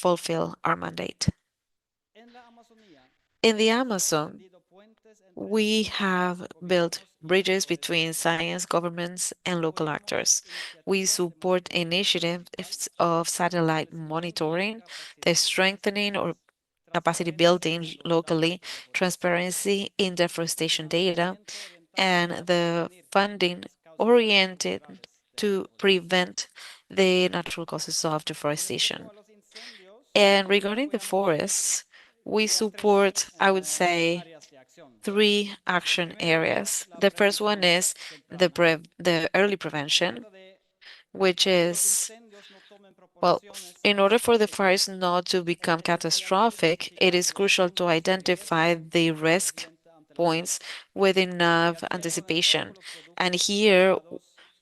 fulfill our mandate. In the Amazon, we have built bridges between science, governments, and local actors. We support initiatives of satellite monitoring, the strengthening or capacity building locally, transparency in deforestation data, and the funding oriented to prevent the natural causes of deforestation. And regarding the forests, we support, I would say, three action areas. The first one is the early prevention, which is, well, in order for the fires not to become catastrophic, it is crucial to identify the risk points with enough anticipation. And here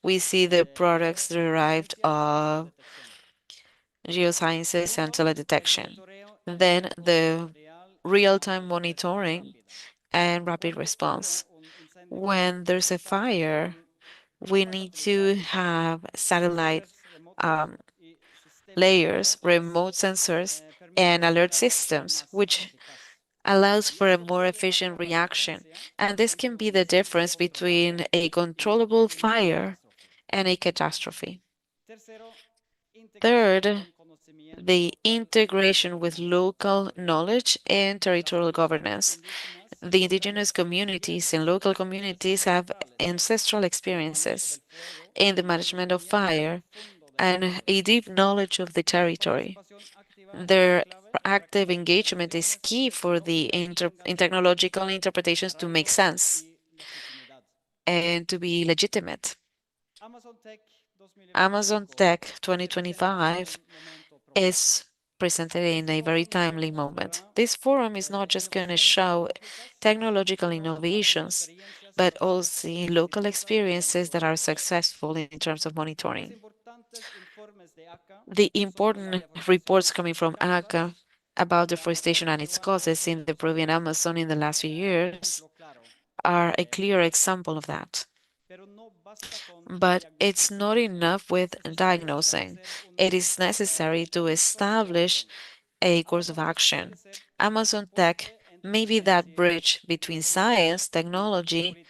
we see the products derived of geosciences and teledetection. Then the real-time monitoring and rapid response. When there's a fire, we need to have satellite um, layers, remote sensors, and alert systems, which allows for a more efficient reaction. And this can be the difference between a controllable fire and a catastrophe. Third, the integration with local knowledge and territorial governance. The indigenous communities and local communities have ancestral experiences in the management of fire and a deep knowledge of the territory. Their active engagement is key for the in technological interpretations to make sense and to be legitimate. Amazon Tech 2025 is presented in a very timely moment. This forum is not just going to show technological innovations, but also local experiences that are successful in terms of monitoring. The important reports coming from ACA about deforestation and its causes in the Peruvian Amazon in the last few years are a clear example of that. But it's not enough with diagnosing. It is necessary to establish a course of action. Amazon Tech may be that bridge between science, technology,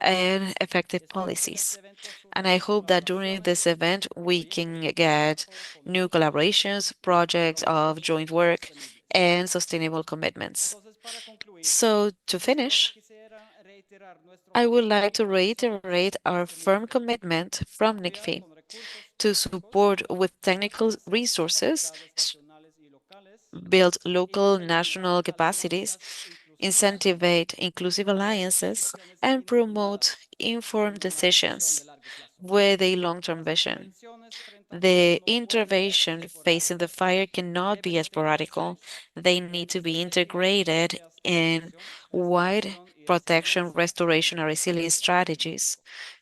and effective policies. And I hope that during this event, we can get new collaborations, projects of joint work, and sustainable commitments. So, to finish, I would like to reiterate our firm commitment from NICFI to support with technical resources, build local national capacities, incentivize inclusive alliances, and promote informed decisions with a long-term vision. The intervention facing the fire cannot be sporadic. They need to be integrated in wide protection, restoration, and resilience strategies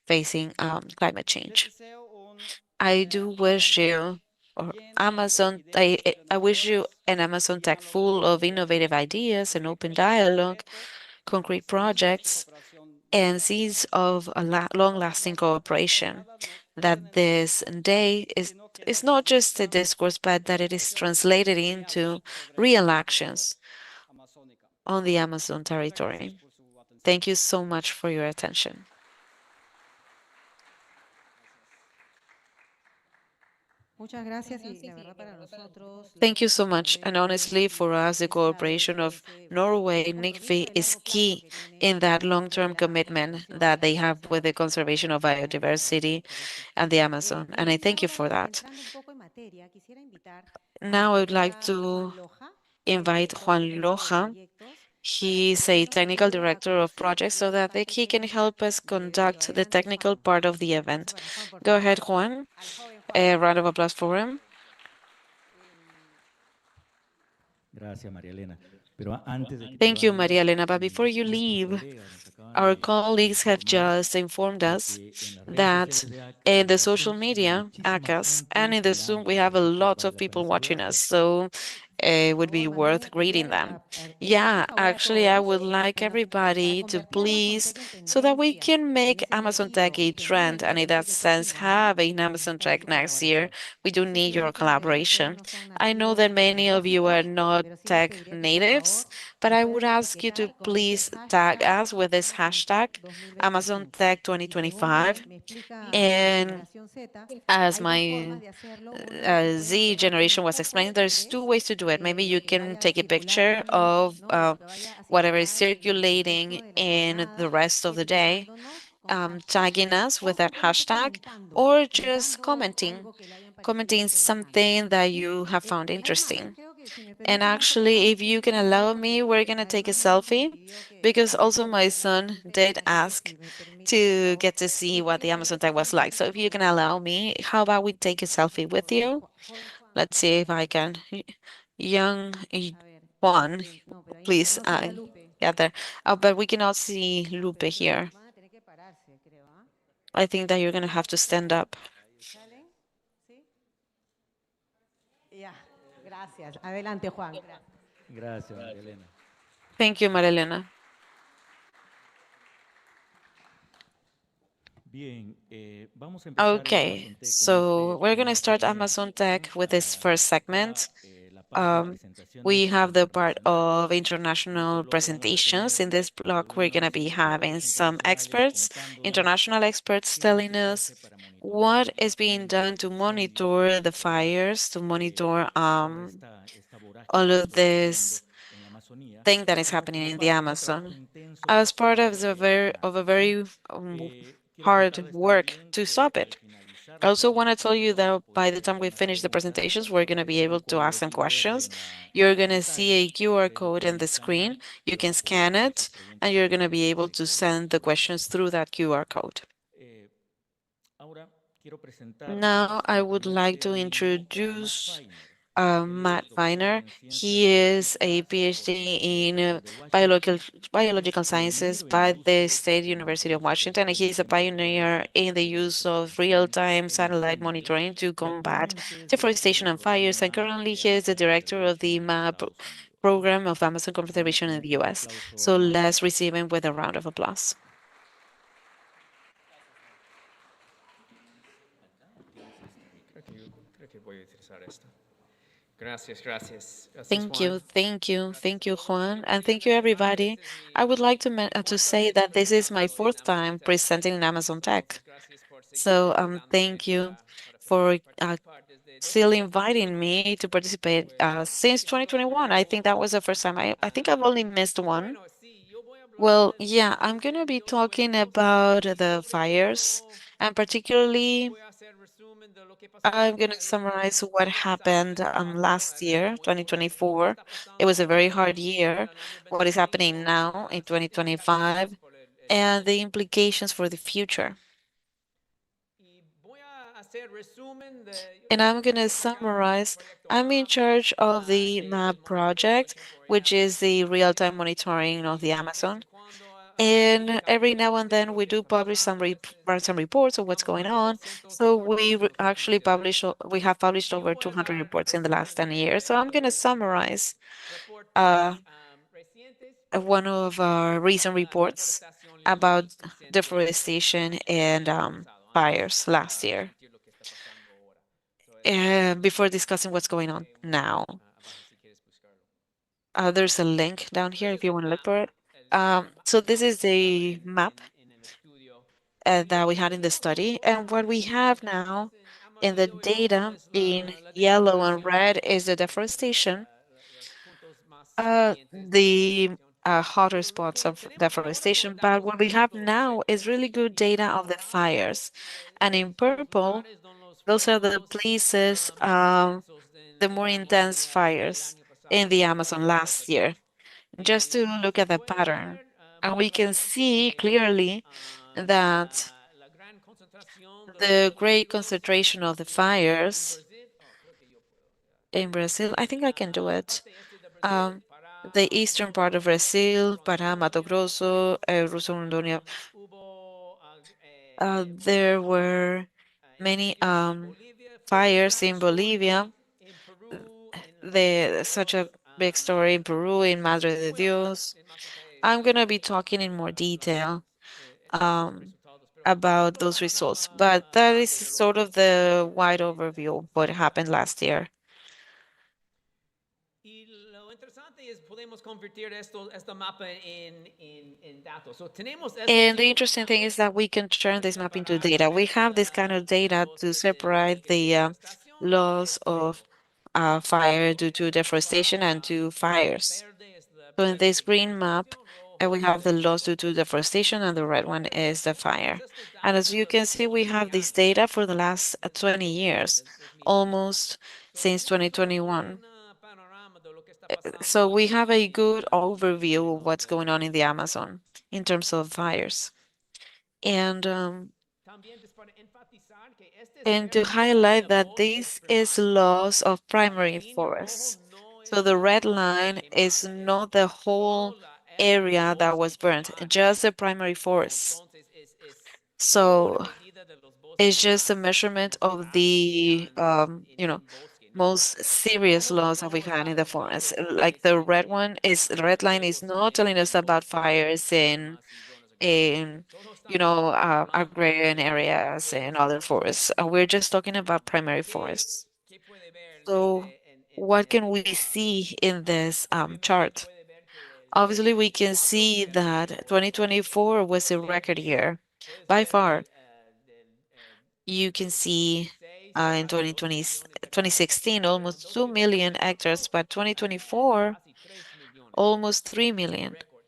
facing climate change. I do wish you, or Amazon, I wish you an Amazon Tech full of innovative ideas and open dialogue, concrete projects, and seeds of a long-lasting cooperation. That this day is not just a discourse, but that it is translated into real actions on the Amazon territory. Thank you so much for your attention. Thank you so much. And honestly, for us, the cooperation of Norway, NICFI, is key in that long-term commitment that they have with the conservation of biodiversity and the Amazon. And I thank you for that. Now I would like to invite Juan Loja. He is a technical director of projects so that he can help us conduct the technical part of the event. Go ahead, Juan. A round of applause for him. Thank you, Maria Elena. But before you leave, our colleagues have just informed us that in the social media, ACAS, and in the Zoom, we have a lot of people watching us. So it would be worth reading them. Yeah, actually, I would like everybody to please, so that we can make Amazon Tech a trend, and in that sense, have an Amazon Tech next year. We do need your collaboration. I know that many of you are not tech natives, but I would ask you to please tag us with this hashtag, Amazon Tech 2025. And as my Z generation was explaining, there's two ways to do it. Maybe you can take a picture of whatever is circulating in the rest of the day, tagging us with that hashtag, or just commenting something that you have found interesting. And actually, if you can allow me, we're gonna take a selfie, because also my son did ask to get to see what the Amazon tag was like. So if you can allow me, how about we take a selfie with you? Let's see if I can. Young Juan, please get there. Oh, but we cannot see Lupe here. I think that you're gonna have to stand up. Gracias, María Elena. Thank you, Marilena. Bien, vamos a empezar el Okay, Amazon Tech con so este we're gonna primer start segmento. Amazon Tech with this first segment. La parte de Um, we presentaciones have the part internacionales. of En este international bloque vamos a presentations. tener In this block, we're going to algunos be having expertos some internacionales experts, contándonos international experts qué es lo telling que se us hace para monitorear what el is being comportamiento done del to incendio monitor the o fires, to monitor toda esta vorágine all que of está ocurriendo this en la Amazonía thing that is como, happening como in the parte de un trabajo Amazon intenso por as part parte of de of a NASA. very Quiero hard contarles work también to que stop al it. finalizar I la also want to tell presentación you vamos a that by poder the ver time we algunas finish the preguntas. presentations, we're going to be Van able a to ask poder some ver questions. en You're la going to see pantalla a QR lo code que in the indican screen. ahí y You van can a poder scan hacer sus it, and preguntas a you're going to través be de able ese to código send the questions QR. through that QR code. Eh, Ahora quiero Now, presentarles I al would primer like ser to vivo, a Matt introduce Feiner. Él Matt es doctor Viner. en ciencias He is a biológicas PhD por la in Universidad de biological Washington. Es biological sciences pionero en by el the uso State de University of Washington, and redes he's a sensoriales pioneer in the de use of detección real-time e satellite incendios monitoring to y combat actualmente es director deforestation del and fires. And programa currently, de he is the Amazon director of the Conservation en MAP Estados Unidos. program of Amazon Conservation in Permítanme the un US. aplauso So a Matt. let's receive him with a round of applause. Creo que voy a utilizar esto. Gracias, gracias. Gracias, Thank you, Juan. thank you, Gracias a thank you, todos. Juan, Yo and quería thank you, mencionar, everybody. esta es I mi would like to cuarta say vez that this is my presentando en fourth Amazon time Tech. presenting in Amazon Tech. Entonces, gracias por So, seguir ayudándome thank you para for participar desde still 2021. inviting me to participate Pues since he sido 2021. I escogido. think that was the first time. I think I've only missed one. Bueno, sí, yo voy a hablar Well, de yeah, los I'm gonna be incendios talking domésticos about y the sobre fires, todo and particularly, voy a hacer resumen de lo que pasó I'm gonna summarize what este año happened pasado, last el año year, nuevo, lo que 2024. está It was pasando a very ahora hard year. en el año What is happening 25 y now in las 2025, implicaciones por el and the futuro. implications for the future. Y voy a hacer resumen de, yo And estoy I'm going to desarrollando el summarize. proyecto I'm in MAP, charge of the que es MAP el monitoreo en project, tiempo which real. is the real-time monitoring of the Y de vez Amazon. en cuando And every now publicamos and de then lo we que do está publish pasando. some reports of what's Vamos going más de on. 200 So reportes en los últimos actually 10 años. we have published Y yo over voy a 200 dar reports in the last resumen 10 years. So I'm going to de summarize uh, reportes recientes one of our recent a reports deforestación about y incendios deforestation and el año pasado, antes de fires last pasar a year. discutir lo que está pasando ahora. So, Before discussing what's going on un now. link abajo si quieres buscarlo. There's a link down So, here ese if es you el want to look map, for it. So el this mapa is que estaba the map en el estudio. Y lo that we que had in the tenemos study. And ahora what we have now en in the amarillo y rojo data es in la yellow and deforestación, red is the deforestation, los puntos más calientes de the deforestación. hotter Pero lo spots que of tenemos ahora son deforestation. But datos what we have directos de los now is incendios. really good Y data en of the morado fires. And in son los purple, lugares donde los those are the fuegos places, más intensos the en more la intense Amazonía el fires año in pasado the y Amazon todavía last year, persisten. just to Como look se at the puede pattern. ver And muy we can claramente see que clearly that la gran concentración de los the great incendios concentration of the en fires Brasil, creo que yo puedo, in Brazil, I think I can do la it. parte este de Brasil, Um, the Pará, Mato eastern part of Grosso, Brazil, Pará, Mato Rondônia, Grosso, Rondônia, hubo there were many incendios en Bolivia, fires fuertes, in fuertes, Bolivia. en Perú, en such a big story in Peru, in Madre de Dios. I'm gonna be talking in more detail um, about those results, but that is sort of the wide overview of what happened last year. Y lo interesante es podemos convertir esta mapa en datos. So, tenemos este And the tipo de interesting thing is datos that we can turn para this map into separar data. We have this kind of data los to separate the deforestación y loss of fuego. fire So, due to deforestation and to fires. verde es la So in this green map, deforestación, we rojo have the es loss due to deforestation, and the red one is the tenemos fire. estos And datos, as you can see, we have this data for the last 20 years, del 2021. almost So, since tenemos un 2021. buen panorama de lo que está So pasando we have a good en overview of términos what's going on in the de Amazon in terms of fires. And también es para enfatizar que esta es and to pérdida highlight de that bosque this is primario. loss of La primary línea rojo forests. no So es the red toda la área line is quemada, es not the solo whole la área de area that bosque was burnt, primario. just the primary So, forests. entonces es una So medida de los it's bosques just a measurement más of graves que the han en bosque, ¿no? most serious Rojo loss that we no had está in the mostrando forest. Like fires the red one is, the red line is fuegos not telling us en about bosques fires ramas y zonas agrícolas. Solo está hablando agrarian de areas and fuegos en other bosques. forests. We're just talking about primary ¿Qué, forests. qué puede ver So en what can este we cuadro? see in this Obviamente chart? puede ver que el Obviously, we can 2024 see fue el that año 2024 was por a record lejos. year Puedes by ver far. del You can see 2016 in casi 2 2020, millones de hectáreas, 2016, pero en almost 2 million hectares, 2024 but 2024, casi 3 millones. almost 3 million. Récord.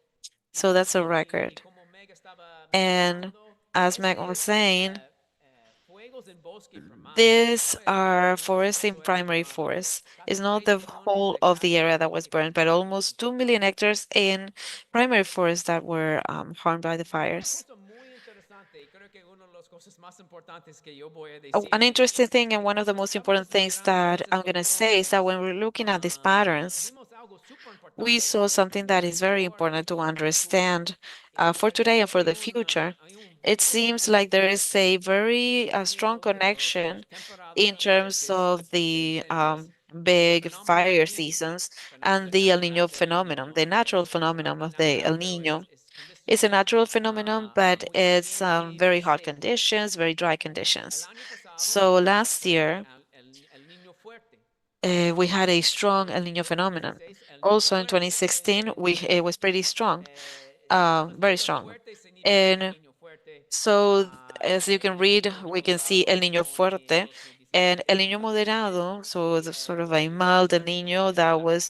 So that's a Y record. como Meg estaba And mencionando, as Meg ese was es saying, fuegos en bosque primario. these No es are nomás forests in todo área primary quemada. forests. It's Casi not 3 the millones de whole of the hectáreas area de that was bosque burned, but primario almost 2 million afectados. hectares in primary forests that were harmed by the Una fires. cosa muy interesante, y creo que una de las cosas más importantes que yo voy a An decir, interesting thing and one of the cuando most important estábamos things mirando that estos I'm going to say is that patrones, when we're looking at these patterns, vimos algo súper we importante saw para something that entender is very mejor important to el futuro. understand for Es today que and for the future. hay It fuerte seems like there is influencia a very strong debido a connection los temporadas in terms fuertes of de the incendios y el big fenómeno del fire niño, seasons and the fenómeno El natural Nino del El phenomenon, Niño, the natural es phenomenon of the natural, El pero Nino. es It's a condiciones natural phenomenon, but muy it's very calientes, hot secos. conditions, very dry El conditions. año pasado So last fue year, el Niño fuerte. we had a strong El En Nino phenomenon. 2016 el Niño Also in fuerte. 2016, it was pretty strong, Las very letras strong. fuertes significa El And Niño fuerte. so, as you can read, El we año can see El pasado Niño en Fuerte and 2017. El Niño Moderado, so it's sort of a mild El Niño that was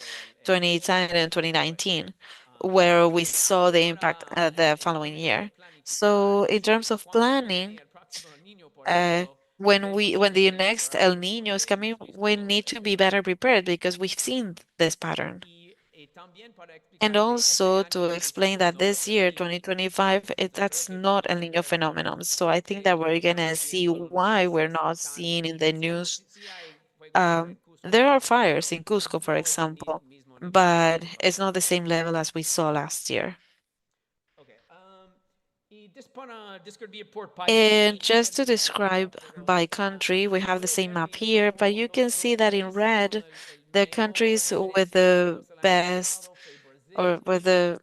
Fue el 2010 and fuerte. 2019, where we saw the impact Ahora, the following tenemos que year. planificar So, in terms of cuando viene planning, el próximo Niño, por uh, ejemplo, when the ser next El preparados Niño is porque coming, hemos we visto need to be este better prepared patrón. because we've seen this pattern. Y también para And explicar que este also año to explain that 2025 this El year, Niño. 2025, Creo that's que not vamos El a Niño ver phenomenon. So I por think qué that we're gonna estamos see viendo why we're esas not tan seeing in the cierto news. sí, hay fuegos en Cusco, There are fires pero in Cusco, for no es el example, mismo nivel. but it's not the same level as we saw last year. Okay. Y para describir por país And y just to también por describe by country, we have the puede same ver map que here, but you can los see that in países con red, the menor countries with the incendios el año best pasado fue or Brasil, with the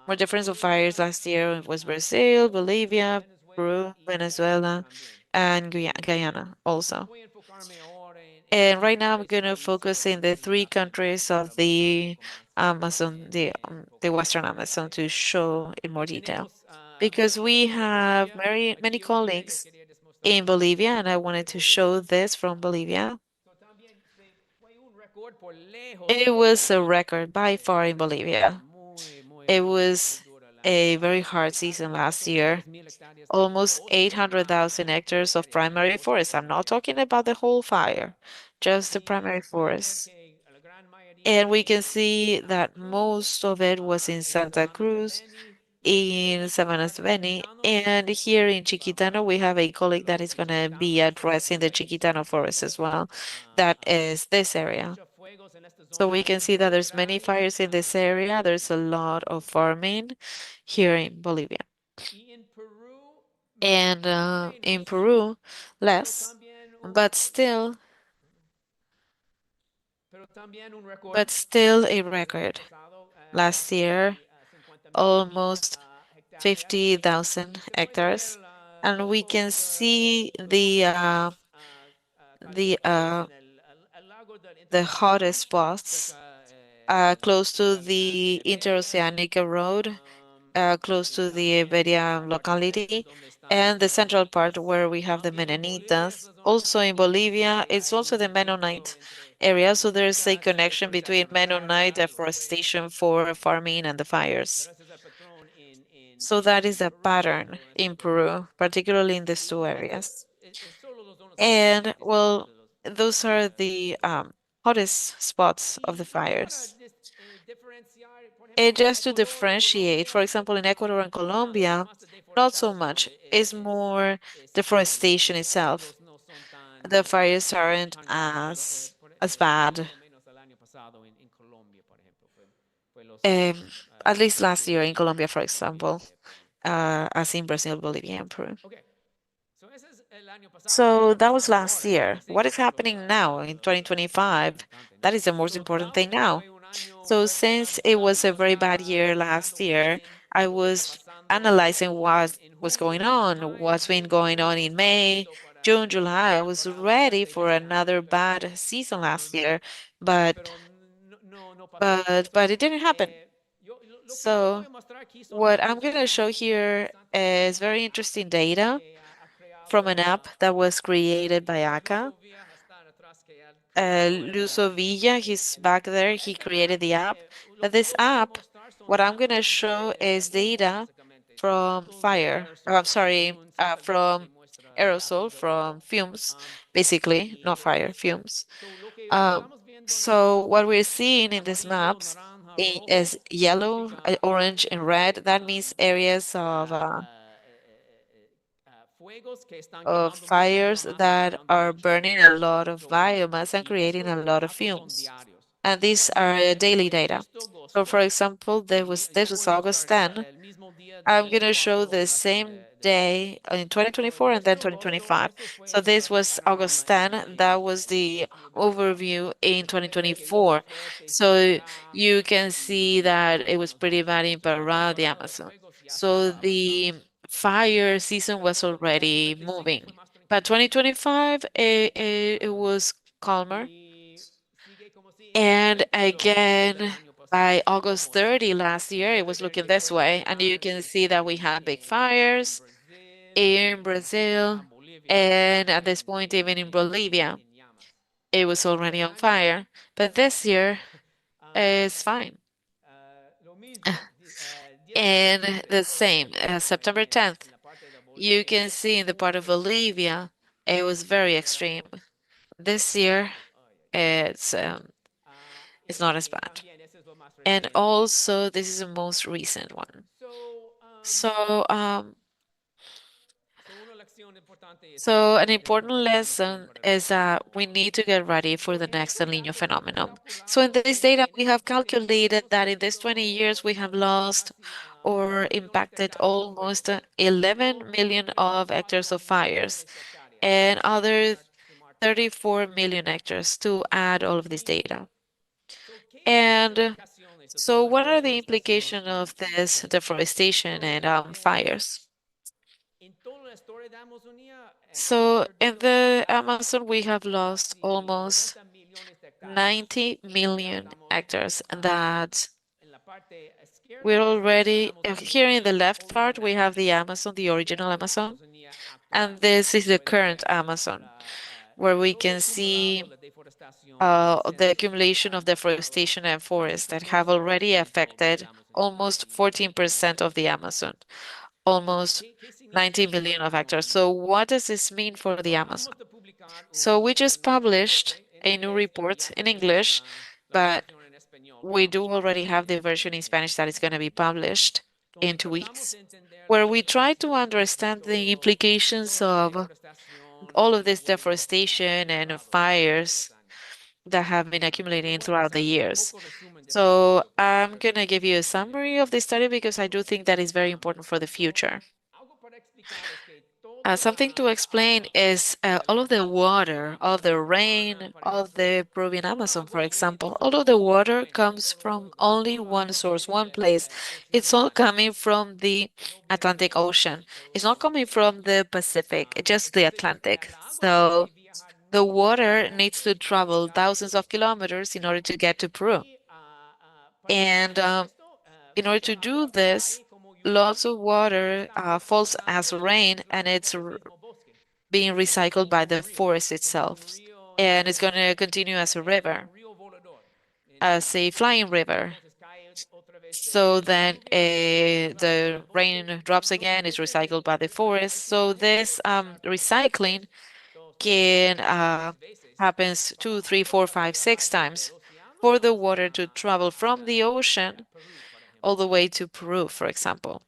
more difference of fires Bolivia, last year was Brazil, Bolivia, Venezuela Peru, y Guyana Venezuela, también. and Guyana also. Voy a enfocarme ahora And right en now I'm tres going to países focus in the y three countries of para bajar un the poco más Amazon, en the focus. Western Amazon to show in more detail. Tenemos Because we compañeros de have Bolivia. many Aquí Bolivia, yo colleagues quería in demostrarles Bolivia, and I de wanted to Bolivia. show this from Bolivia. So, también fue un récord por lejos It en was a Bolivia. record by far in Estaba Bolivia. muy, It muy, muy was duro el año a very pasado. hard Casi season last year. 800,000 hectáreas, casi Almost 2 millones 800,000 hectares de of hectáreas de primary bosque forest. I'm not primario. talking about the whole fire, just the Y primary se puede ver forest. que la gran mayoría And we fue can en see Santa that Cruz, most of it was in en Santa Sabanas de Cruz, Beni, in Sabanas de Beni, Chiquitano. and Tenemos un here in equipo Chiquitano, para we have a colleague that lo is que going to be llamamos addressing the Chiquitano forest as bosque well. That abierto. is this area. Muchos fuegos en esta So zona we can see that there's many tropical fires in this area. There's a lot of farming here in Bolivia. y en Perú And in menos, Peru, pero less, también but still, but still a record. Last year, almost 50,000 hectares, and we can see the uh, the hottest spots close to the interoceanic road, close to the Iberia locality, and the central part where we have the Menonitas. Also in Bolivia, it's also the Mennonite area, so there's a connection between Mennonite deforestation for farming and the fires. So that is a pattern in Peru, particularly in these two areas. And well, those are the hottest spots of the fires. And just to differentiate, for example, in Ecuador and Colombia, not so much. It's more deforestation itself. The fires aren't as bad. Um, at least last year in Colombia, for example, as in Brazil, Bolivia, and Peru. So that was last year. What is happening now in 2025? That is the most important thing now. So since it was a very bad year last year, I was analyzing what was going on, what's been going on in May, June, July. I was ready for another bad season last year, but but it didn't happen. So what I'm going to show here is very interesting data from an app that was created by ACA. Luso Villa, he's back there. He created the app. But this app, what I'm going to show is data from fire. I'm sorry, from aerosol, from fumes, basically, not fire, fumes. Um, so what we're seeing in these maps is yellow, orange, and red. That means areas of fires that are burning a lot of biomass and creating a lot of fumes. And these are daily data. So for example, this was August 10. I'm going to show the same day in 2024 and then 2025. So this was August 10. That was the overview in 2024. So you can see that it was pretty bad in Pará, the Amazon. So the fire season was already moving. But 2025, it was calmer. And again, by August 30 last year, it was looking this way. And you can see that we had big fires in Brazil. And at this point, even in Bolivia, it was already on fire. But this year is fine. And the same, September 10th, you can see in the part of Bolivia, it was very extreme. This year, it's um, it's not as bad. And also, this is the most recent one. So, so an important lesson is that we need to get ready for the next El Niño phenomenon. So in this data, we have calculated that in these 20 years, we have lost or impacted almost 11 million of hectares of fires and other 34 million hectares to add all of this data. And so what are the implications of this deforestation and fires? So in the Amazon, we have lost almost 90 million hectares, and that we're already here in the left part, we have the Amazon, the original Amazon, and this is the current Amazon, where we can see the accumulation of deforestation and forests that have already affected almost 14% of the Amazon, almost 90 million of hectares. So what does this mean for the Amazon? So we just published a new report in English, but we do already have the version in Spanish that is going to be published in 2 weeks, where we try to understand the implications of all of this deforestation and fires that have been accumulating throughout the years. So I'm going to give you a summary of the study because I do think that is very important for the future. Something to explain is all of the water, all the rain, all the Peruvian Amazon, for example, all of the water comes from only one source, one place. It's all coming from the Atlantic Ocean. It's not coming from the Pacific, it's just the Atlantic. So the water needs to travel thousands of kilometers in order to get to Peru. And in order to do this, lots of water falls as rain and it's being recycled by the forest itself. And it's going to continue as a river, as a flying river. So then the rain drops again, is recycled by the forest. So this recycling can happens 2, 3, 4, 5, 6 times for the water to travel from the ocean all the way to Peru, for example.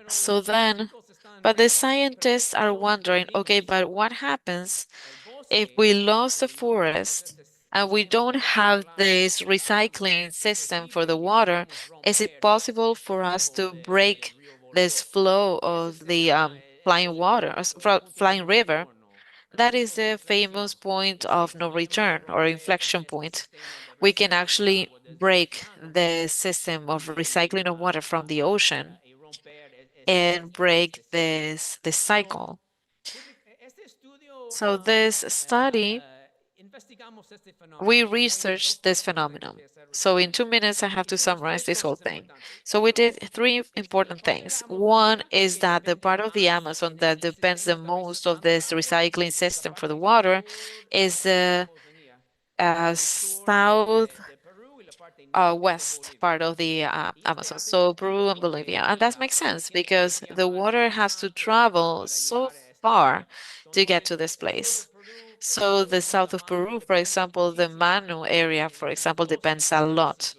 So then, but the scientists are wondering, okay, but what happens if we lost the forest and we don't have this recycling system for the water? Is it possible for us to break this flow of the flying water, flying river? That is the famous point of no return or inflection point. We can actually break the system of recycling of water from the ocean and break this cycle. So this study, we researched this phenomenon. So in 2 minutes, I have to summarize this whole thing. So we did three important things. One is that the part of the Amazon that depends the most of this recycling system for the water is the south west part of the Amazon, so Peru and Bolivia. And that makes sense because the water has to travel so far to get to this place. So the south of Peru, for example, the Manu area, for example, depends a lot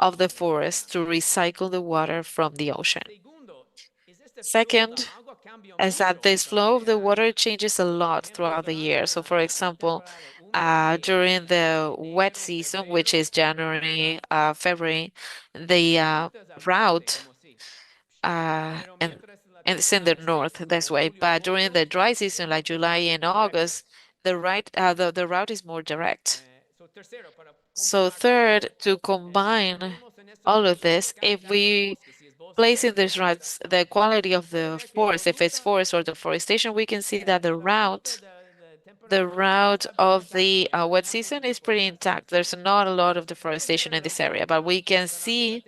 of the forest to recycle the water from the ocean. Second, is that this flow of the water changes a lot throughout the year. So, for example, during the wet season, which is January, February, the route and it's in the north this way. But during the dry season, like July and August, the route is more direct. So third, to combine all of this, if we place in these routes the quality of the forest, if it's forest or deforestation, we can see that the route of the wet season is pretty intact. There's not a lot of deforestation in this area, but we can see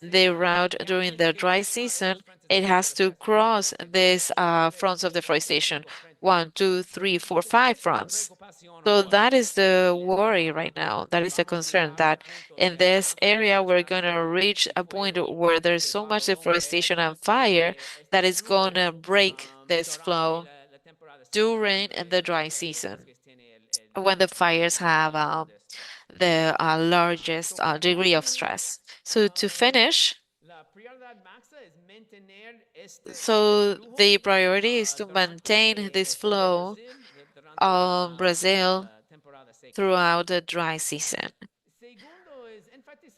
the route during the dry season. It has to cross these fronts of deforestation. 1, 2, 3, 4, 5 fronts. So that is the worry right now. That is the concern that in this area we're going to reach a point where there's so much deforestation and fire that it's going to break this flow during the dry season when the fires have the largest degree of stress. So to finish, so the priority is to maintain this flow on Brazil throughout the dry season.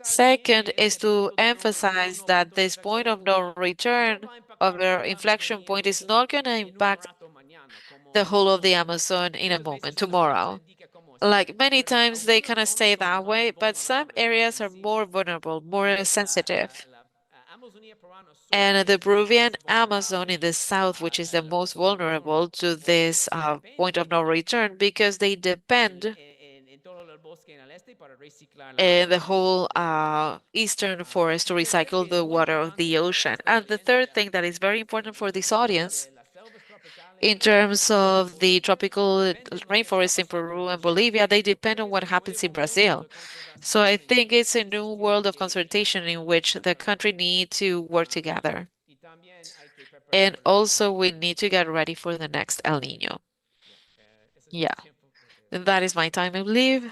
Second is to emphasize that this point of no return of our inflection point is not going to impact the whole of the Amazon in a moment, tomorrow. Like many times they kind of stay that way, but some areas are more vulnerable, more sensitive. And the Peruvian Amazon in the south, which is the most vulnerable to this point of no return, because they depend the whole eastern forest to recycle the water of the ocean. And the third thing that is very important for this audience, in terms of the tropical rainforests in Peru and Bolivia, they depend on what happens in Brazil. So I think it's a new world of consultation in which the country need to work together. And also we need to get ready for the next El Nino. Yeah, and that is my time, I believe.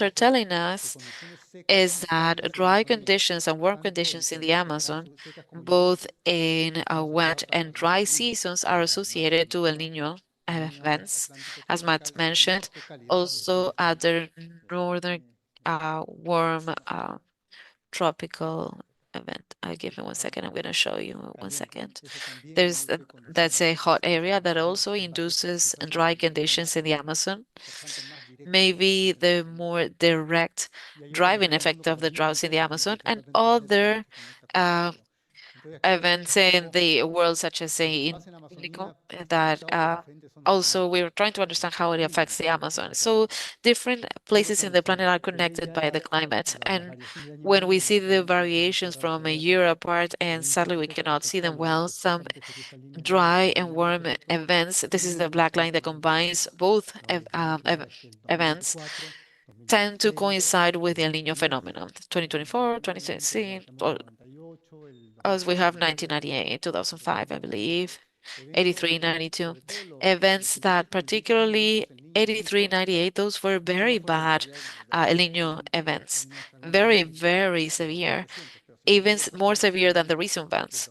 are telling us is that dry conditions and warm conditions in the Amazon, both in wet and dry seasons, are associated to El Niño events, as Matt mentioned. Also, the northern warm tropical event. Give me 1 second. I'm going to show you 1 second. There's that's a hot area that also induces dry conditions in the Amazon. Maybe the more direct driving effect of the droughts in the Amazon and other uh, events in the world, such as say Indico, that also we're trying to understand how it affects the Amazon. So different places in the planet are connected by the climate. And when we see the variations from a year apart, and sadly we cannot see them well, some dry and warm events, this is the black line that combines both events, tend to coincide with the El Niño phenomenon. 2024, 2026, or as we have 1998, 2005, I believe, 83, 92. Events that particularly 83, 98, those were very bad El Niño events, very, very severe, even more severe than the recent ones.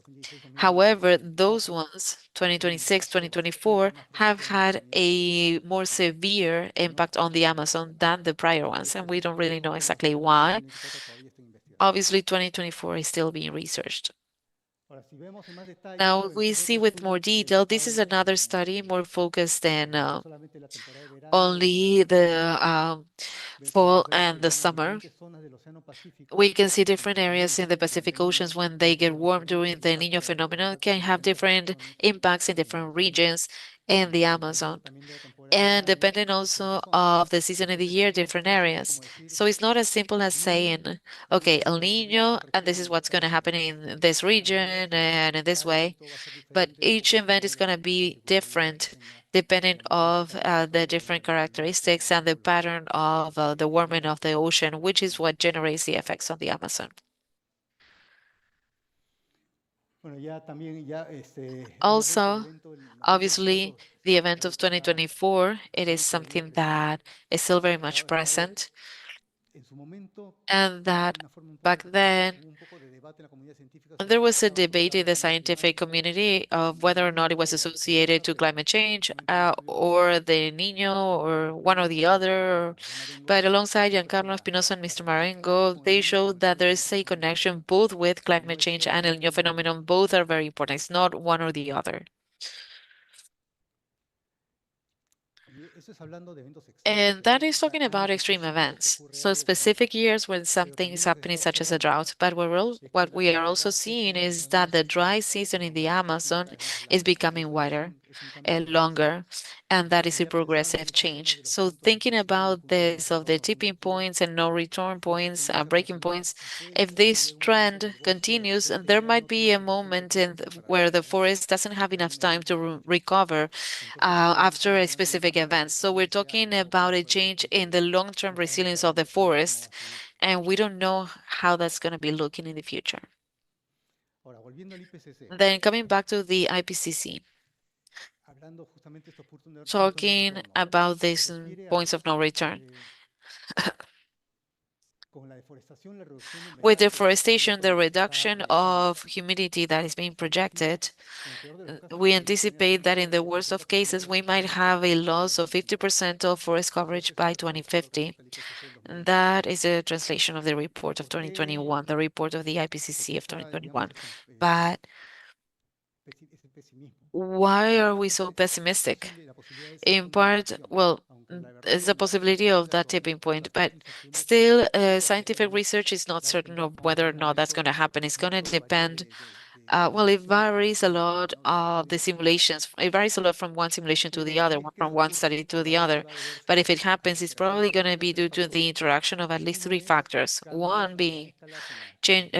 However, those ones, 2026, 2024, have had a more severe impact on the Amazon than the prior ones, and we don't really know exactly why. Obviously, 2024 is still being researched. Now, we see with more detail, this is another study more focused on only the fall and the summer. We can see different areas in the Pacific Oceans when they get warm during the El Niño phenomenon can have different impacts in different regions in the Amazon. And depending also of the season of the year, different areas. So it's not as simple as saying, okay, El Niño, and this is what's going to happen in this region and in this way. But each event is going to be different depending of the different characteristics and the pattern of the warming of the ocean, which is what generates the effects on the Amazon. Also, obviously, the event of 2024, it is something that is still very much present, and that back then there was a debate in the scientific community of whether or not it was associated to climate change or the Niño or one or the other. But alongside Giancarlo Espinosa and Mr. Marengo, they showed that there is a connection both with climate change and El Niño phenomenon. Both are very important. It's not one or the other. And that is talking about extreme events. So specific years when something is happening, such as a drought. But what we are also seeing is that the dry season in the Amazon is becoming wider and longer, and that is a progressive change. So thinking about this of the tipping points and no return points, breaking points, if this trend continues, there might be a moment where the forest doesn't have enough time to recover after a specific event. So we're talking about a change in the long-term resilience of the forest, and we don't know how that's going to be looking in the future. Then coming back to the IPCC, talking about these points of no return. With deforestation, the reduction of humidity that is being projected, we anticipate that in the worst of cases, we might have a loss of 50% of forest coverage by 2050. And that is a translation of the report of 2021, the report of the IPCC of 2021. But why are we so pessimistic? In part, well, there's a possibility of that tipping point, but still, scientific research is not certain of whether or not that's going to happen. It's going to depend. Well, it varies a lot of the simulations. It varies a lot from one simulation to the other, from one study to the other. But if it happens, it's probably going to be due to the interaction of at least three factors. One being change,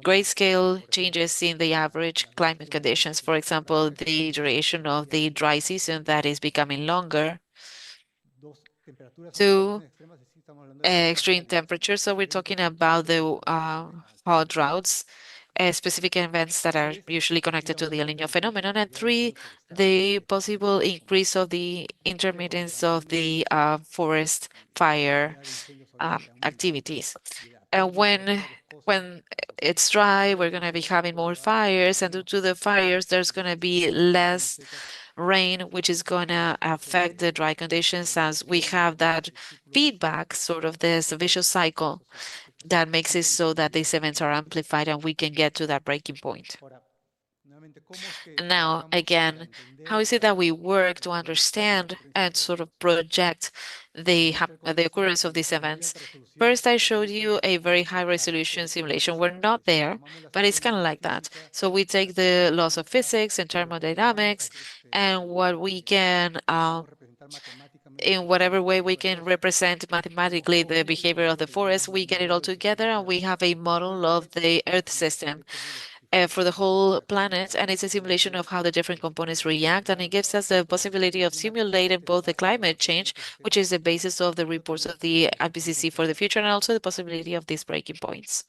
great scale changes in the average climate conditions. For example, the duration of the dry season that is becoming longer. Two, extreme temperatures. So we're talking about the hot droughts, specific events that are usually connected to the El Niño phenomenon. And three, the possible increase of the intermittence of the forest fire activities. And when it's dry, we're going to be having more fires, and due to the fires, there's going to be less rain, which is gonna affect the dry conditions as we have that feedback, sort of this vicious cycle that makes it so that these events are amplified and we can get to that breaking point. And now, again, how is it that we work to understand and sort of project the occurrence of these events? First, I showed you a very high resolution simulation. We're not there, but it's kind of like that. So we take the laws of physics and thermodynamics, and what we can, in whatever way we can represent mathematically the behavior of the forest, we get it all together and we have a model of the Earth system for the whole planet, and it's a simulation of how the different components react, and it gives us the possibility of simulating both the climate change, which is the basis of the reports of the IPCC for the future, and also the possibility of these breaking points.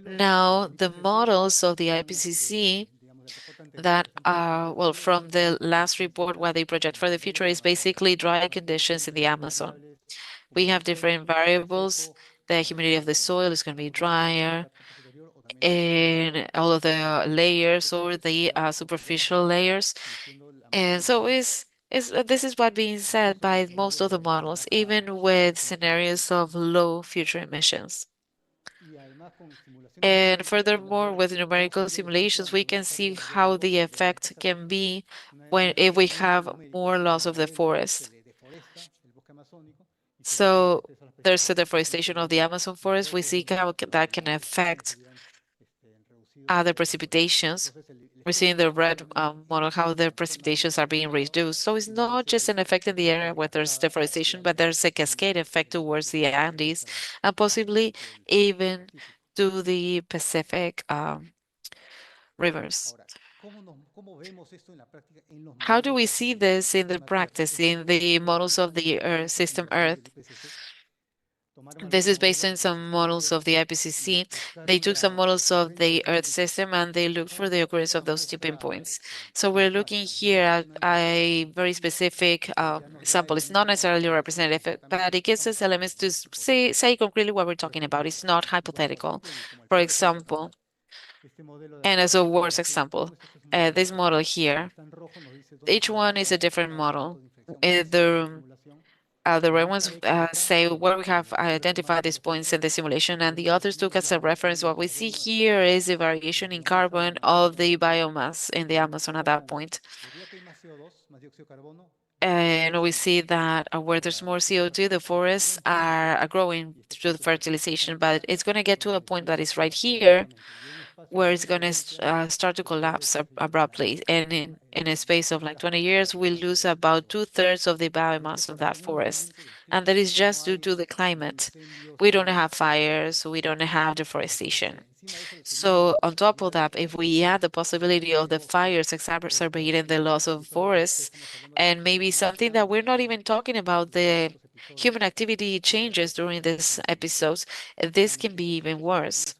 Now, the models of the IPCC that are, well, from the last report, what they project for the future is basically dry conditions in the Amazon. We have different variables. The humidity of the soil is going to be drier, in all of the layers or the superficial layers. And so this is what being said by most of the models, even with scenarios of low future emissions. And furthermore, with numerical simulations, we can see how the effect can be when if we have more loss of the forest. So there's the deforestation of the Amazon forest. We see how that can affect the precipitations. We're seeing the red model, how the precipitations are being reduced. So it's not just an effect in the area where there's deforestation, but there's a cascade effect towards the Andes and possibly even to the Pacific rivers. How do we see this in the practice, in the models of the Earth, system Earth? This is based on some models of the IPCC. They took some models of the Earth system and they looked for the occurrence of those tipping points. So we're looking here at a very specific sample. It's not necessarily representative, but it gives us elements to say concretely what we're talking about. It's not hypothetical. For example, and as a worse example, this model here, each one is a different model. The red ones say where we have identified these points in the simulation, and the others took as a reference. What we see here is a variation in carbon of the biomass in the Amazon at that point. And we see that where there's more CO2, the forests are growing through the fertilization, but it's going to get to a point that is right here where it's going to start to collapse abruptly. And in a space of like 20 years, we'll lose about 2/3 of the biomass of that forest. And that is just due to the climate. We don't have fires, we don't have deforestation. So on top of that, if we add the possibility of the fires exacerbating the loss of forests, and maybe something that we're not even talking about, the human activity changes during these episodes, this can be even worse.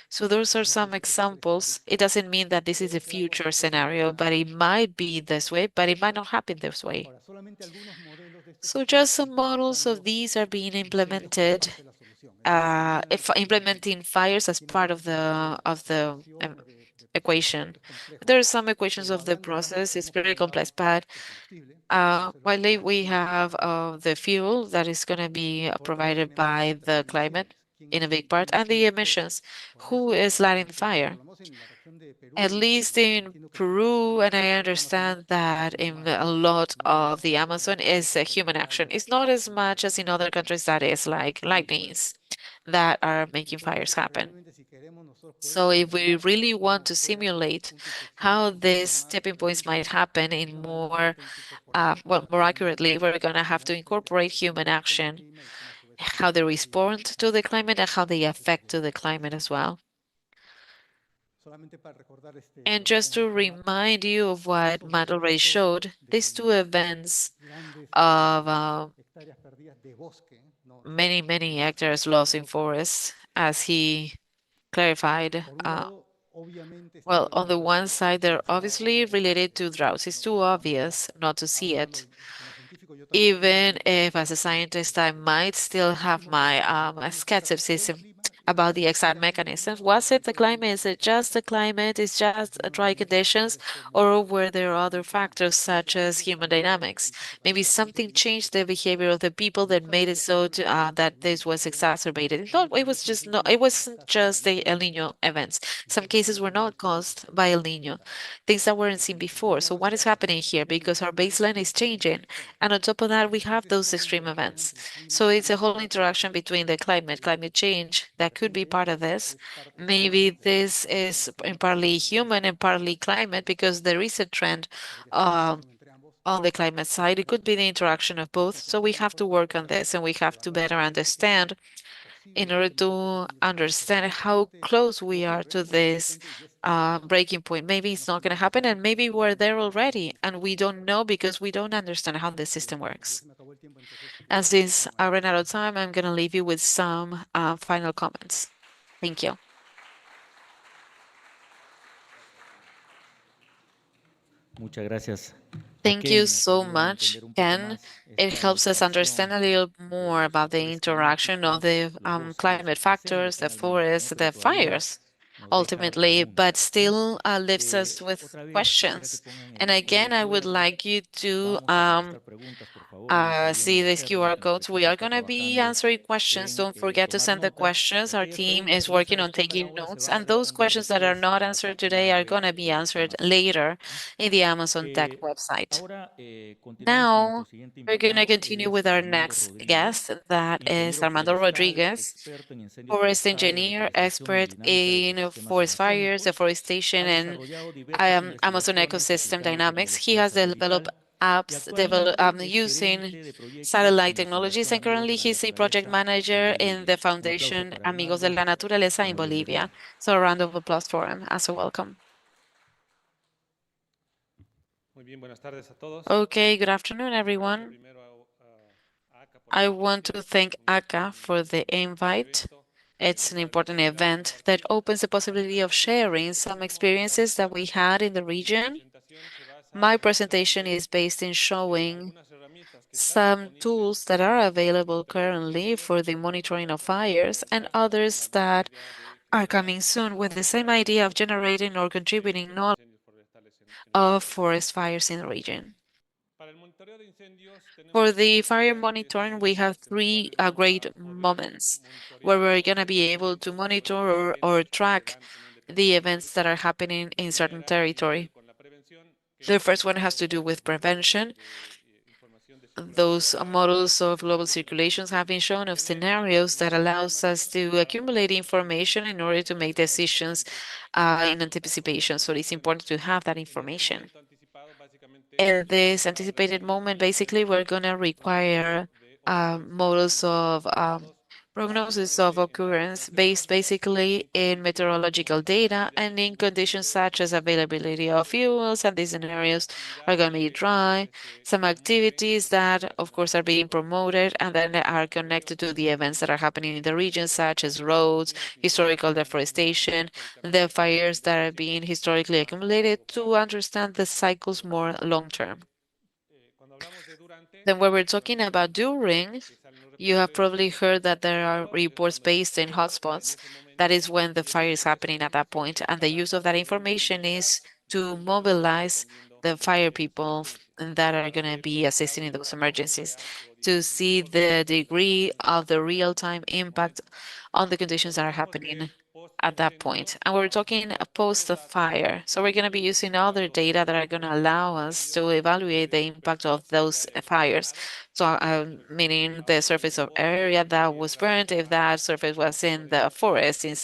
So those are some examples. It doesn't mean that this is a future scenario, but it might be this way, but it might not happen this way. So just some models of these are being implemented. If implementing fires as part of the equation. There are some equations of the process. It's pretty complex, but while we have the fuel that is going to be provided by the climate in a big part, and the emissions. Who is lighting the fire? At least in Peru, and I understand that in a lot of the Amazon is a human action. It's not as much as in other countries that is like lightnings that are making fires happen. So if we really want to simulate how these tipping points might happen in more, well, more accurately, we're going to have to incorporate human action, how they respond to the climate and how they affect to the climate as well. And just to remind you of what Matt already showed, these two events of many, many hectares lost in forests, as he clarified. Well, on the one side, they're obviously related to droughts. It's too obvious not to see it. Even if, as a scientist, I might still have my skepticism, about the exact mechanism. Was it the climate? Is it just the climate? Is just dry conditions? Or were there other factors such as human dynamics? Maybe something changed the behavior of the people that made it so that this was exacerbated. It was just no, it wasn't just the El Nino events. Some cases were not caused by El Nino, things that weren't seen before. So what is happening here? Because our baseline is changing, and on top of that, we have those extreme events. So it's a whole interaction between the climate change that could be part of this. Maybe this is partly human and partly climate because there is a trend uh, on the climate side. It could be the interaction of both. So we have to work on this and we have to better understand in order to understand how close we are to this breaking point. Maybe it's not going to happen, and maybe we're there already, and we don't know because we don't understand how the system works. And since I ran out of time, I'm going to leave you with some final comments. Thank you. Muchas gracias. Thank you so much, Ken. It helps us understand a little more about the interaction of the climate factors, the forests, the fires, ultimately, but still leaves us with questions. And again, I would like you to see these QR codes. We are going to be answering questions. Don't forget to send the questions. Our team is working on taking notes, and those questions that are not answered today are going to be answered later in the Amazon Tech website. Now, we're going to continue with our next guest, that is Armando Rodriguez, forest engineer, expert in forest fires, deforestation, and Amazon ecosystem dynamics. He has developed apps using satellite technologies, and currently he's a project manager in the foundation Amigos de la Naturaleza in Bolivia. So a round of applause for him as a welcome. Okay, good afternoon, everyone. I want to thank ACA for the invite. It's an important event that opens the possibility of sharing some experiences that we had in the region. My presentation is based in showing some tools that are available currently for the monitoring of fires and others that are coming soon with the same idea of generating or contributing knowledge of forest fires in the region. For the fire monitoring, we have three great moments where we're going to be able to monitor or track the events that are happening in certain territory. The first one has to do with prevention. Those models of global circulations have been shown of scenarios that allows us to accumulate information in order to make decisions in anticipation. So it's important to have that information. In this anticipated moment, basically, we're going to require models of prognosis of occurrence based basically in meteorological data and in conditions such as availability of fuels, and these scenarios are going to be dry. Some activities that, of course, are being promoted and then are connected to the events that are happening in the region, such as roads, historical deforestation, the fires that are being historically accumulated to understand the cycles more long term. Then when we're talking about during, you have probably heard that there are reports based in hotspots. That is when the fire is happening at that point, and the use of that information is to mobilize the fire people that are going to be assisting in those emergencies to see the degree of the real-time impact on the conditions that are happening at that point. And we're talking post the fire. So we're going to be using other data that are going to allow us to evaluate the impact of those fires. So meaning the surface of area that was burned, if that surface was in the forest, in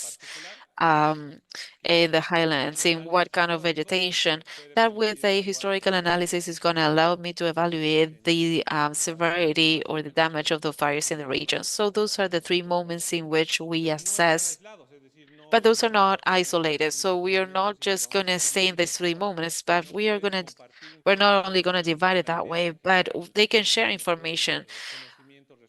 the highlands, in what kind of vegetation. That with a historical analysis is going to allow me to evaluate the severity or the damage of the fires in the region. So those are the three moments in which we assess, but those are not isolated. So we are not just going to stay in these three moments, but we're not only going to divide it that way, but they can share information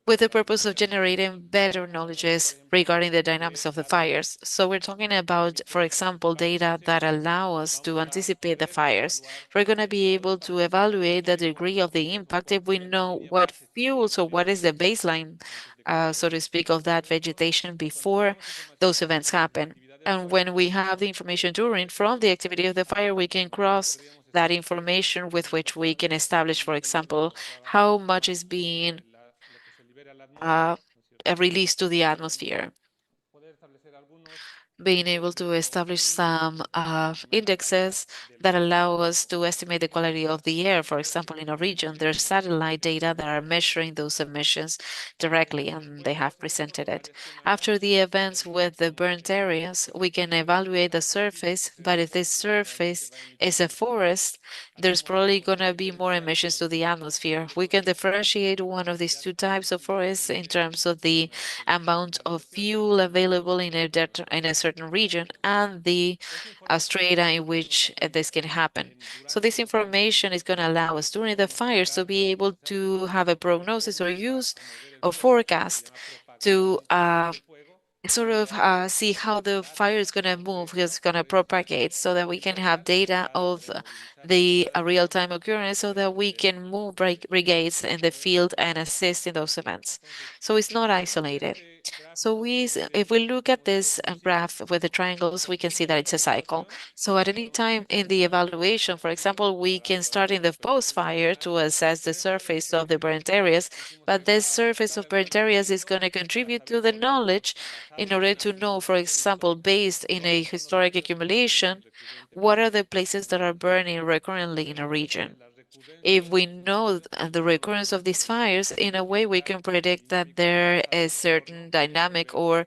with the purpose of generating better knowledges regarding the dynamics of the fires. So we're talking about, for example, data that allow us to anticipate the fires. We're going to be able to evaluate the degree of the impact if we know what fuels or what is the baseline, so to speak, of that vegetation before those events happen. And when we have the information during from the activity of the fire, we can cross that information with which we can establish, for example, how much is being uh, released to the atmosphere, being able to establish some indexes that allow us to estimate the quality of the air. For example, in a region, there's satellite data that are measuring those emissions directly, and they have presented it. After the events with the burnt areas, we can evaluate the surface, but if this surface is a forest, there's probably going to be more emissions to the atmosphere. We can differentiate one of these two types of forests in terms of the amount of fuel available in a certain region and the strata in which this can happen. So this information is going to allow us during the fires to be able to have a prognosis or use or forecast to sort of see how the fire is going to move, how it's going to propagate, so that we can have data of the real-time occurrence, so that we can move brigades in the field and assist in those events. So it's not isolated. So if we look at this graph with the triangles, we can see that it's a cycle. So at any time in the evaluation, for example, we can start in the post-fire to assess the surface of the burnt areas, but this surface of burnt areas is going to contribute to the knowledge in order to know, for example, based in a historic accumulation, what are the places that are burning recurrently in a region. If we know the recurrence of these fires, in a way we can predict that there is certain dynamic or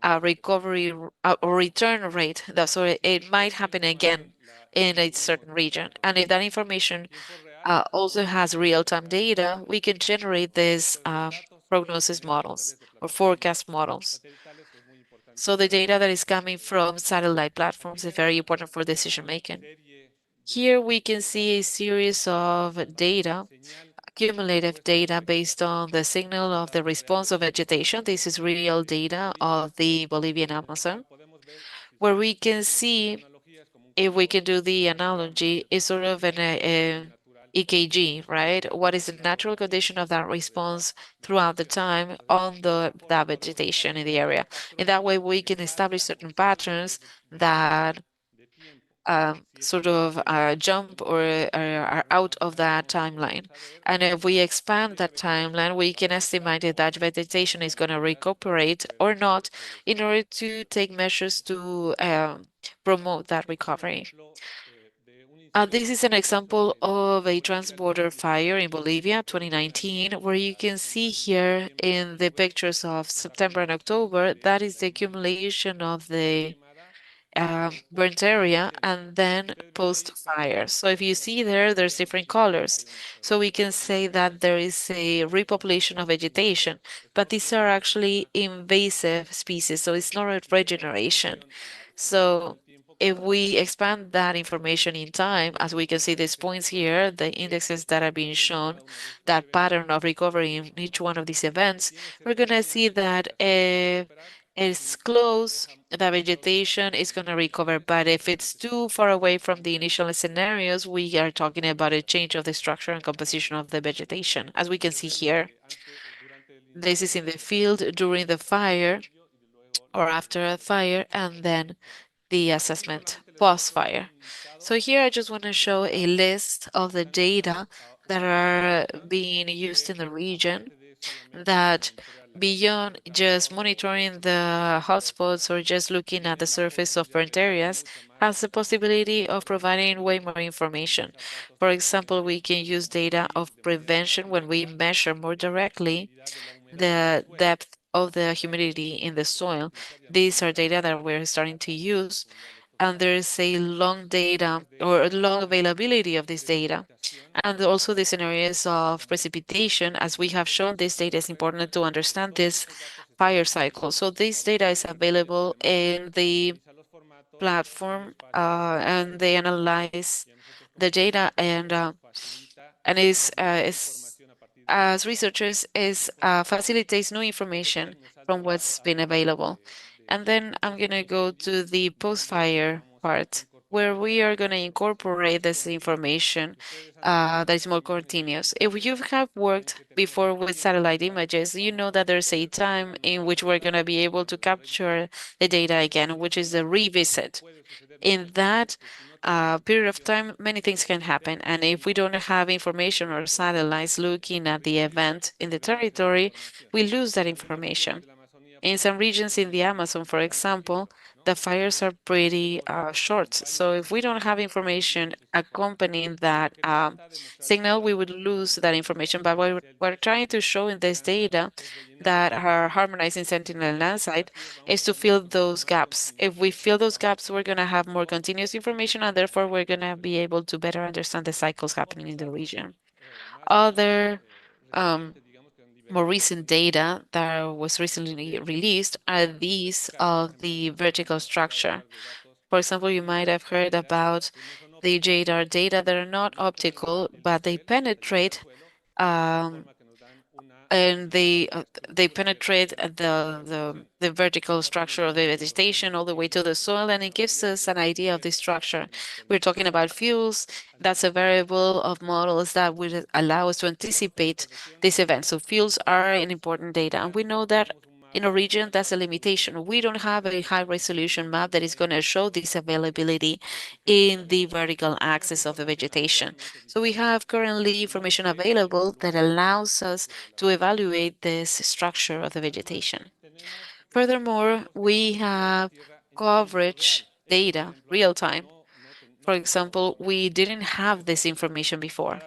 a recovery or return rate, so it might happen again in a certain region. And if that information also has real-time data, we can generate these prognosis models or forecast models. So the data that is coming from satellite platforms is very important for decision making. Here we can see a series of data, cumulative data based on the signal of the response of vegetation. This is real data of the Bolivian Amazon, where we can see, if we can do the analogy, is sort of an EKG, right? What is the natural condition of that response throughout the time on that vegetation in the area? In that way, we can establish certain patterns that sort of jump or are out of that timeline. And if we expand that timeline, we can estimate if that vegetation is going to recuperate or not in order to take measures to promote that recovery. This is an example of a transborder fire in Bolivia, 2019, where you can see here in the pictures of September and October, that is the accumulation of the burnt area and then post fire. So if you see there, there's different colors. So we can say that there is a repopulation of vegetation, but these are actually invasive species, so it's not a regeneration. So if we expand that information in time, as we can see these points here, the indexes that are being shown, that pattern of recovery in each one of these events, we're going to see that if it's close, the vegetation is going to recover. But if it's too far away from the initial scenarios, we are talking about a change of the structure and composition of the vegetation, as we can see here. This is in the field during the fire or after a fire, and then the assessment post-fire. So here I just want to show a list of the data that are being used in the region that beyond just monitoring the hotspots or just looking at the surface of burnt areas, has the possibility of providing way more information. For example, we can use data of prevention when we measure more directly the depth of the humidity in the soil. These are data that we're starting to use, and there's a long data or a long availability of this data. And also the scenarios of precipitation, as we have shown, this data is important to understand this fire cycle. So this data is available in the platform, and they analyze the data and is as researchers is facilitates new information from what's been available. And then I'm going to go to the post-fire part, where we are going to incorporate this information that is more continuous. If you have worked before with satellite images, you know that there's a time in which we're going to be able to capture the data again, which is the revisit. In that period of time, many things can happen. And if we don't have information or satellites looking at the event in the territory, we lose that information. In some regions in the Amazon, for example, the fires are pretty short. So if we don't have information accompanying that signal, we would lose that information. But what we're trying to show in this data that are harmonizing Sentinel and Landsat is to fill those gaps. If we fill those gaps, we're going to have more continuous information, and therefore we're going to be able to better understand the cycles happening in the region. Other um, more recent data that was recently released are these of the vertical structure. For example, you might have heard about the JADAR data that are not optical, but they penetrate um, and they penetrate the vertical structure of the vegetation all the way to the soil, and it gives us an idea of the structure. We're talking about fuels. That's a variable of models that would allow us to anticipate this event. So fuels are an important data, and we know that in a region, that's a limitation. We don't have a high resolution map that is going to show this availability in the vertical axis of the vegetation. So we have currently information available that allows us to evaluate this structure of the vegetation. Furthermore, we have coverage data real time. For example, we didn't have this information before.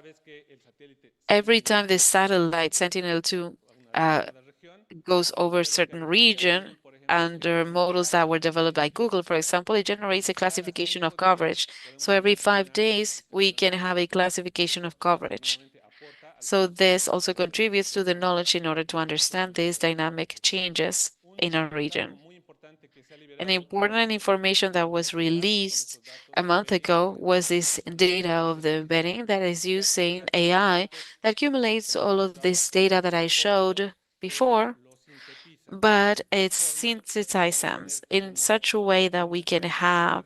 Every time the satellite Sentinel-2 goes over a certain region under models that were developed by Google, for example, it generates a classification of coverage. So every 5 days, we can have a classification of coverage. So this also contributes to the knowledge in order to understand these dynamic changes in our region. An important information that was released a month ago was this data of the embedding that is using AI that accumulates all of this data that I showed before, but it synthesizes in such a way that we can have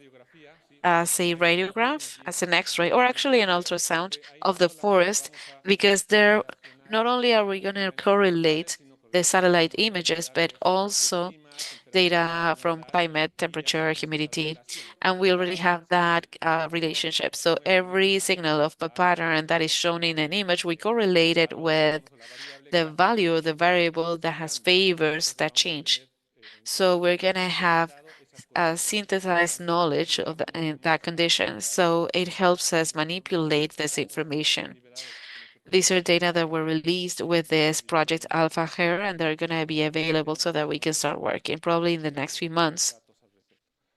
as a radiograph, as an X-ray, or actually an ultrasound of the forest, because there not only are we going to correlate the satellite images, but also data from climate, temperature, humidity, and we already have that relationship. So every signal of a pattern that is shown in an image, we correlate it with the value of the variable that has favors that change. So we're going to have synthesized knowledge of that condition. So it helps us manipulate this information. These are data that were released with this project Alpha Hera, and they're going to be available so that we can start working probably in the next few months.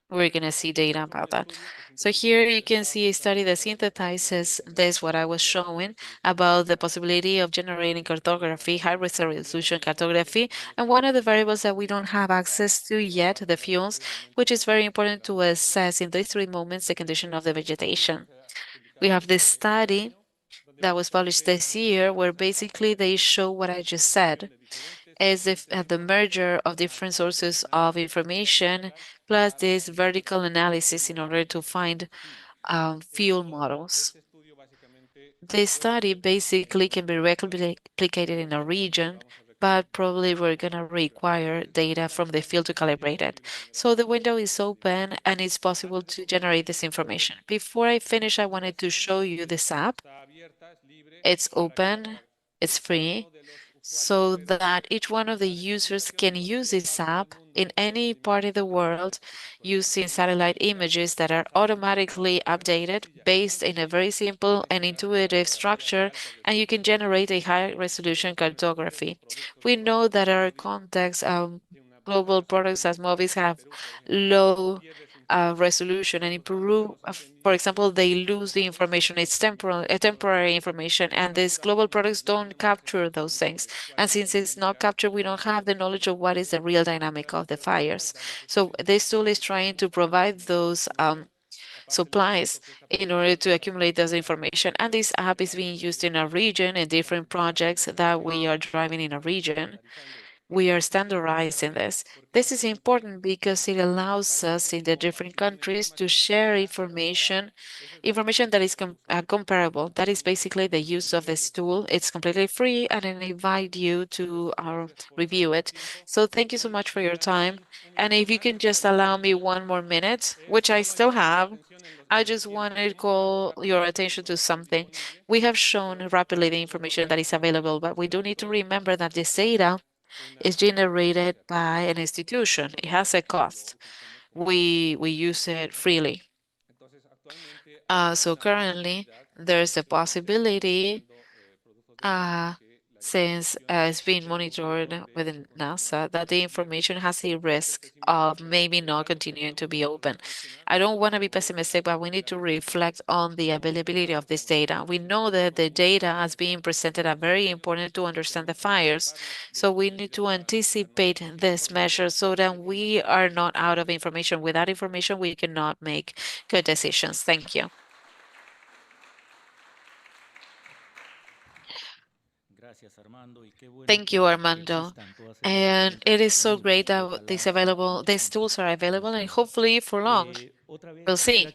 We're going to see data about that. So here you can see a study that synthesizes this, what I was showing about the possibility of generating cartography, high resolution cartography, and one of the variables that we don't have access to yet, the fuels, which is very important to assess in these 3 moments the condition of the vegetation. We have this study that was published this year where basically they show what I just said is the merger of different sources of information plus this vertical analysis in order to find fuel models. This study basically can be replicated in a region, but probably we're going to require data from the field to calibrate it. So the window is open and it's possible to generate this information. Before I finish, I wanted to show you this app. It's open, it's free, so that each one of the users can use this app in any part of the world using satellite images that are automatically updated based in a very simple and intuitive structure, and you can generate a high resolution cartography. We know that our context, global products as movies have low resolution, and in Peru, for example, they lose the information. It's temporary information, and these global products don't capture those things. And since it's not captured, we don't have the knowledge of what is the real dynamic of the fires. So this tool is trying to provide those supplies in order to accumulate this information. And this app is being used in a region and different projects that we are driving in a region. We are standardizing this. This is important because it allows us in the different countries to share information that is comparable. That is basically the use of this tool. It's completely free, and I invite you to review it. So thank you so much for your time. And if you can just allow me one more minute, which I still have, I just wanted to call your attention to something. We have shown rapidly the information that is available, but we do need to remember that this data is generated by an institution. It has a cost. We use it freely. So currently, there's a possibility uh, since it's being monitored within NASA, that the information has a risk of maybe not continuing to be open. I don't want to be pessimistic, but we need to reflect on the availability of this data. We know that the data as being presented are very important to understand the fires, so we need to anticipate this measure so that we are not out of information. Without information, we cannot make good decisions. Thank you. Thank you, Armando. And it is so great that these tools are available, and hopefully for long. We'll see.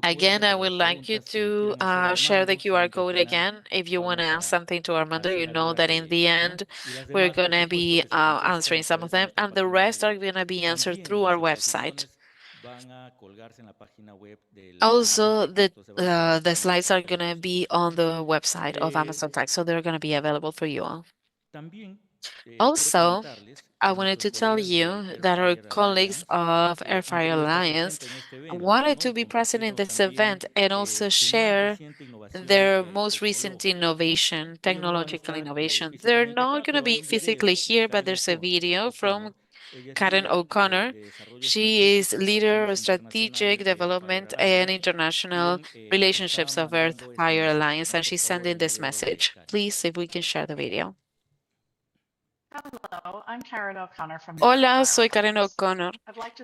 Again, I would like you to share the QR code again. If you want to ask something to Armando, you know that in the end, we're going to be answering some of them, and the rest are going to be answered through our website. Also, the slides are going to be on the website of Amazon Tax, so they're going to be available for you all. Also, I wanted to tell you that our colleagues of Air Fire Alliance wanted to be present in this event and also share their most recent innovation, technological innovation. They're not going to be physically here, but there's a video from Karen O'Connor. She is leader of strategic development and international relationships of Earth Fire Alliance, and she's sending this message. Please, if we can share the video. Hola, soy Karen O'Connor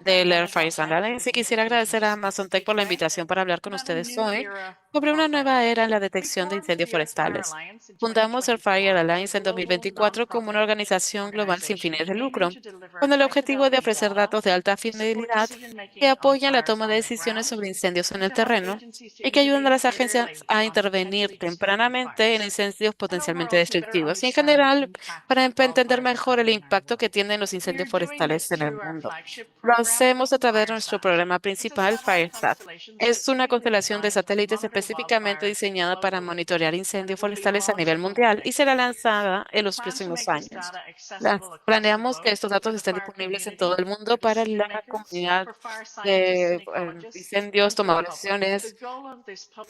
del Air Force Alliance y quisiera agradecer a Amazon Tech por la invitación para hablar con ustedes hoy sobre una nueva era en la detección de incendios forestales. Fundamos Air Fire Alliance en 2024 como una organización global sin fines de lucro, con el objetivo de ofrecer datos de alta fidelidad que apoyan la toma de decisiones sobre incendios en el terreno y que ayudan a las agencias a intervenir tempranamente en incendios potencialmente destructivos y en general para entender mejor el impacto que tienen los incendios forestales en el mundo. Lo hacemos a través de nuestro programa principal, FireSat. Es una constelación de satélites específicamente diseñada para monitorear incendios forestales a nivel mundial y será lanzada en los próximos años. Planeamos que estos datos estén disponibles en todo el mundo para la comunidad de incendios, tomadores de decisiones,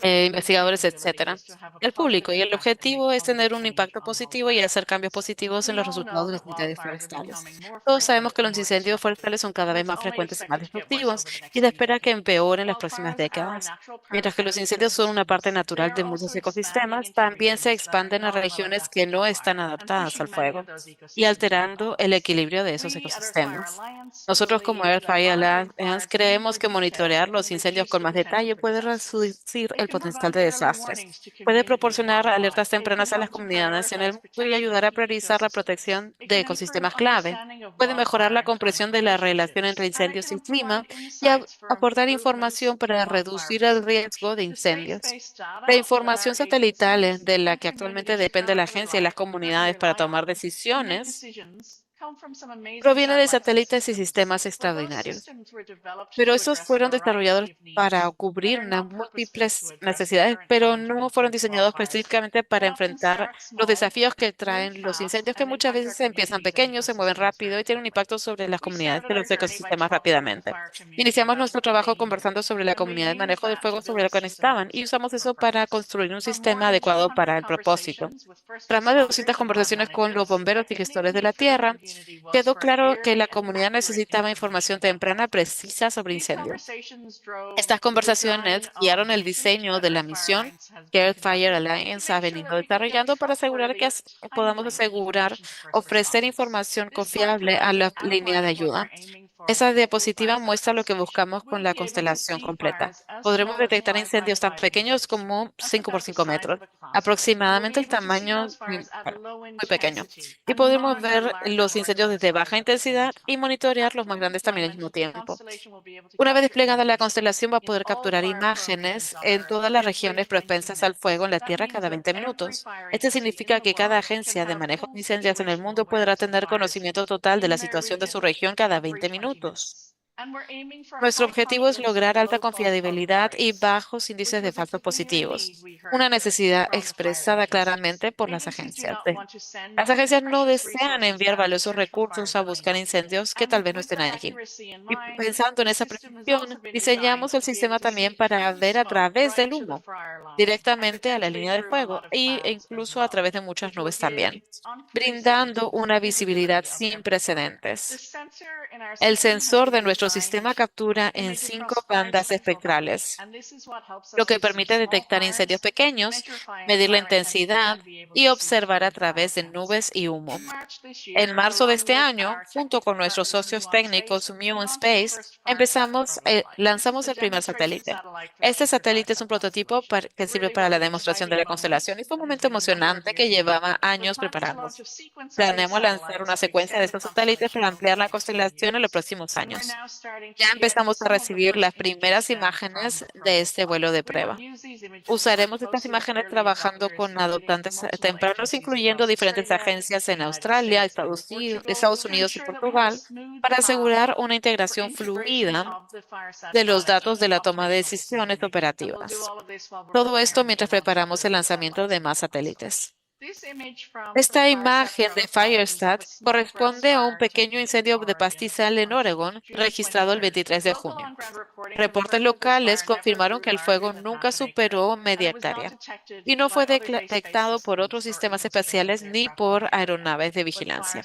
investigadores, etcétera, el público. Y el objetivo es tener un impacto positivo y hacer cambios positivos en los resultados de los incendios forestales. Todos sabemos que los incendios forestales son cada vez más frecuentes y más destructivos y se espera que empeoren en las próximas décadas. Mientras que los incendios son una parte natural de muchos ecosistemas, también se expanden a regiones que no están adaptadas al fuego y alterando el equilibrio de esos ecosistemas. Nosotros como Earth Fire Alliance creemos que monitorear los incendios con más detalle puede reducir el potencial de desastres, puede proporcionar alertas tempranas a las comunidades en el mundo y ayudar a priorizar la protección de ecosistemas clave. Puede mejorar la comprensión de la relación entre incendios y clima y aportar información para reducir el riesgo de incendios. La información satelital de la que actualmente depende la agencia y las comunidades para tomar decisiones proviene de satélites y sistemas extraordinarios, pero esos fueron desarrollados para cubrir unas múltiples necesidades, pero no fueron diseñados específicamente para enfrentar los desafíos que traen los incendios, que muchas veces empiezan pequeños, se mueven rápido y tienen un impacto sobre las comunidades de los ecosistemas rápidamente. Iniciamos nuestro trabajo conversando sobre la comunidad de manejo del fuego, sobre lo que necesitaban, y usamos eso para construir un sistema adecuado para el propósito. Tras más de 200 conversaciones con los bomberos y gestores de la tierra, quedó claro que la comunidad necesitaba información temprana precisa sobre incendios. Estas conversaciones guiaron el diseño de la misión que Earth Fire Alliance ha venido desarrollando para asegurar que podamos ofrecer información confiable a la línea de ayuda. Esa diapositiva muestra lo que buscamos con la constelación completa. Podremos detectar incendios tan pequeños como 5 por 5 metros, aproximadamente el tamaño, bueno, muy pequeño. Y podremos ver los incendios desde baja intensidad y monitorear los más grandes también al mismo tiempo. Una vez desplegada la constelación, va a poder capturar imágenes en todas las regiones propensas al fuego en la Tierra cada 20 minutos. Esto significa que cada agencia de manejo de incendios en el mundo podrá tener conocimiento total de la situación de su región cada 20 minutos. Nuestro objetivo es lograr alta confiabilidad y bajos índices de falsos positivos, una necesidad expresada claramente por las agencias. Las agencias no desean enviar valiosos recursos a buscar incendios que tal vez no estén allí. Y pensando en esa precisión, diseñamos el sistema también para ver a través del humo, directamente a la línea de fuego e incluso a través de muchas nubes también, brindando una visibilidad sin precedentes. El sensor de nuestro sistema captura en 5 bandas espectrales, lo que permite detectar incendios pequeños, medir la intensidad y observar a través de nubes y humo. En marzo de este año, junto con nuestros socios técnicos Mu Space, lanzamos el primer satélite. Este satélite es un prototipo que sirve para la demostración de la constelación y fue un momento emocionante que llevaba años preparando. Planeamos lanzar una secuencia de estos satélites para ampliar la constelación en los próximos años. Ya empezamos a recibir las primeras imágenes de este vuelo de prueba. Usaremos estas imágenes trabajando con adoptantes tempranos, incluyendo diferentes agencias en Australia, Estados Unidos y Portugal, para asegurar una integración fluida de los datos de la toma de decisiones operativas. Todo esto mientras preparamos el lanzamiento de más satélites. Esta imagen de Firestat corresponde a un pequeño incendio de pastizal en Oregón registrado el 23 de junio. Reportes locales confirmaron que el fuego nunca superó media hectárea y no fue detectado por otros sistemas espaciales ni por aeronaves de vigilancia.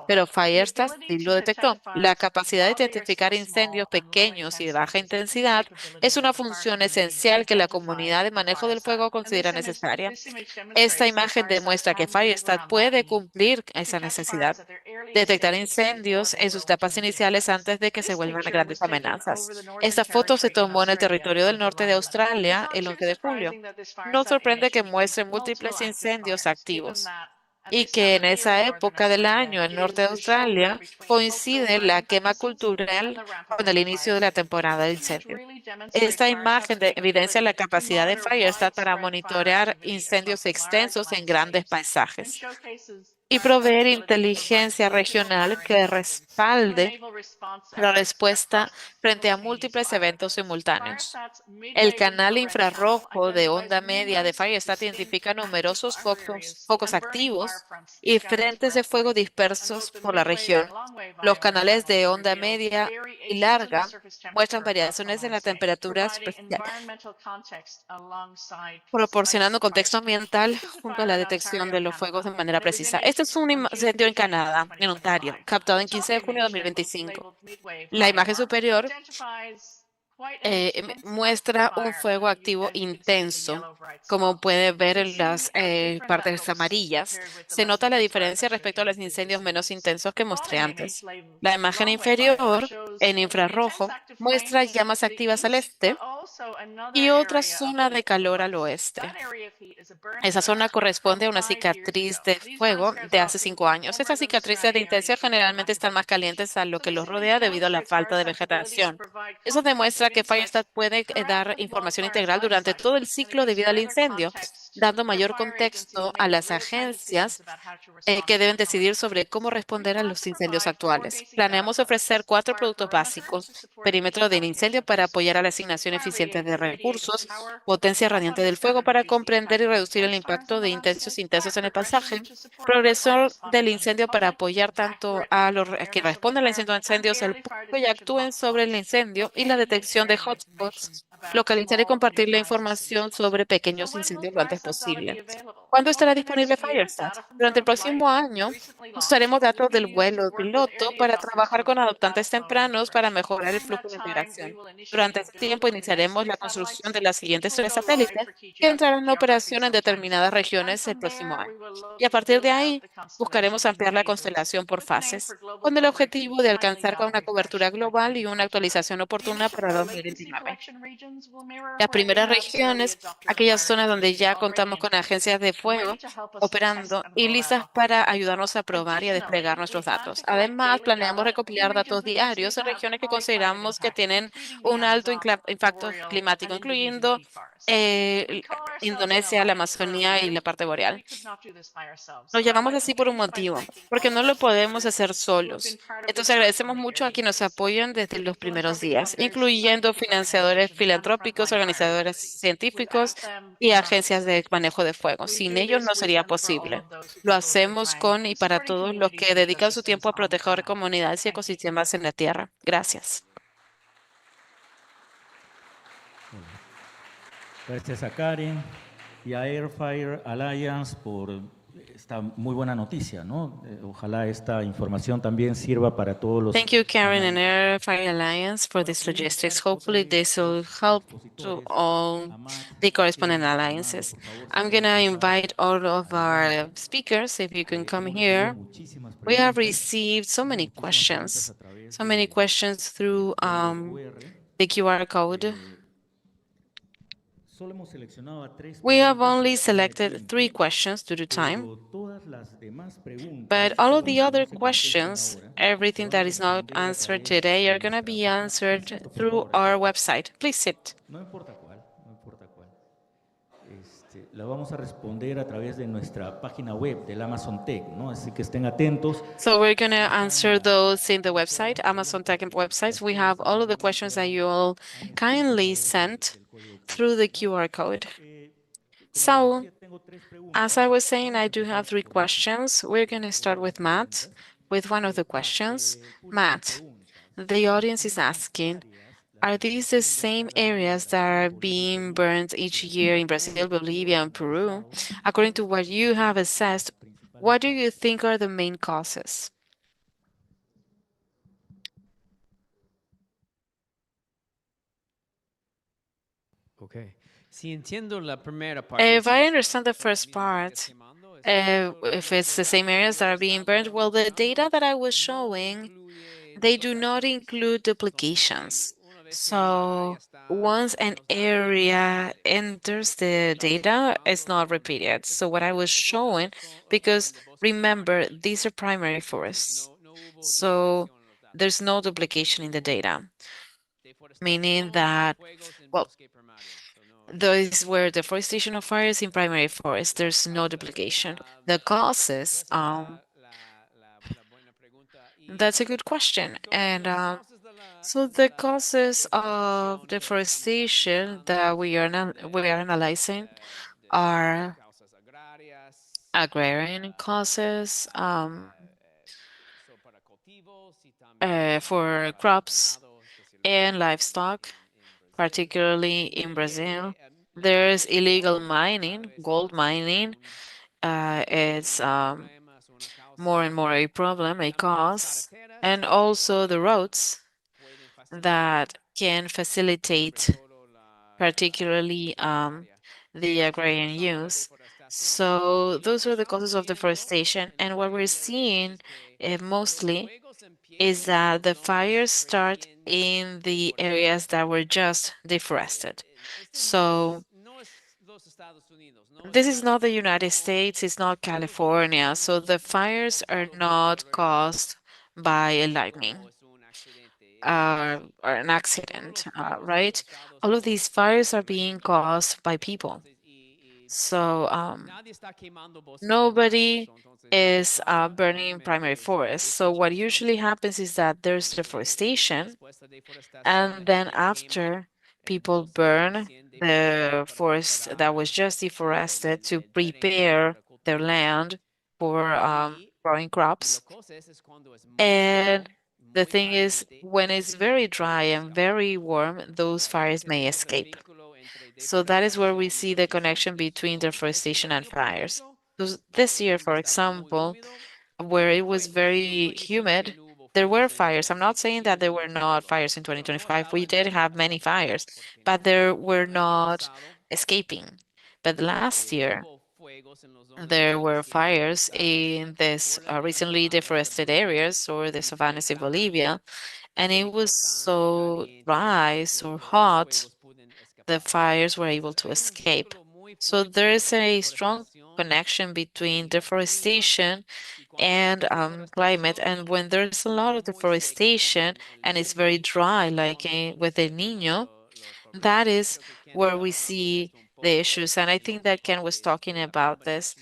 Pero Firestat sí lo detectó. La capacidad de identificar incendios pequeños y de baja intensidad es una función esencial que la comunidad de manejo del fuego considera necesaria. Esta imagen demuestra que Firestat puede cumplir esa necesidad, detectar incendios en sus etapas iniciales antes de que se vuelvan grandes amenazas. Esta foto se tomó en el territorio del norte de Australia el 11 de julio. No sorprende que muestre múltiples incendios activos y que en esa época del año, el norte de Australia, coincide la quema cultural con el inicio de la temporada de incendios. Esta imagen evidencia la capacidad de Firestone para monitorear incendios extensos en grandes paisajes y proveer inteligencia regional que respalde la respuesta frente a múltiples eventos simultáneos. El canal infrarrojo de onda media de Firestat identifica numerosos focos activos y frentes de fuego dispersos por la región. Los canales de onda media y larga muestran variaciones en la temperatura especial, proporcionando contexto ambiental junto a la detección de los fuegos de manera precisa. Este es un incendio en Canadá, en Ontario, captado en 15 de junio de 2025. La imagen superior muestra un fuego activo intenso. Como puede ver en las partes amarillas, se nota la diferencia respecto a los incendios menos intensos que mostré antes. La imagen inferior, en infrarrojo, muestra llamas activas al este y otra zona de calor al oeste. Esa zona corresponde a una cicatriz de fuego de hace 5 años. Estas cicatrices de incendio generalmente están más calientes a lo que los rodea debido a la falta de vegetación. Eso demuestra que Firestat puede dar información integral durante todo el ciclo de vida del incendio, dando mayor contexto a las agencias que deben decidir sobre cómo responder a los incendios actuales. Planeamos ofrecer 4 productos básicos: perímetro del incendio para apoyar a la asignación eficiente de recursos, potencia radiante del fuego para comprender y reducir el impacto de intensos en el paisaje, progresor del incendio para apoyar tanto a los que responden a los incendios el público y actúen sobre el incendio, y la detección de hotspots, localizar y compartir la información sobre pequeños incendios lo antes posible. ¿Cuándo estará disponible Firestat? Durante el próximo año usaremos datos del vuelo piloto para trabajar con adoptantes tempranos para mejorar el flujo de integración. Durante ese tiempo iniciaremos la construcción de las siguientes 3 satélites que entrarán en operación en determinadas regiones el próximo año. Y a partir de ahí, buscaremos ampliar la constelación por fases, con el objetivo de alcanzar con una cobertura global y una actualización oportuna para 2029. Las primeras regiones, aquellas zonas donde ya contamos con agencias de fuego operando y listas para ayudarnos a probar y a desplegar nuestros datos. Además, planeamos recopilar datos diarios en regiones que consideramos que tienen un alto impacto climático, incluyendo eh, Indonesia, la Amazonía y la parte boreal. Nos llamamos así por un motivo, porque no lo podemos hacer solos. Entonces agradecemos mucho a quienes nos apoyan desde los primeros días, incluyendo financiadores filantrópicos, organizadores científicos y agencias de manejo de fuego. Sin ellos no sería posible. Lo hacemos con y para todos los que dedican su tiempo a proteger comunidades y ecosistemas en la Tierra. Gracias. Gracias a Karen y a Air Fire Alliance por esta muy buena noticia, ¿no? Ojalá esta información también sirva para todos los Thank you, Karen and analistas. Air Fire Alliance, for this logistics. Hopefully, this will help to all the corresponding alliances. I'm going to invite all of our speakers, if you can come Hemos recibido here. muchísimas We have preguntas, received muchísimas preguntas a través so many questions through del código QR. the QR code. Solo hemos seleccionado a 3 We have preguntas only por tema de selected 3 tiempo, questions due to time. pero todas las demás But preguntas, all of todas the las que no other se contesten questions, ahora, se everything van a that is not responder a answered través today, de are going to nuestra be página. answered Asiento, por through favor, our asiento. website. Please sit. No importa cuál, no importa cuál. La vamos a responder a través de nuestra página web del Amazon Tech, ¿no? Así que estén atentos. So we're going to answer those in the website, Amazon Tech websites. We have all of the questions that you all kindly sent through the QR code. Como les So, decía, tengo 3 as preguntas. I was saying, I Vamos a do have empezar 3 questions. We're going to start with Matt, with one of the questions. El público Matt, pregunta, the ¿son audience las is mismas asking, áreas las are que se these the incendian same cada año en areas that Brasil, are Bolivia y being Perú? burned each De year in acuerdo a Brazil, lo que hemos Bolivia, and Peru? analizado, According to what ¿cuáles you son have las assessed, principales what do you causas? think are the main causes? Okay. Si entiendo la primera parte, If si I es understand the las first mismas áreas part, quemando, if it's the same areas that are being burned, well, the data that I was showing, they do not include duplications. So once an area enters the data, it's not repeated. So what I was showing, because remember, these are primary forests. So there's no duplication in the data, meaning that, well, those were deforestation of forests in primary forests. There's no duplication. The causes, that's a good question. And so the causes of deforestation that we are analyzing are agrarian causes, for crops and livestock, particularly in Brazil. There's illegal mining, gold mining. It's more and more a problem, a cause, and also the roads that can facilitate particularly the agrarian use. So those are the causes of deforestation. And what we're seeing mostly is that the fires start in the areas that were just deforested. So this is not the United States, it's not California. So the fires are not caused by a lightning or an accident, right? All of these fires are being caused by people. So nobody is burning primary forests. So what usually happens is that there's deforestation, and then after people burn the forest that was just deforested to prepare their land for growing crops. And the thing is, when it's very dry and very warm, those fires may escape. So that is where we see the connection between deforestation and fires. This year, for example, where it was very humid, there were fires. I'm not saying that there were not fires in 2025. We did have many fires, but there were not escaping. But last year, there were fires in this recently deforested areas or the savannas in Bolivia, and it was so dry, so hot, the fires were able to escape. So there is a strong connection between deforestation and climate. And when there's a lot of deforestation and it's very dry, like with El Nino, that is where we see the issues. And I think that Ken was talking about this.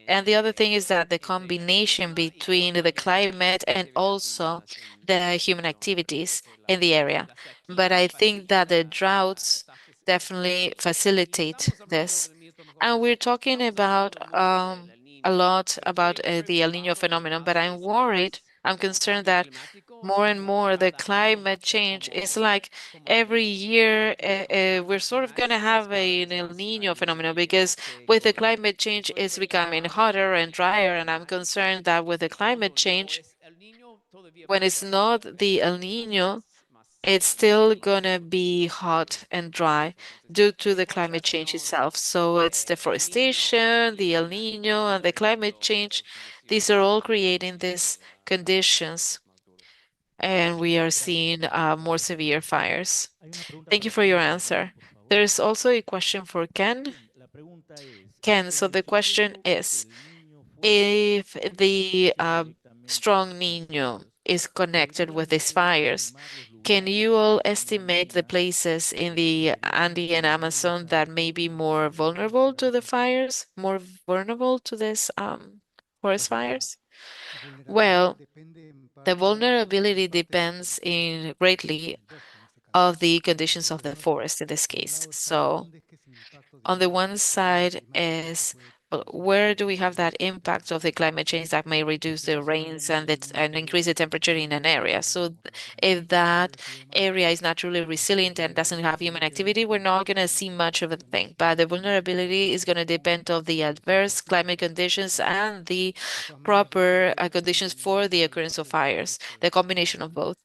And the other thing is that the combination between the climate and also the human activities in the area. But I think that the droughts definitely facilitate this. And we're talking about a lot about the El Nino phenomenon, but I'm worried, I'm concerned that more and more the climate change is like every year we're sort of going to have an El Nino phenomenon because with the climate change it's becoming hotter and drier, and I'm concerned that with the climate change, when it's not the El Nino, it's still gonna be hot and dry due to the climate change itself. So it's deforestation, the El Nino, and the climate change. These are all creating these conditions, and we are seeing more severe fires. Thank you for your answer. There's also a question for Ken. Ken, so the question is, if the strong Nino is connected with these fires, can you all estimate the places in the Andean Amazon that may be more vulnerable to the fires, more vulnerable to this forest fires? Well, the vulnerability depends in greatly of the conditions of the forest in this case. So on the one side is where do we have that impact of the climate change that may reduce the rains and increase the temperature in an area. So if that area is naturally resilient and doesn't have human activity, we're not going to see much of a thing. But the vulnerability is going to depend on the adverse climate conditions and the proper conditions for the occurrence of fires, the combination of both.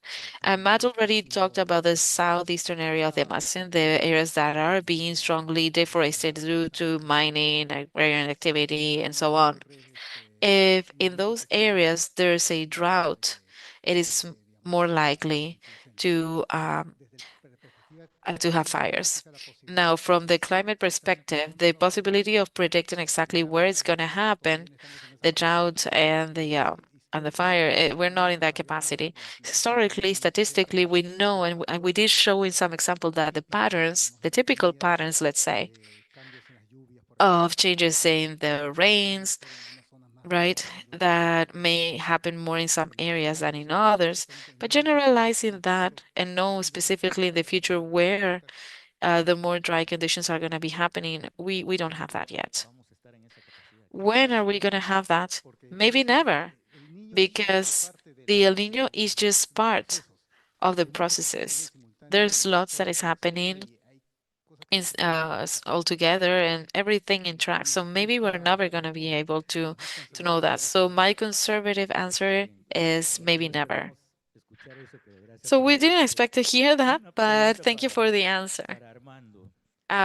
And Matt already talked about the southeastern area of the Amazon, the areas that are being strongly deforested due to mining, agrarian activity, and so on. If in those areas there's a drought, it is more likely to have fires. Now, from the climate perspective, the possibility of predicting exactly where it's going to happen, the drought and the fire, we're not in that capacity. Historically, statistically, we know, and we did show in some example that the patterns, the typical patterns, let's say, of changes in the rains, right, that may happen more in some areas than in others. But generalizing that and know specifically in the future where the more dry conditions are going to be happening, we don't have that yet. When are we going to have that? Maybe never, because the El Nino is just part of the processes. There's lots that is happening all together and everything interacts. So maybe we're never going to be able to know that. So my conservative answer is maybe never. So we didn't expect to hear that, but thank you for the answer.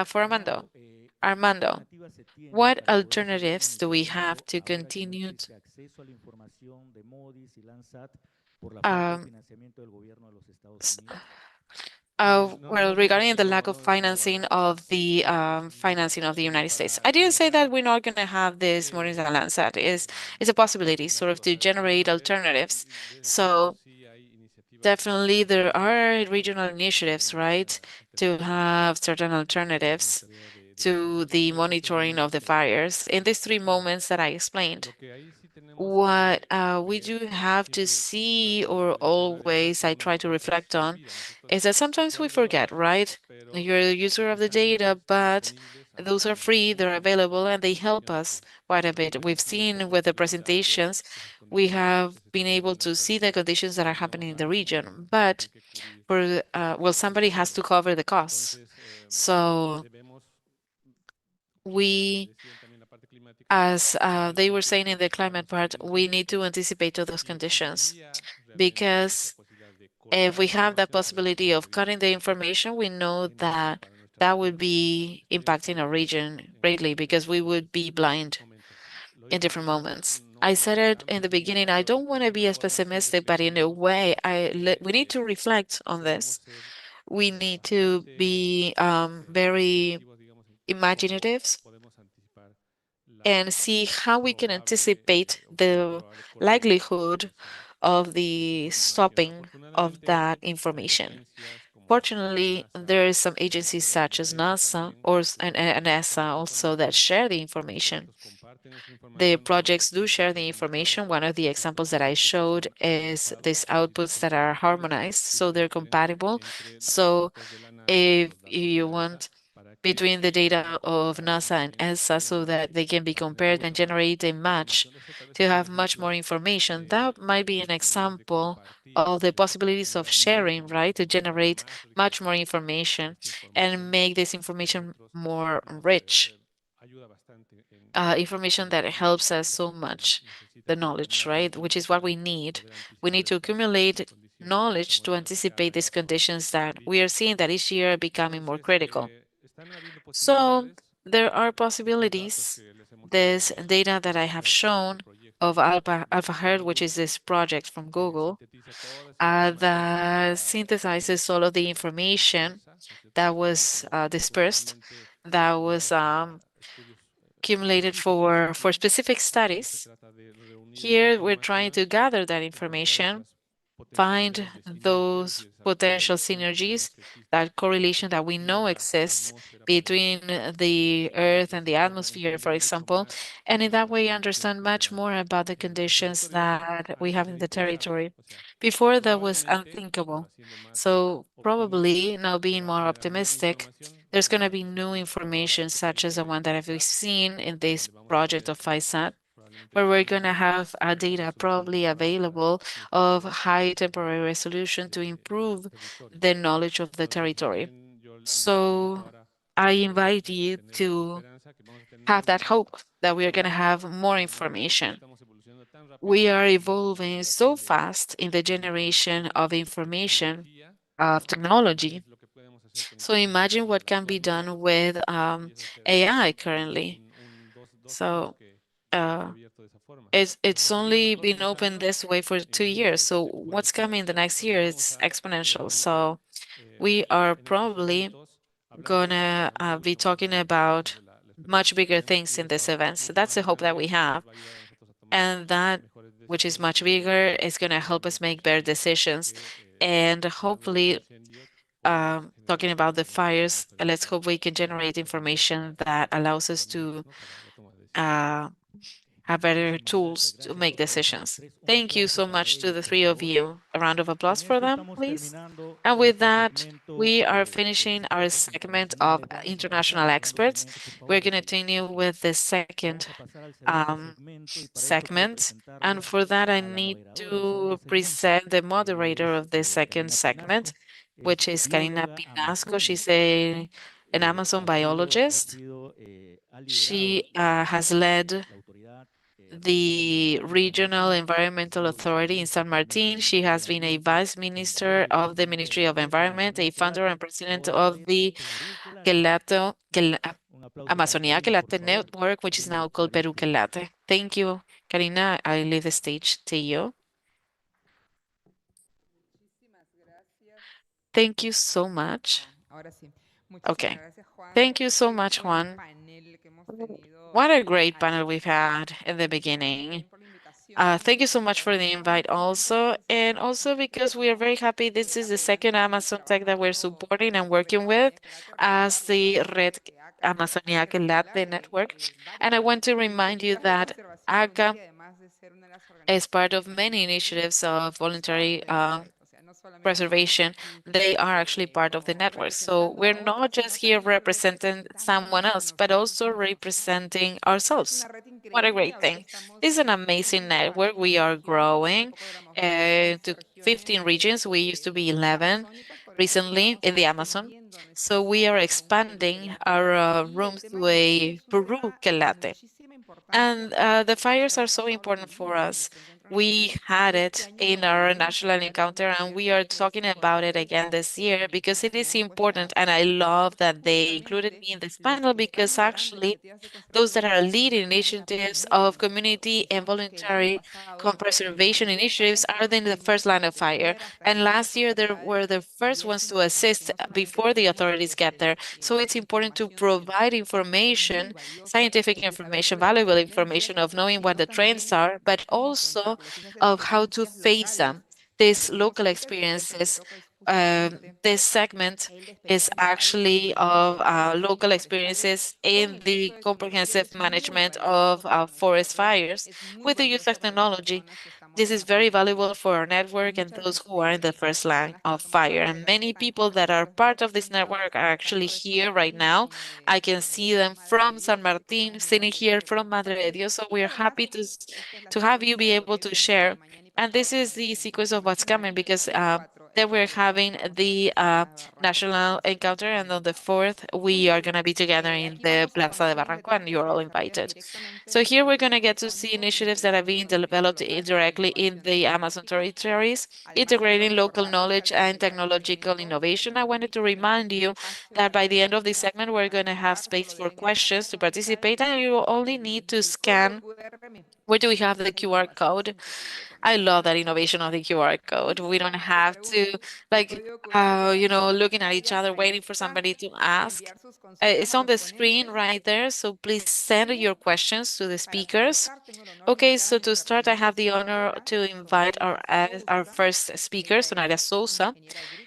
For Armando. Armando, what alternatives do we have to continue um, s- well, regarding the lack of financing of the financing of the United States, I didn't say that we're not going to have this monetary balance. That is a possibility, sort of to generate alternatives. So definitely there are regional initiatives, right, to have certain alternatives to the monitoring of the fires in these three moments that I explained. What we do have to see, or always I try to reflect on, is that sometimes we forget, right? You're the user of the data, but those are free, they're available, and they help us quite a bit. We've seen with the presentations, we have been able to see the conditions that are happening in the region, but well, somebody has to cover the costs. So we, as they were saying in the climate part, we need to anticipate to those conditions because if we have that possibility of cutting the information, we know that that would be impacting our region greatly because we would be blind in different moments. I said it in the beginning, I don't want to be as pessimistic, but in a way, we need to reflect on this. We need to be very imaginative and see how we can anticipate the likelihood of the stopping of that information. Fortunately, there is some agencies such as NASA and ESA also that share the information. The projects do share the information. One of the examples that I showed is these outputs that are harmonized, so they're compatible. So if you want between the data of NASA and ESA so that they can be compared and generate a match to have much more information. That might be an example of the possibilities of sharing, right? To generate much more information and make this information more rich. Information that helps us so much, the knowledge, right? Which is what we need. We need to accumulate knowledge to anticipate these conditions that we are seeing that each year are becoming more critical. So there are possibilities. This data that I have shown of AlphaHerd, which is this project from Google, that synthesizes all of the information that was dispersed, that was accumulated for specific studies. Here, we're trying to gather that information, find those potential synergies, that correlation that we know exists between the Earth and the atmosphere, for example, and in that way understand much more about the conditions that we have in the territory. Before that was unthinkable. So probably now being more optimistic, there's going to be new information such as the one that I've seen in this project of FISAT, where we're going to have data probably available of high temporary resolution to improve the knowledge of the territory. So I invite you to have that hope that we are going to have more information. We are evolving so fast in the generation of information, of technology. So imagine what can be done with AI currently. So uh, it's only been open this way for 2 years. So what's coming the next year is exponential. So we are probably gonna be talking about much bigger things in this event. So that's the hope that we have. And that, which is much bigger, is gonna help us make better decisions. And hopefully, talking about the fires, let's hope we can generate information that allows us to uh, have better tools to make decisions. Thank you so much to the three of you. A round of applause for them, please. And with that, we are finishing our segment of international experts. We're going to continue with the second um, segment. And for that, I need to present the moderator of the second segment, which is Karina Pinasco. She's an Amazon biologist. She has led the Regional Environmental Authority in San Martin. She has been a vice minister of the Ministry of Environment, a founder and president of the Amazonia Quelate Network, which is now called Peru Quelate. Thank you, Karina. I leave the stage to you. Thank you so much. Okay. Thank you so much, Juan. What a great panel we've had in the beginning. Thank you so much for the invite also, and also because we are very happy this is the second Amazon Tech that we're supporting and working with as the Red Amazonia Latte Network. And I want to remind you that ACA is part of many initiatives of voluntary preservation. They are actually part of the network. So we're not just here representing someone else, but also representing ourselves. What a great thing. This is an amazing network. We are growing to 15 regions. We used to be 11 recently in the Amazon. So we are expanding our rooms to a Peru latte. And the fires are so important for us. We had it in our national encounter, and we are talking about it again this year because it is important. And I love that they included me in this panel because actually, those that are leading initiatives of community and voluntary conservation initiatives are in the first line of fire. And last year, they were the first ones to assist before the authorities get there. So it's important to provide information, scientific information, valuable information of knowing what the trends are, but also of how to face them. These local experiences, this segment is actually of local experiences in the comprehensive management of forest fires with the use of technology. This is very valuable for our network and those who are in the first line of fire. And many people that are part of this network are actually here right now. I can see them from San Martin, sitting here from Madre de Dios. So we're happy to have you be able to share. And this is the sequence of what's coming because then we're having the national encounter, and on the 4th, we are going to be together in the Plaza de Barranco, and you're all invited. So here we're going to get to see initiatives that are being developed directly in the Amazon territories, integrating local knowledge and technological innovation. I wanted to remind you that by the end of this segment, we're going to have space for questions to participate, and you only need to scan. Where do we have the QR code? I love that innovation of the QR code. We don't have to like looking at each other waiting for somebody to ask. It's on the screen right there, so please send your questions to the speakers. Okay, so to start, I have the honor to invite our first speaker, Sonaria Sousa.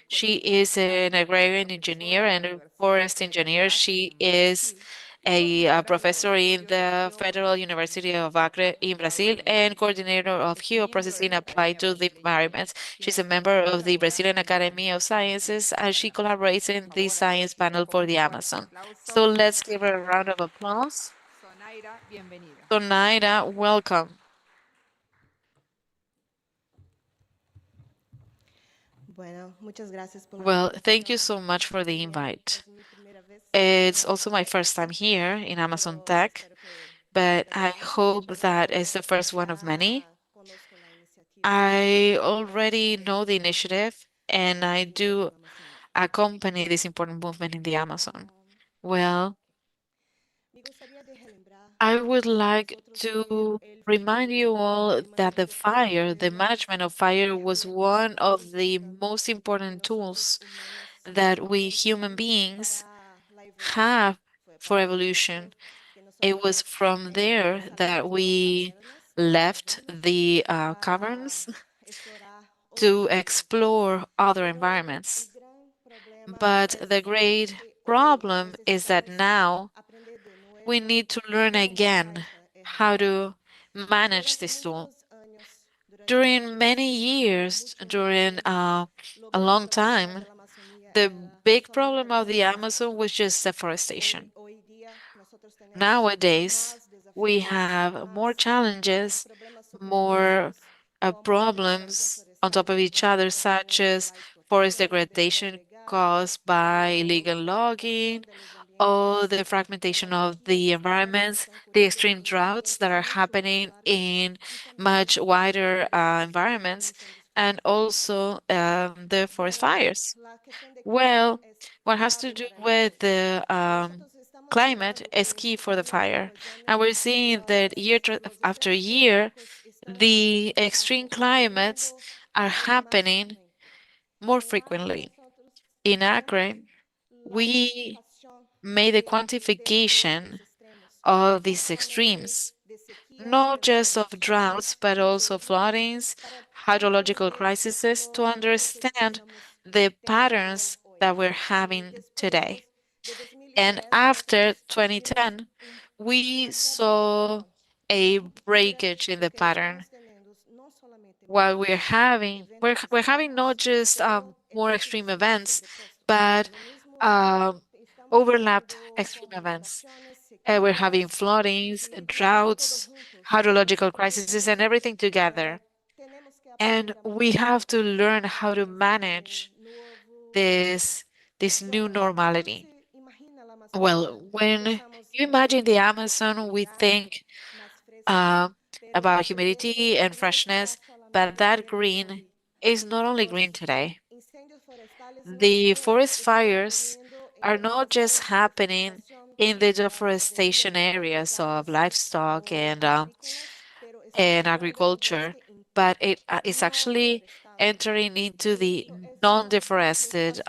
She is an agrarian engineer and a forest engineer. She is a professor in the Federal University of Acre in Brazil and coordinator of geoprocessing applied to the environment. She's a member of the Brazilian Academy of Sciences and she collaborates in the science panel for the Amazon. So let's give her a round of applause. Sonaira, welcome. Well, thank you so much for the invite. It's also my first time here in Amazon Tech, but I hope that is the first one of many. I already know the initiative and I do accompany this important movement in the Amazon. Well, I would like to remind you all that the management of fire was one of the most important tools that we human beings have for evolution. It was from there that we left the caverns to explore other environments. But the great problem is that now we need to learn again how to manage this tool. During many years, during a long time, the big problem of the Amazon was just deforestation. Nowadays, we have more challenges, more problems on top of each other, such as forest degradation caused by illegal logging, or the fragmentation of the environments, the extreme droughts that are happening in much wider environments, and also the forest fires. Well, what has to do with the climate is key for the fire. And we're seeing that after year, the extreme climates are happening more frequently. In Acre, we made a quantification of these extremes, not just of droughts, but also floodings, hydrological crises, to understand the patterns that we're having today. And after 2010, we saw a breakage in the pattern. While we're having not just more extreme events, but um, overlapped extreme events. We're having floodings, droughts, hydrological crises, and everything together. And we have to learn how to manage this this new normality? Well, when you imagine the Amazon, we think uh, about humidity and freshness, but that green is not only green today. The forest fires are not just happening in the deforestation areas of livestock and agriculture, but it is actually entering into the non-deforested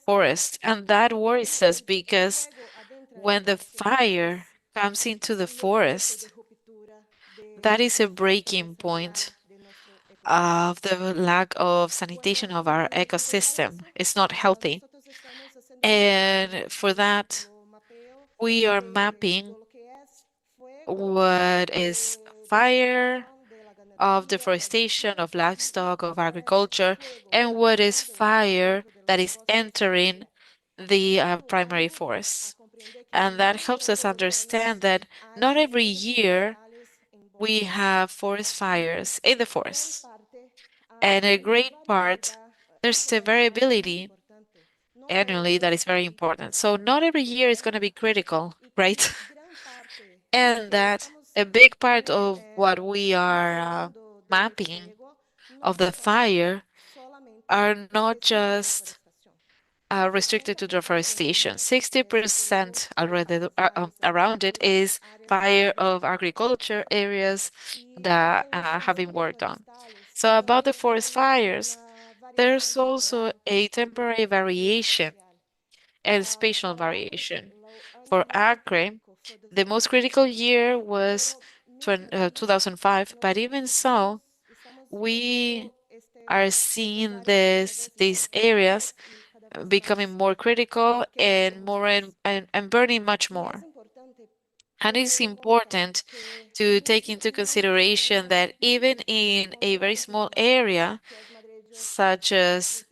forest, and that worries us because when the fire comes into the forest, that is a breaking point of the lack of sanitation of our ecosystem. It's not healthy. And for that, we are mapping what is fire, of deforestation, of livestock, of agriculture, and what is fire that is entering the primary forests. And that helps us understand that not every year we have forest fires in the forests. And a great part, there's a variability annually that is very important. So not every year is going to be critical, right? And that a big part of what we are mapping of the fire are not just restricted to deforestation. 60% already around it is fire of agriculture areas that have been worked on. So about the forest fires, there's also a temporary variation and spatial variation. For Acre, the most critical year was 2005, but even so, we are seeing these areas becoming more critical and more and burning much more. And it's important to take into consideration that even in a very small area, such as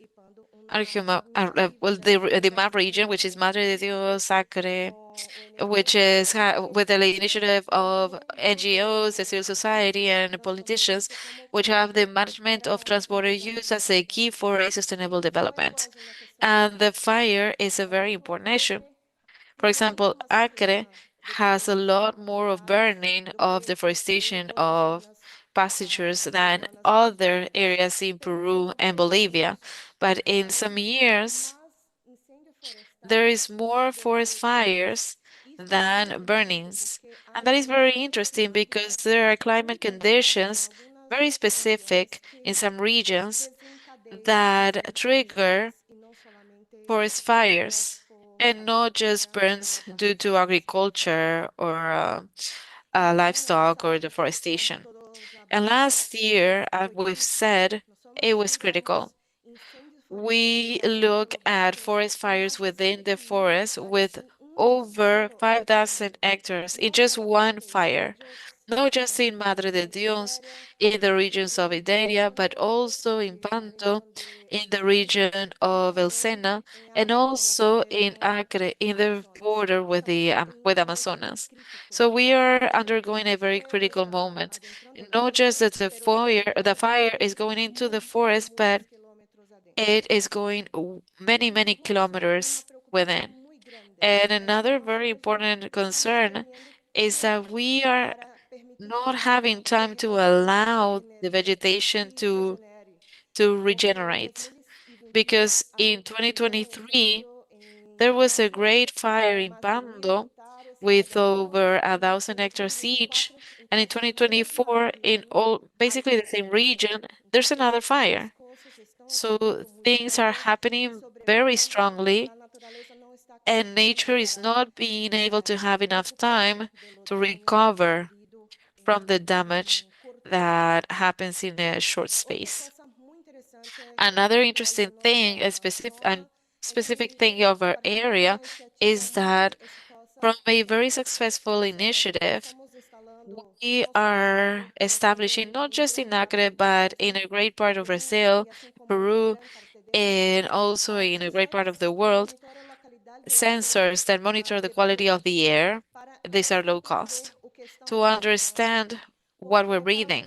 the map region, which is Madre de Dios, Acre, which is with the initiative of NGOs, the civil society, and politicians, which have the management of transporter use as a key for a sustainable development. And the fire is a very important issue. For example, Acre has a lot more of burning of deforestation of pastures than other areas in Peru and Bolivia. But in some years, there is more forest fires than burnings. And that is very interesting because there are climate conditions very specific in some regions that trigger forest fires and not just burns due to agriculture or livestock or deforestation. And last year, as we've said, it was critical. We look at forest fires within the forest with over 5,000 hectares in just one fire, not just in Madre de Dios, in the regions of Iberia, but also in Pando, in the region of El Sena, and also in Acre, in the border with with Amazonas. So we are undergoing a very critical moment. Not just that the fire is going into the forest, but it is going many, many kilometers within. And another very important concern is that we are not having time to allow the vegetation to regenerate. Because in 2023, there was a great fire in Pando with over 1,000 hectares each. And in 2024, in all basically the same region, there's another fire. So things are happening very strongly, and nature is not being able to have enough time to recover from the damage that happens in a short space. Another interesting thing, specific thing of our area, is that from a very successful initiative, we are establishing not just in Acre, but in a great part of Brazil, Peru, and also in a great part of the world, sensors that monitor the quality of the air. These are low cost to understand what we're breathing.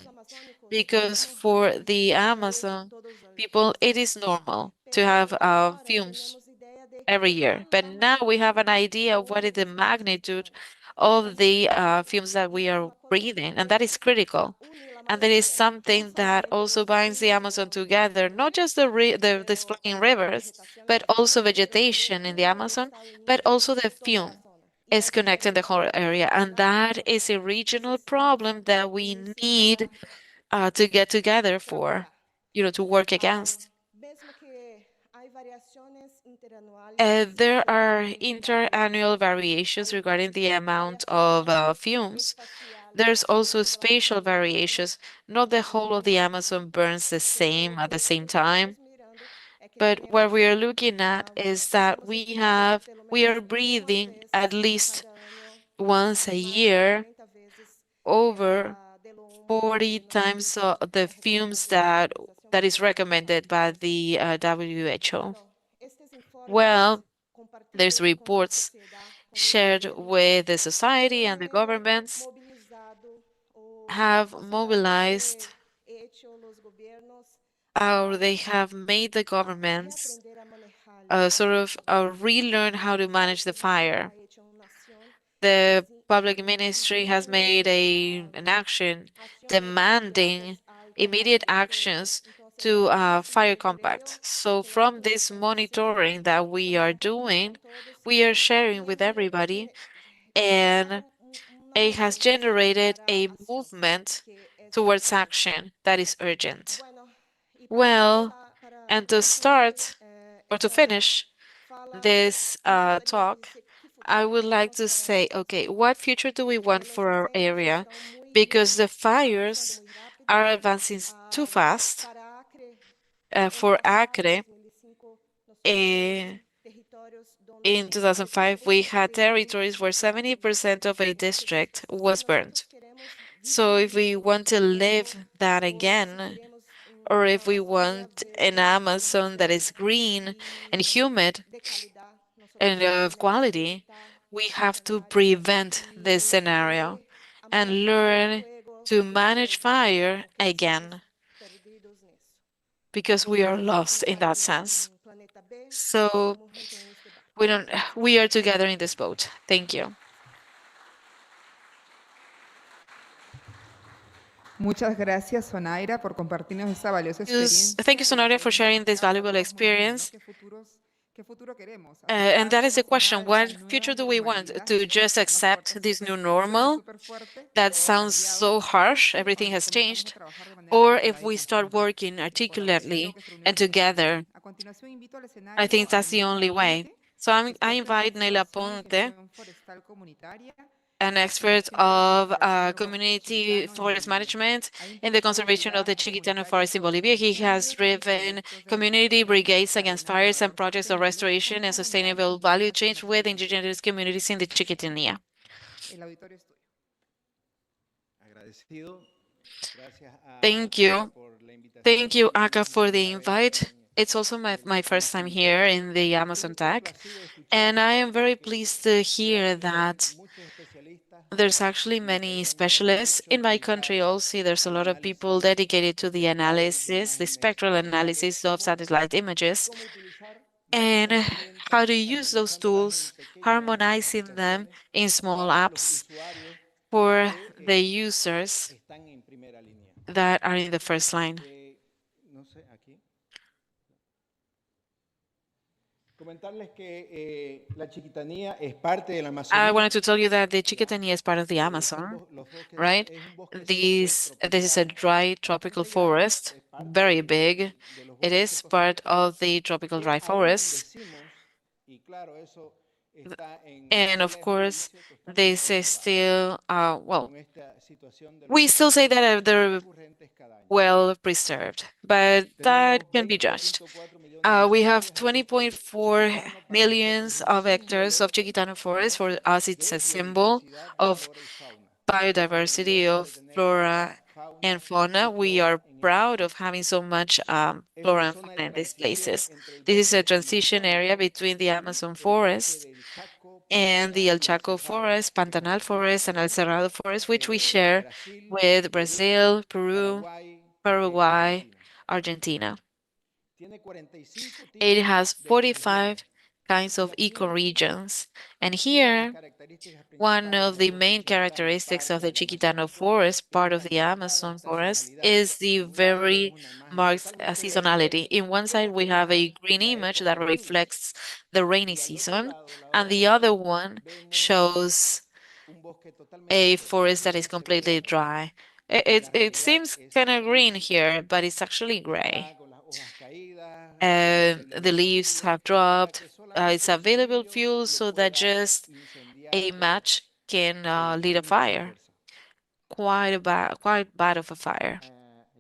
Because for the Amazon people, it is normal to have fumes every year. But now we have an idea of what is the magnitude of the fumes that we are breathing, and that is critical. And that is something that also binds the Amazon together, not just the flowing rivers, but also vegetation in the Amazon, but also the fume is connecting the whole area. And that is a regional problem that we need to get together for, to work against. There are interannual variations regarding the amount of fumes. There's also spatial variations. Not the whole of the Amazon burns the same at the same time, but what we are looking at is that we are breathing at least once a year over 40 times the fumes that is recommended by the WHO. Well, there's reports shared with the society and the governments have mobilized or they have made the governments sort of relearn how to manage the fire. The public ministry has made an action demanding immediate actions to fire compact. So from this monitoring that we are doing, we are sharing with everybody, and it has generated a movement towards action that is urgent. Well, and to start or to finish this talk, I would like to say, okay, what future do we want for our area? Because the fires are advancing too fast. For Acre, eh, in 2005, we had territories where 70% of a district was burned. So if we want to live that again, or if we want an Amazon that is green and humid and of quality, we have to prevent this scenario and learn to manage fire again because we are lost in that sense. So we don't we are together in this boat. Thank you. Muchas gracias, Sonaira, por compartirnos esa valiosa Thank you, experiencia y Sonoria, for podernos sharing this mostrar a valuable todos los niños experience. qué futuro queremos. And that ¿Aceptar, is the como question. Sonaira, What esta nueva future do we want? normalidad? To just Nos corta accept this new suena normal? súper fuerte, That todo ha sounds cambiado, so harsh. o Everything nos has comenzamos a changed. trabajar de manera Or if articulada y we start conjunta. working Por ahora espero articulately que esta and unión sea posible. together, A continuación invito al I escenario think a that's the Neila only way. Ponte, So I experta en invite Neila conservación y Ponte, gestión forestal comunitaria an en la expert conservación de la of biodiversidad del bosque community chiquitano en forest Bolivia. management Ha in the impulsado conservation of the brigadas Chiquitano comunitarias forest in sobre Bolivia. He has incendios y driven proyectos de community restoración de brigades against cadenas de fires and valor projects of sostenible restoration con and comunidades sustainable value indígenas en chains nuestra with región. indigenous communities in the Chiquitania. El auditorio es tuyo. Agradecido. Gracias Thank a ACA you. por la Thank invitación you, y Aka, es mi for the primera vez invite. It's also en my first time Amazon here Tech. in the Estoy Amazon muy Tech, complacido de escuchar and I am very que pleased to hear realmente hay that muchos especialistas. there's actually En mi many país hay muchos specialists. In dichos my country dedicados also, there's a al lot of people análisis dedicated to the espectral de analysis, the imágenes spectral satelitales analysis of satellite y images, cómo utilizar and nuestras how to herramientas use those aterrizándolas tools, en pequeñas harmonizing them aplicaciones in small para los apps usuarios for que the users están en primera línea. that are in the first line. No sé, aquí. Comentarles que la Chiquitanía es parte de la I Amazonía. wanted to tell you that the ¿Verdad? Chiquitania is part of the Amazon, Los bosques right? es un bosque seco This is a tropical dry tropical bastante grande, forest, es parte very big. de los It bosques is secos part tropicales of the tropical que dry aún forests. decimos, y claro, eso está en And of tela de course, juicio totalmente this is observado still, well, con esta situación de los we still say that incendios they're recurrentes cada año. well preserved, but that Tenemos can be judged. 20.4 millones de We have hectáreas en nuestro país. 20.4 Chiquitano para nosotros es millions un of hectares símbolo, of Chiquitano forest. ¿no?, For us, it's de a symbol biodiversidad, of flora y fauna. Estamos biodiversity orgullosos de of tener flora tanta fauna and fauna. y We flora are en este proud of sitio. having so much Es flora una and zona de fauna in these transición places. entre el This is a bosque transition area amazónico between the y Amazon el bosque forest del Chaco, and the El Pantanal y el Chaco Cerrado, forest, que Pantanal forest, and El compartimos Cerrado forest, which we share Brasil, with Perú, Brazil, Peru, Paraguay, Paraguay, Argentina. Argentina. Tiene 45 It tipos has de 45 ecosistemas kinds of ecoregions. And Una de las here, características one principales of del the bosque main chiquitano, characteristics of parte the del Chiquitano Amazonas, forest, es part la of the marcada Amazon forest, estacionalidad. is the En un lado vemos very una imagen marked totalmente verde seasonality. In one que side, we have refleja a green la image época that de lluvias. reflects the rainy Y al otro season, lado, la hora and de the verano, other one vemos shows un bosque totalmente a seco. forest that is Arriba se ve completely verde dry. y It, la it realidad seems es kind of green gris. here, but it's actually Está gray. con las hojas caídas, posible The leaves combustible, have para dropped. que It's solamente un available cerillo fuel lo so that pueda just a incendiar match can lead a con mucha fire. fuerza. Quite bad of a fire.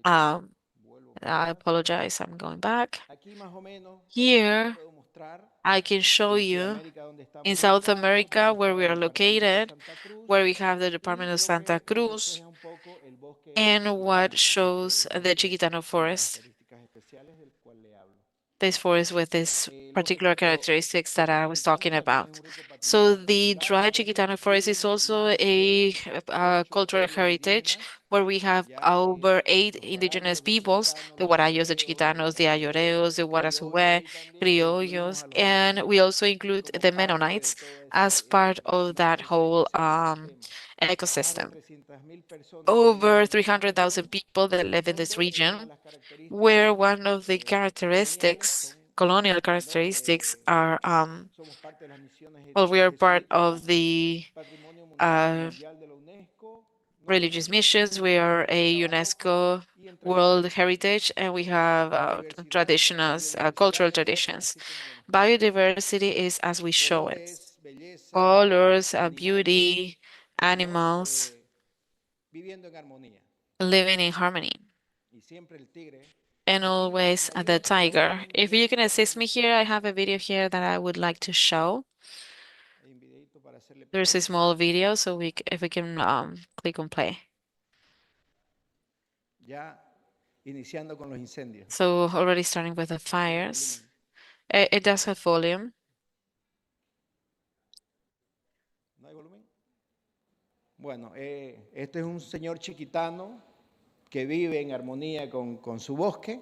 Ya vuelvo para I atrás. apologize, I'm going back. Aquí más o menos les Here, puedo mostrar I can show en you Sudamérica donde in estamos South ubicados, America donde where está we el are departamento located, Santa Cruz where we have the y Department of lo Santa que nos Cruz, refleja un poco el bosque and what chiquitano, shows este the bosque Chiquitano con forest. características especiales del cual le hablo. This forest with this Lo que particular lo characteristics that seco I was chiquitano talking también es about. un rico So patrimonio the cultural. dry Vemos Chiquitano forest is bien also más a de 8 cultural pueblos heritage indígenas, where we have ya over 8 los indigenous guarayos, los peoples, chiritanos, the los Guarayos, the ayoreos, Chiquitanos, the Ayoreos, the criollos Guarasugüe, y también incluimos Criollos, a los and we mennonitas also include como the parte de Mennonites todo as ese part of that magnífico whole ecosistema. Más de ecosystem. 300.000 personas que Over habitan en esta 300,000 región, people that live in this donde una de region, las where características one of the coloniales characteristics, son, colonial ¿verdad? characteristics, are Somos parte de las misiones well, we are part jesuíticas, of the Patrimonio uh, Mundial de la UNESCO, ¿no? religious missions. We are Tradiciones a tabaroco UNESCO y entre World otras. Heritage, and we have La diversidad, traditions, cultural biodiversidad es traditions. así como lo mostramos. Biodiversity is as we show it. Colores, belleza, Colors, animales, beauty, ¿no? animals, Viviendo en armonía. living in harmony. Y siempre el tigre. And Aquí always me the ayudan, por favor, tiger. con un If you video can assist me here, I have a video here that I would like to show. Hay un videito para hacerle There's a play. small video, so if we can click on play. Ya iniciando con los incendios. So already starting with the Tiene fires. volumen. It does have volume. ¿No hay volumen? Bueno, este es un señor chiquitano que vive en armonía con su bosque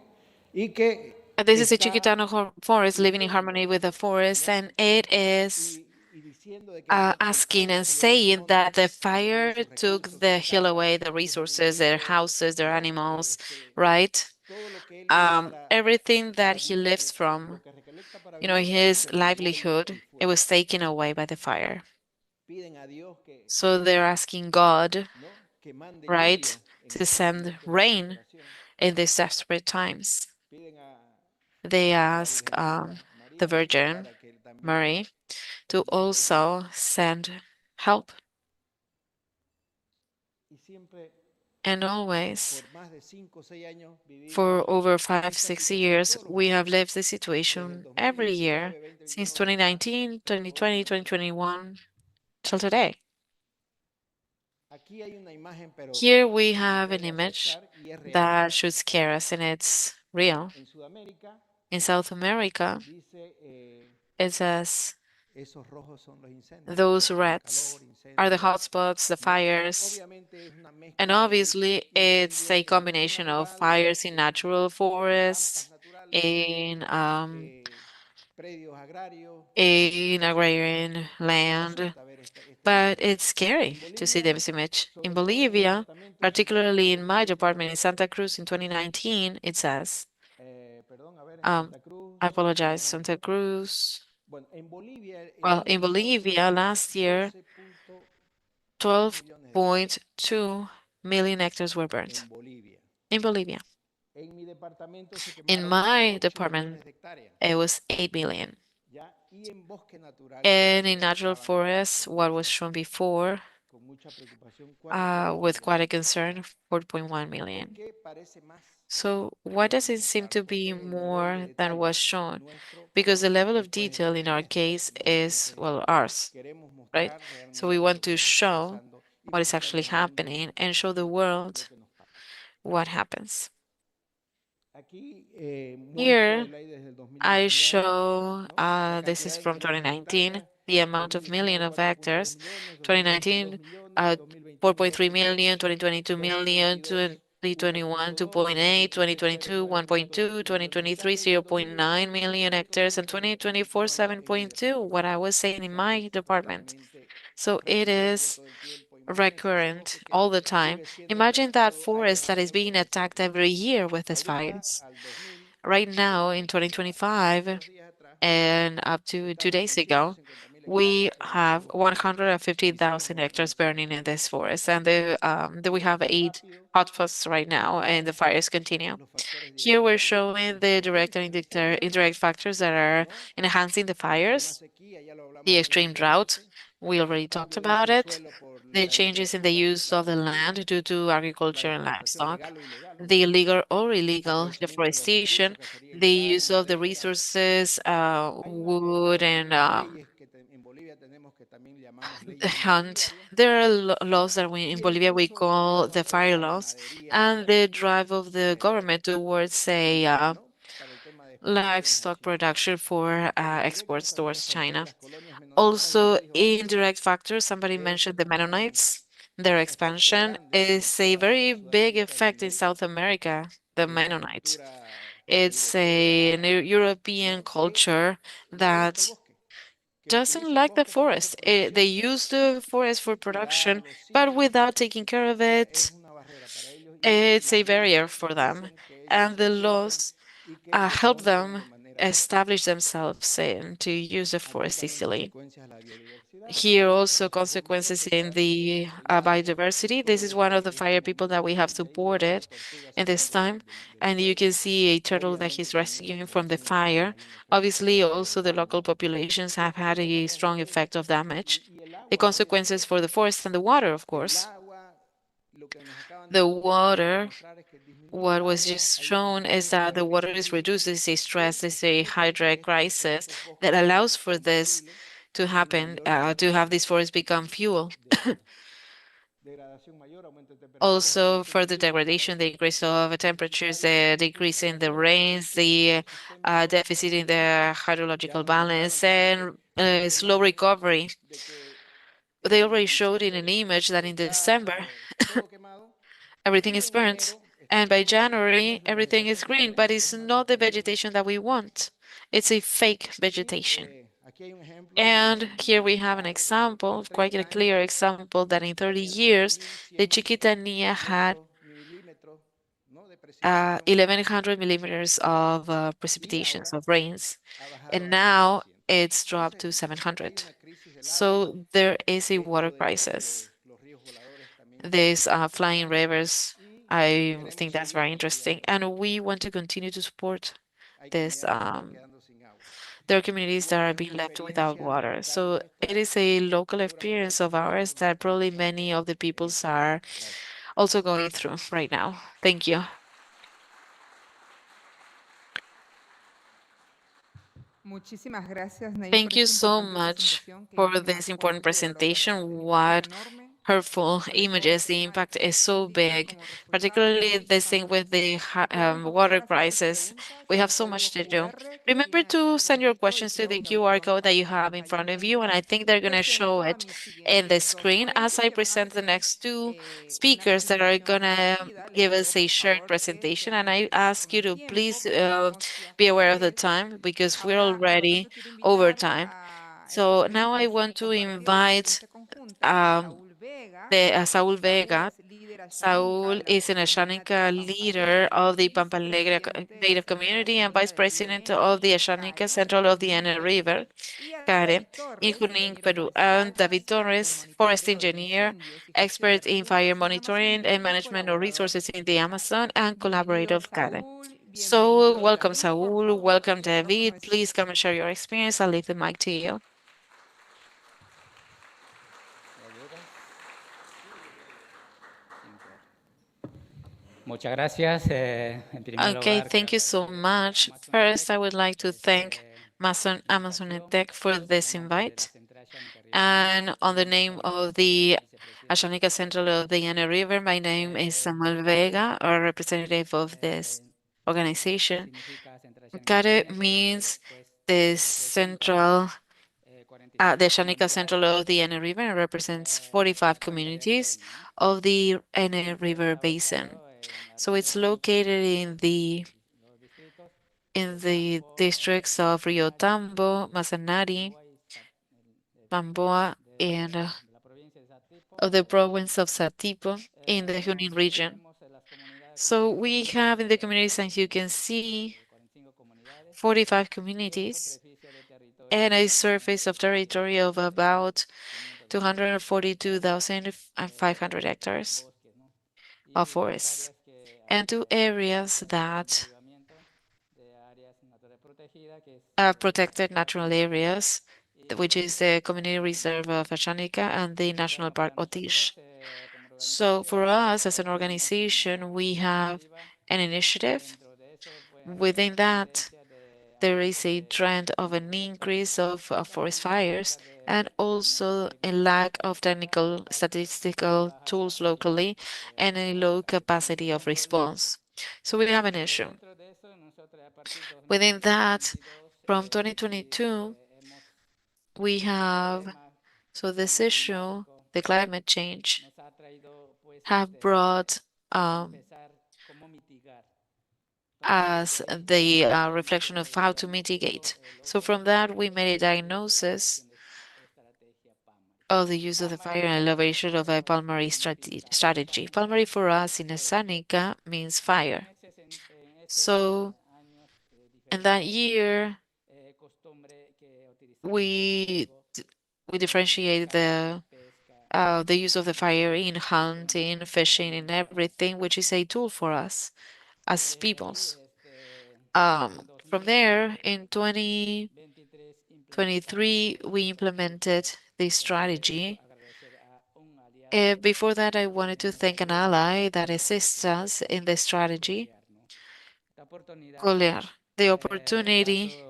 y que This is a está Chiquitano forest living in pidiendo, harmony with the forest, ¿no? and it is Y diciendo de que el asking fuego and se lo lleve saying todo, that the que se lleve fire sus took recursos, the sus hill away, casas, the sus resources, their animalitos, houses, their ¿no? animals, right? Todo lo que él vive Everything that para he vivir, lives from, lo que recolecta para you know, vivir, his se lo llevó el livelihood, it fuego. was taken away by the fire. Piden a Dios que, So they're asking God, ¿no? Que mande right, lluvia en to estos send momentos de rain desesperación. in these desperate times. Piden They a la ask Virgencita the María Virgin para que también Mary to envíe lluvia. also send help. Y siempre, And always, por más de 5 o 6 años, for vivimos over five, esta 6 years, situación todos los we años. have lived this Desde el situation every 2019, year 2021, since 2019, los últimos 2020, 2 años. 2021 till today. Aquí hay una imagen, pero Here we nos have an puede image asustar y es real. that should scare us, and it's real. En Sudamérica In South America, dice, it says esos rojos son los incendios, those olas de reds calor, are the incendios, hotspots, the ¿no? fires, Obviamente es una and mezcla de obviously it's incendios a en zonas combination of naturales, fires in natural pampas forests, naturales, in predios agrarios, in ¿no? agrarian Pero land, asusta ver esta but imagen. it's En scary to see Bolivia, this image. In sobre todo en mi Bolivia, departamento en Santa Cruz particularly en in my 2019, department in Santa Cruz in 2019, it says, perdón, a ver, en um, Santa Cruz, I apologize, perdón, Santa Cruz. bueno, en Bolivia el Well, año in pasado se Bolivia quemaron last year, 12.2 millones de hectáreas 12.2 million hectares were en burnt. Bolivia. In Bolivia. En mi departamento se In quemaron my 8 department, millones de hectáreas, it was 8 million. ¿ya? Y en bosque natural, que And son in los que natural estaban forests, what was shown before, con mucha preocupación, 4.1 with quite millones. a concern, 4.1 ¿Por million. qué parece más So de why lo does que it seem mostraron? to be Porque el nivel de more than was detalle shown? nuestro Because the level of pues detail in our es case pésimo. is, Entonces well, ours, queremos right? mostrar So we realmente want lo to que está show pasando y what is mostrarle actually al mundo happening and show the lo world que nos pasa. what happens. Aquí muestro Here, el ley desde el I 2019, show, ¿no? La this cantidad is de from millones de 2019, hectáreas, the amount of million 2019 of 4.2 hectares, millones, 2020 2 2019, millones, uh, 2021 4.3 2 million, millones, 2022 million, 2022 2021, 2.8, 2022, 1.2, 2023, 0.9 million hectares, and 2024, 7.2, what I was saying in my department. So it is recurrent all the time. Imagine that forest that is being attacked every year with these fires. Right now, in 2025, and up to 2 days ago, we have 150,000 hectares burning in this forest, and we have 8 hotspots right now, and the fires continue. Here we're showing the direct and indirect factors that are enhancing the fires. The extreme drought, we already talked about it. The changes in the use of the land due to agriculture and livestock, the illegal or illegal deforestation, the use of the resources, wood and hunt. There are laws that we in Bolivia we call the fire laws, and the drive of the government towards a livestock production for exports towards China. Also, indirect factors, somebody mentioned the Mennonites. Their expansion is a very big effect in South America, the Mennonites. It's a European culture that doesn't like the forest. They use the forest for production, but without taking care of it, it's a barrier for them. And the laws help them establish themselves and to use the forest easily. Here also consequences in the biodiversity. This is one of the fire people that we have supported in this time. And you can see a turtle that he's rescuing from the fire. Obviously, also the local populations have had a strong effect of damage. The consequences for the forest and the water, of course. The water, what was just shown is that the water is reduced. There's a stress, there's a hydric crisis that allows for this to happen, to have these forests become fuel. Also, further degradation, the decrease of temperatures, the decrease in the rains, the deficit in the hydrological balance, and slow recovery. They already showed in an image that in December, everything is burnt. And by January, everything is green, but it's not the vegetation that we want. It's a fake vegetation. And here we have an example, quite a clear example, that in 30 years, the Chiquitania had 1,100 millimeters of precipitations, of rains, and now it's dropped to 700. So there is a water crisis. These flying rivers, I think that's very interesting, and we want to continue to support this. There are communities that are being left without water. So it is a local experience of ours that probably many of the peoples are also going through right now. Thank you. Muchísimas gracias, Nair, por Thank you esta so importante much presentación que for nos this important conduce a lograr presentation. este impacto What enorme, hurtful sobre todo images, el the tema impact de is so incendios big, como resultado de particularly this muchísimas thing with the muertes. Y pueden water contestar a sus crisis. preguntas We al have so código much to do. QR que Remember tienen acá to send your abajito y questions to creo the que ahorita QR vamos code a that you tener a have in front of you, and compañeros I think they're going to show presenten a it mis in the siguientes dos screen as ponentes I que van a present the hacer next two una speakers that are presentación going to compartida. Les give ruego us a por shared favor que presentation, sean and I estrictos ask con you el to tiempo please porque tenemos ya be aware of the fecha. time because we're Ahora, por lo already tanto, quiero over invitar time. a el So próximo now I want to compartir invite presente conjunta a um, Saúl Vega. Saul Saúl Vega. es líder Ashaninka Saul de la is an comunidad Ashaninka nativa Pampa leader Negra of the y Pampa Negra vicepresidente de la Native Central community and vice Ashaninka de president of the Junín, Ashaninka Cari, Central en of the Junín, Inner Perú. River, Y a Care, David in Torres, Junín, ingeniero Peru. And forestal, David experto en Torres, forest monitoreo de engineer, incendios y gestión de expert in fire recursos en la monitoring Amazonía and y management of colaborador resources in the de CARE. Amazon and collaborator Bienvenido of Care. Saúl, So bienvenido welcome, David. Por Saul. favor, Welcome, el micrófono David. es Please suyo. come and share your experience. I'll leave the mic to you. Muchas gracias. En primer Okay, lugar, quiero thank you so agradecer a much. First, I would like to thank Amazon Tech for this invite. And on the name of the Ashanika Central of the Yana River, my name is Samuel Vega, a representative of this organization. CARE means the central, the Ashanika Central of the Yana River and represents 45 communities of the Yana River Basin. So it's located in the districts of Rio Tambo, Mazanari, Mamboa, and of the province of Satipo in the Junín region. So we have in the communities, as you can see, 45 communities and a surface of territory of about 242,500 hectares of forests, and two areas that are protected natural areas, which is the Community Reserve of Ashanika and the National Park Otish. So for us as an organization, we have an initiative. Within that, there is a trend of an increase of forest fires and also a lack of technical statistical tools locally and a low capacity of response. So we have an issue. Within that, from 2022, we have, so this issue, the climate change, have brought as the reflection of how to mitigate. So from that, we made a diagnosis of the use of the fire and elevation of a Palmari strategy. Palmari for us in Seneca means fire. So in that year, we we differentiate the use of the fire in hunting, fishing, and everything, which is a tool for us as peoples. From there, in 2023, we implemented this strategy. Before that, I wanted to thank an ally that assists us in the strategy, Colear. The opportunity.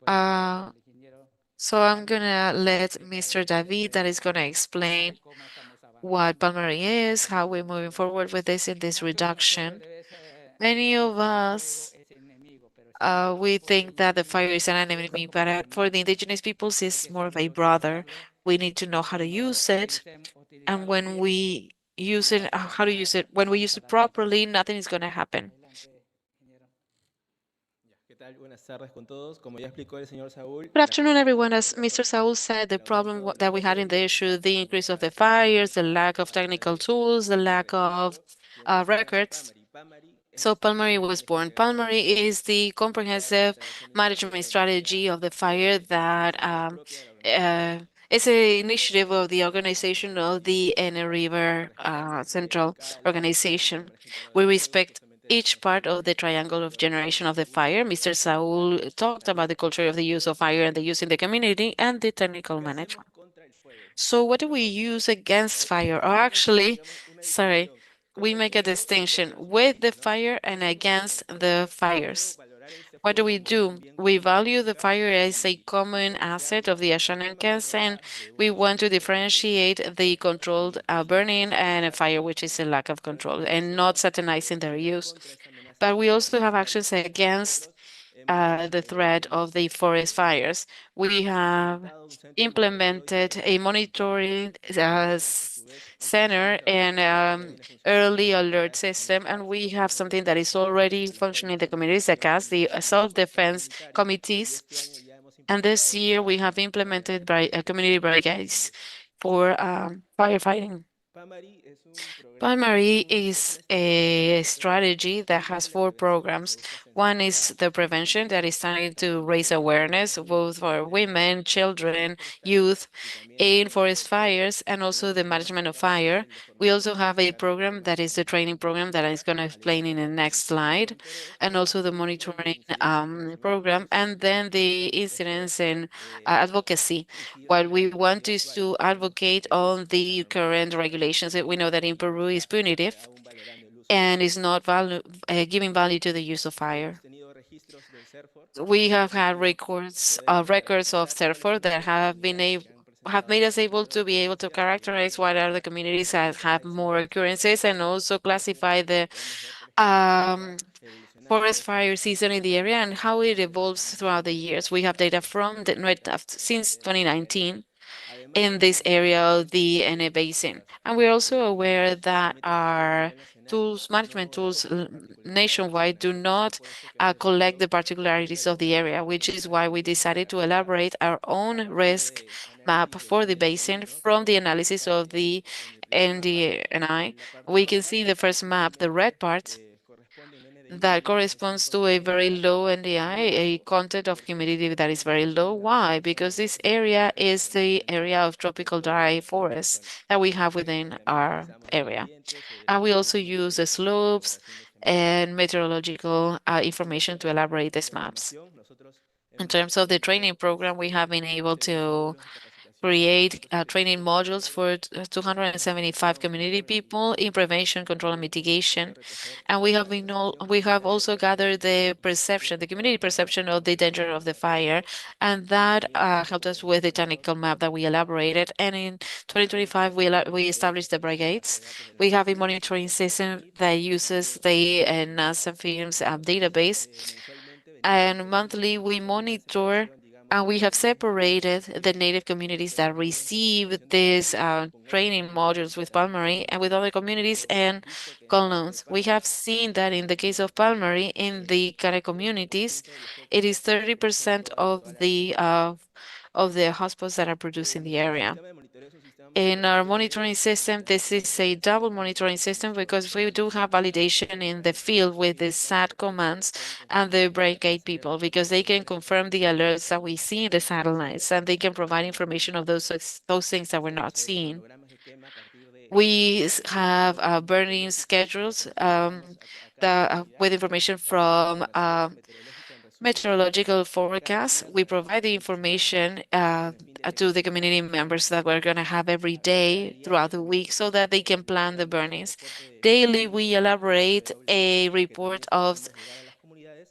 Uh, so I'm gonna let Mr. David that is gonna explain what Palmary is, how we're moving forward with this in this reduction. Many of us we think that the fire is an enemy, but for the indigenous peoples, it's more of a brother. We need to know how to use it, and when we use it, how to use it. When we use it properly, nothing is going to happen. Good afternoon, everyone. As Mr. Saul said, the problem that we had in the issue, the increase of the fires, the lack of technical tools, the lack of records. So Palmary was born. Palmary is the comprehensive management strategy of the fire that is an initiative of the organization of the Ene River Central Organization. We respect each part of the triangle of generation of the fire. Mr. Saul talked about the culture of the use of fire and the use in the community and the technical management. So what do we use against fire? Or actually, sorry, we make a distinction with the fire and against the fires. What do? We value the fire as a common asset of the Ashanenkas, and we want to differentiate the controlled burning and a fire which is a lack of control, and not satanizing their use. But we also have actions against the threat of the forest fires. We have implemented a monitoring center and early alert system, and we have something that is already functioning in the communities, the CAS, the self-defense committees. And this year we have implemented by community brigades for firefighting. Primary is a strategy that has four programs. One is the prevention that is trying to raise awareness both for women, children, youth in forest fires, and also the management of fire. We also have a program that is the training program that I'm going to explain in the next slide, and also the monitoring program, and then the incidents and advocacy. What we want is to advocate on the current regulations. We know that in Peru is punitive and is not giving value to the use of fire. We have had records of Serfor that have made us able to be able to characterize what are the communities that have more occurrences and also classify the forest fire season in the area and how it evolves throughout the years. We have data from since 2019 in this area of the Ene Basin. And we're also aware that our tools, management tools nationwide do not collect the particularities of the area, which is why we decided to elaborate our own risk map for the basin from the analysis of the NDNI. We can see the first map, the red part, that corresponds to a very low NDI, a content of humidity that is very low. Why? Because this area is the area of tropical dry forest that we have within our area. And we also use the slopes and meteorological information to elaborate these maps. In terms of the training program, we have been able to create training modules for 275 community people in prevention, control, and mitigation. And we have also gathered the perception, the community perception of the danger of the fire, and that helped us with the technical map that we elaborated. And in 2025, we established the brigades. We have a monitoring system that uses the NASA FIMS database, and monthly we monitor, and we have separated the native communities that receive these training modules with Palmary and with other communities and colons. We have seen that in the case of Palmary, in the Care communities, it is 30% of the hotspots that are produced in the area. In our monitoring system, this is a double monitoring system because we do have validation in the field with the SAT commands and the brigade people, because they can confirm the alerts that we see in the satellites, and they can provide information of those things that we're not seeing. We have burning schedules with information from meteorological forecasts. We provide the information to the community members that we're going to have every day throughout the week so that they can plan the burnings. Daily, we elaborate a report of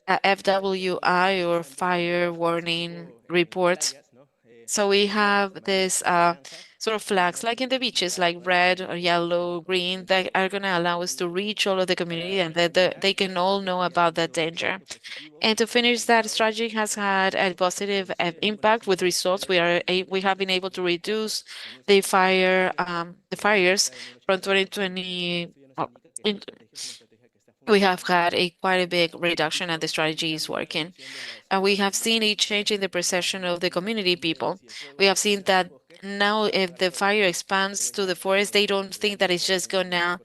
FWI or fire warning reports. So we have this sort of flags, like in the beaches, like red or yellow, green, that are going to allow us to reach all of the community and that they can all know about that danger. And to finish, that strategy has had a positive impact with results. We have been able to reduce the fires from 2020. We have had quite a big reduction, and the strategy is working. And we have seen a change in the perception of the community people. We have seen that now if the fire expands to the forest, they don't think that it's just gonna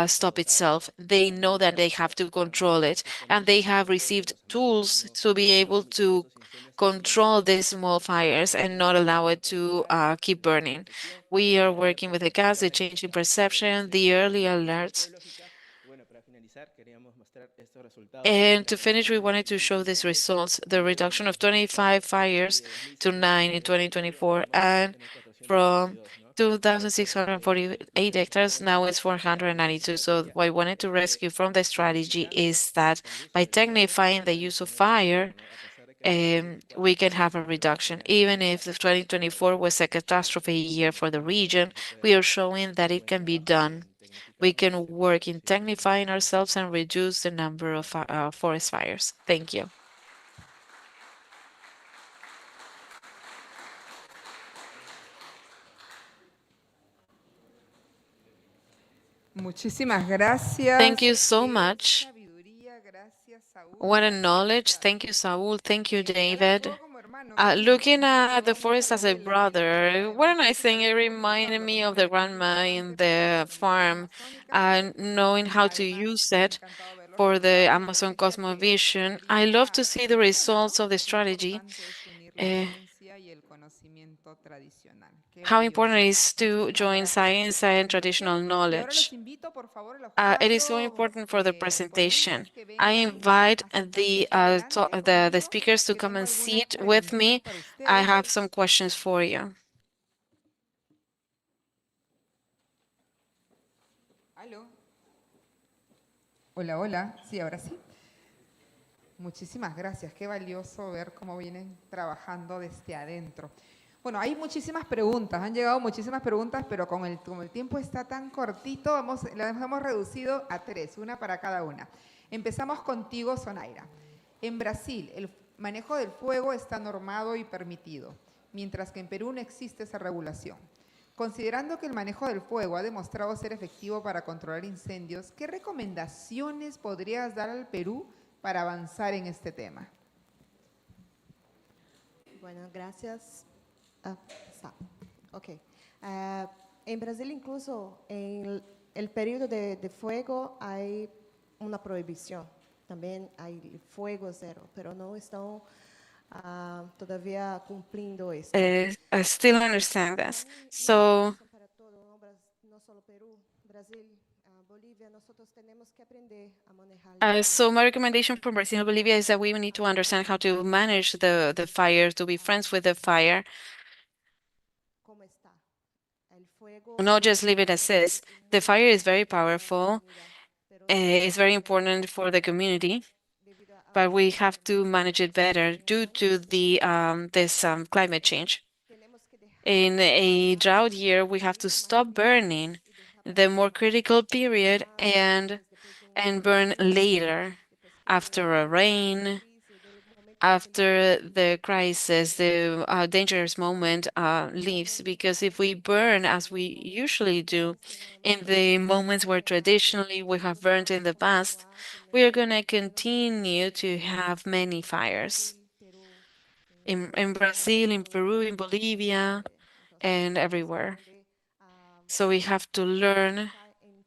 stop itself. They know that they have to control it, and they have received tools to be able to control these small fires and not allow it to keep burning. We are working with the gas, the change in perception, the early alerts. And to finish, we wanted to show these results, the reduction of 25 fires to 9 in 2024, and from 2,648 hectares, now it's 492. So what I wanted to rescue from the strategy is that by technifying the use of fire, we can have a reduction. Even if the 2024 was a catastrophe year for the region, we are showing that it can be done. We can work in technifying ourselves and reduce the number of forest fires. Thank you. Muchísimas gracias. Thank you so much. Sabiduría, gracias, Saúl. What a knowledge. Thank you, Saul. Thank you, David. Looking at the forest as a brother, what a nice thing. It reminded me of the grandma in the farm, and knowing how to use it for the Amazon Cosmovision. I love to see the results of the strategy. How important it is to join science and traditional knowledge. It is so important for the presentation. I invite the speakers to come and sit with me. I have some questions for you. Hola, hola. Sí, ahora sí. Muchísimas gracias. Qué valioso ver cómo vienen trabajando desde adentro. Bueno, hay muchísimas preguntas, han llegado muchísimas preguntas, pero como el tiempo está tan cortito, las hemos reducido a 3, una para cada una. Empezamos contigo, Sonaira. En Brasil, el manejo del fuego está normado y permitido, mientras que en Perú no existe esa regulación. Considerando que el manejo del fuego ha demostrado ser efectivo para controlar incendios, ¿qué recomendaciones podrías dar al Perú para avanzar en este tema? Bueno, gracias. Está. Ok. En Brasil, incluso en el periodo de fuego, hay una prohibición. También hay fuego cero, pero no están todavía cumpliendo esto. I still understand this. So, Para todo, no, no solo Perú, Brasil, Bolivia, nosotros tenemos que aprender a manejar el so fuego. my recommendation from Brazil and Bolivia is that we need to understand how to manage the fire, to be friends with the fire, ¿Cómo está? El fuego not just leave it as is. The fire is very powerful. It's very important for the community, but we have to manage it better due to the this climate change. In a drought year, we have to stop burning the more critical period and burn later after a rain, after the crisis, the dangerous moment leaves. Because if we burn as we usually do in the moments where traditionally we have burned in the past, we are going to continue to have many fires in Brazil, in Peru, in Bolivia, and everywhere. So we have to learn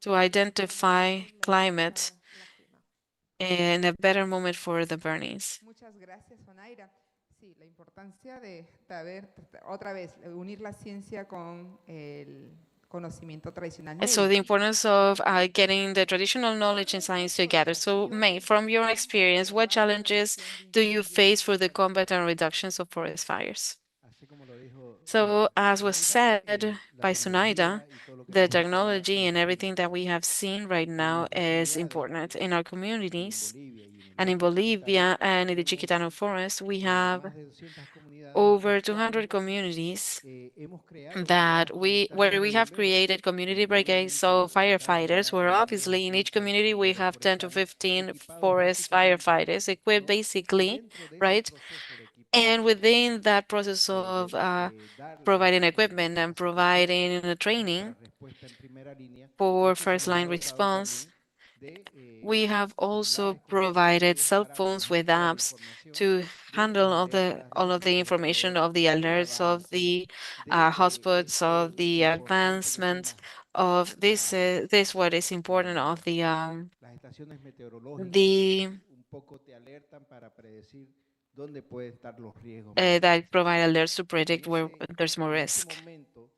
to identify climate and a better moment for the burnings. Muchas gracias, Onaira. Sí, la importancia de haber, otra vez, unir la ciencia con el conocimiento tradicional And so the médico. importance of getting the traditional knowledge and science together. So May, from your experience, what challenges do you face for the combat and reductions of forest fires? So as was said by Sunaida, the technology and everything that we have seen right now is important in our communities. And in Bolivia and in the Chiquitano forest, we have over 200 communities that where we have created community brigades of firefighters, where obviously in each community we have 10 to 15 forest firefighters equipped basically, right? And within that process of providing equipment and providing training for first line response, we have also provided cell phones with apps to handle all of the information of the alerts of the hotspots of the advancement of this. This what is important of Las estaciones meteorológicas the un poco te alertan para predecir dónde pueden estar los riesgos más that grandes. provide alerts to En predict where there's more en ese risk. momento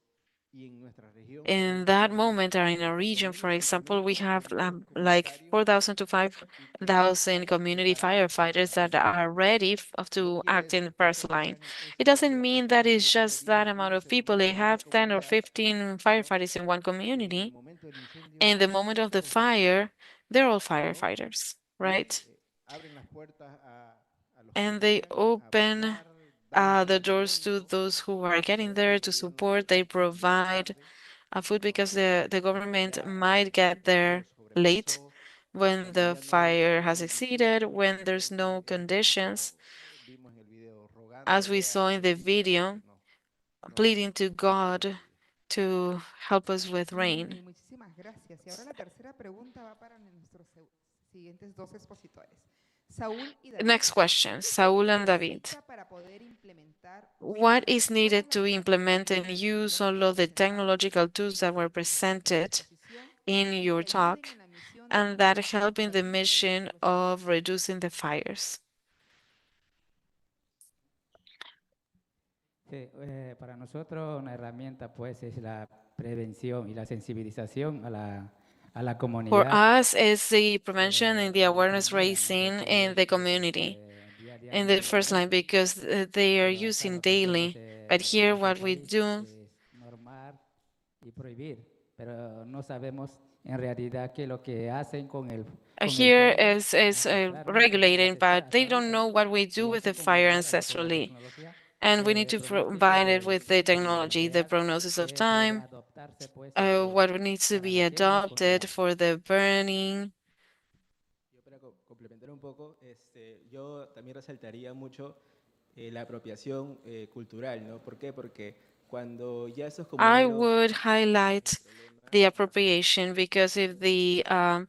y en nuestra región, In that moment, or in a region, for example, we have like 4,000 to 5,000 community firefighters that are ready to act in the first line. It doesn't mean that it's just that amount of people. They have 10 or 15 firefighters in one community. In the moment of the fire, they're all firefighters, right? abren las puertas a los que And they llegan a open apoyar, dan the doors to those who are getting there to support. They provide food because the government might get there late when the fire has succeeded, when there's no conditions, vimos en el video as we rogándole saw in the video, pleading to God to help us with rain. Muchísimas gracias. Y ahora la tercera pregunta va para nuestros siguientes dos expositores. Saúl y David. Next question, Saul and David. Para poder implementar, What is needed to implement and use all of the technological tools that were presented in your talk and that help in the mission of reducing the fires? Sí, para nosotros una herramienta pues es la prevención y la sensibilización a la For comunidad. us, it's the prevention and the awareness raising in the community, in the first line, because they are using daily. But here, what we do Es normar y prohibir, pero no sabemos en realidad qué es lo que hacen con el here fuego is ancestralmente, con las regulating, but esferas they don't know caóticas, what we do y with así the como fire ahora con la ancestrally. tecnología, And we need to pronóstico provide it with the de technology, the enfermedad prognosis of que puede time, adoptarse pues what needs to para be la quema y adopted control. for the burning. Yo para complementar un poco, yo también resaltaría mucho la apropiación cultural, ¿no? ¿Por qué? Porque cuando ya esos I comuneros would ven el highlight problema, the appropriation because if the porque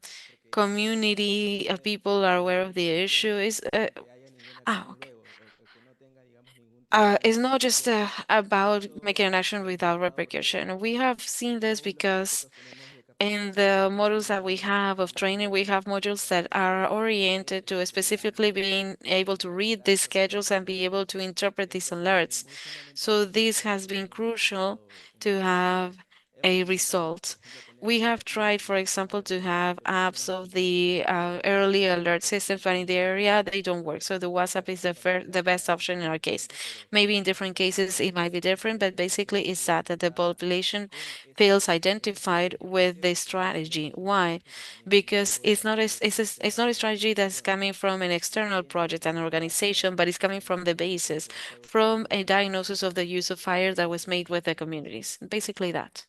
community people are aware of the issue, is que haya ninguna acción okay. luego, o que no tenga, digamos, ningún tipo It's not de just about comportamiento making an action without adecuado luego repercussion. We have seen this según los que because nosotros tenemos de in capacitación the para models poder that we have of training, we have modules that are oriented to specifically being able to read these schedules and be able to interpret these esto fue alerts. muy fundamental So porque this esto has ha been crucial resultado en to have hemos a necesitado, por result. ejemplo, tener We have aplicativos tried, y for sistemas example, to donde have le apps mencionan of justo the early alert por systems, but in the ejemplo, area they don't work. So the WhatsApp is the best option in our case. Maybe in different cases it might be different, but basically it's that the population feels identified with the strategy. Why? Because it's not a strategy that's coming from an external project, an organization, but it's coming from the basis, from a diagnosis of the use of fire that was made with the communities. Basically that.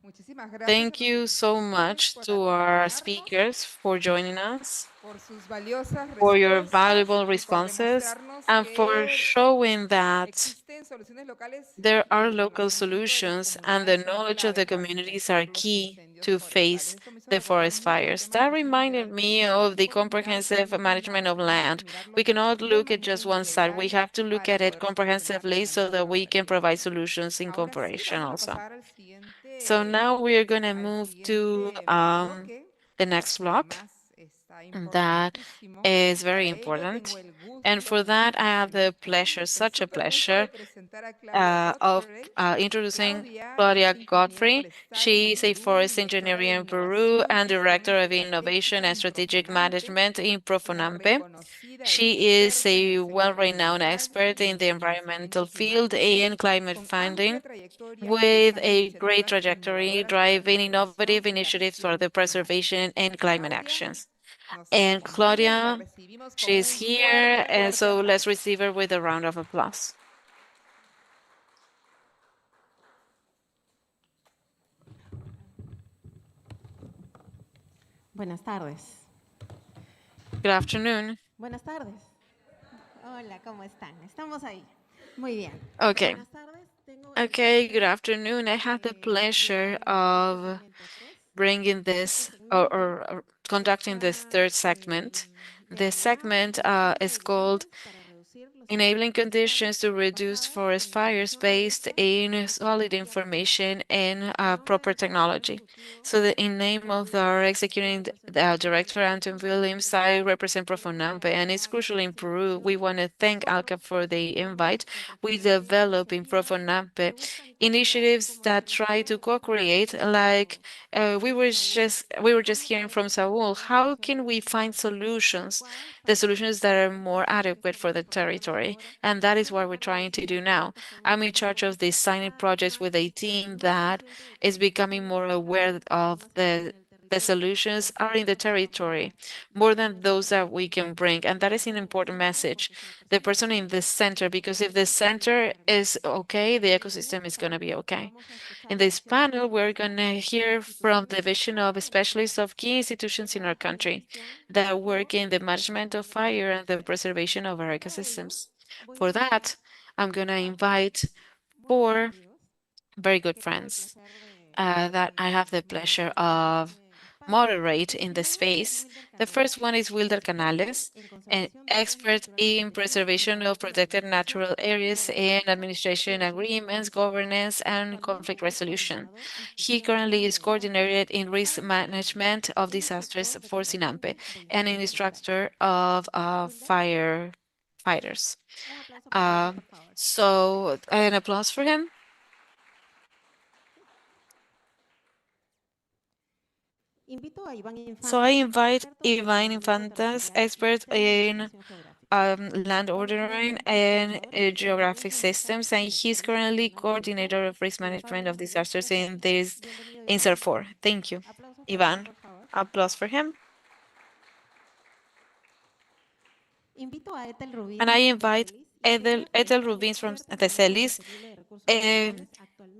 Muchísimas gracias a Thank nuestros you so expositores much por to our acompañarnos, speakers for joining us, por sus valiosas for your respuestas valuable y por responses, demostrarnos and for que showing that existen soluciones locales there are y el local conocimiento de las solutions and the comunidades son knowledge of the clave para communities are enfrentar los key incendios to forestales. face Esto me hizo the recordar forest mucho el fires. tema de That gestión reminded integral del me suelo. of No the podemos mirar comprehensive solamente el management of macro, tenemos que land. mirarlo We cannot de look at manera just one side. We integral have to look para at it poder solucionar los comprehensively so daños that we can colaterales. provide solutions in Ahora sí, cooperation vamos a also. pasar So now we are going to al move to siguiente bloque, the next que block además está that importantísimo. is Y very para ello tengo important. el And gusto, for that, I have the muchísimo, pleasure, el such a súper gusto de pleasure, presentar a Claudia of Godfrey. introducing Claudia es Claudia ingeniera Godfrey. forestal en She el is a Perú, forest directora engineer de in Peru innovación y and gestión director of estratégica innovation and en strategic Profonampe. management in Es una Profonampe. reconocida She is experta en el a sector well-renowned ambiental expert y in en the financiamiento environmental field climático, and climate con amplia finding, trayectoria with impulsando a great iniciativas trajectory innovadoras para la driving prevención innovative y la initiatives for the gestión climática. preservation and climate Claudia actions. nos And acompaña y la Claudia, recibimos con she's un here, fuerte, and fuerte so let's aplauso. receive her with a round of applause. Buenas tardes. Good afternoon. Buenas tardes. Hola, ¿cómo están? Estamos ahí. Muy bien. Okay. Buenas tardes. Tengo el Okay, good placer afternoon. I have the de pleasure llevar este of segmento 3. bringing Este this segmento or conducting this busca third segment. The reanimar segment las is zonas called resistentes para reducir los Enabling incendios Conditions forestales to Reduce basadas Forest en Fires información based robusta y in solid metodología information confiable. and El nombre de proper nuestro primer technology. ejecutivo So the in name of our executing director secretario director de Anton Profonampe, Williams, quien I nos represent quiere Profonampe, and it's hablar crucial sobre in esta Peru. We innovación. want to thank Alca Nosotros for the invite. tenemos en We Profonampe develop in iniciativas que Profonampe buscan co-crear, initiatives como nos that try to comentó co-create, like Saúl, we were just cómo hearing podemos from Saul. encontrar How can soluciones we find más solutions, adecuadas the para los solutions that are more incendios que adequate for estamos the enfrentando territory? ahora. And that is Yo me what we're encargo de trying to do diseñar now. proyectos con un I'm in charge equipo of designing cada vez projects más with a team más that consciente de que is las becoming more soluciones aware están of más en el the territorio que solutions are in the nosotros podamos territory llegar. more Yo than me those that encargo we can de bring. And that is an liderar el important centro message. porque es una The persona person in the center, because if the center is okay, the en ecosystem este is going to be panel okay. vamos a In escuchar this expertos panel, en we're gestión, going to hear from the instituciones vision of expertas en specialists of key preservación y institutions in our trabajan en la country gestión del that fuego work in the y la management of preservación del fire medio and the ambiente. preservation of our Para ello, ecosystems. voy a For invitar that, I'm going to a invite muy buenos four amigos very good que tengo el friends placer de that I have the pleasure moderar en of este espacio. moderate El in this primero es space. Wilder The Canales, first one is Wilder experto Canales, en an conservación de áreas expert naturales in protegidas y preservation of trabajo en protected administración, natural areas and gobernanza y administration resolución de agreements, conflictos. governance, and También conflict es resolution. coordinador en He gestión currently integral is de desastres coordinated in risk para el Sinampe. management of Es disasters instructor de for Sinampe cooperación de and an incendios forestales. instructor of Wilder, firefighters. un aplauso para Wilder, Um, por favor. so, an applause for him. Invito a Iván So I Infantas, invite experto en Ivan ordenamiento Infantas, territorial y expert sistemas de in información geográfica. land ordering Actualmente es and coordinador en gestión de geographic riesgos y systems, desastres and en el he's Servicio currently Nacional Forestal coordinator of risk en management Pablo of disasters Industria in Fecha. this Bienvenido, in Iván. CER4. Thank you, Aplausos para Iván, Ivan. por favor. Applause for him. Invito a Ethel And Rubín I de invite Celis, ingeniera Ethel forestal Rubins from experta en the manejo CELIS, sostenible de recursos uh, forestales,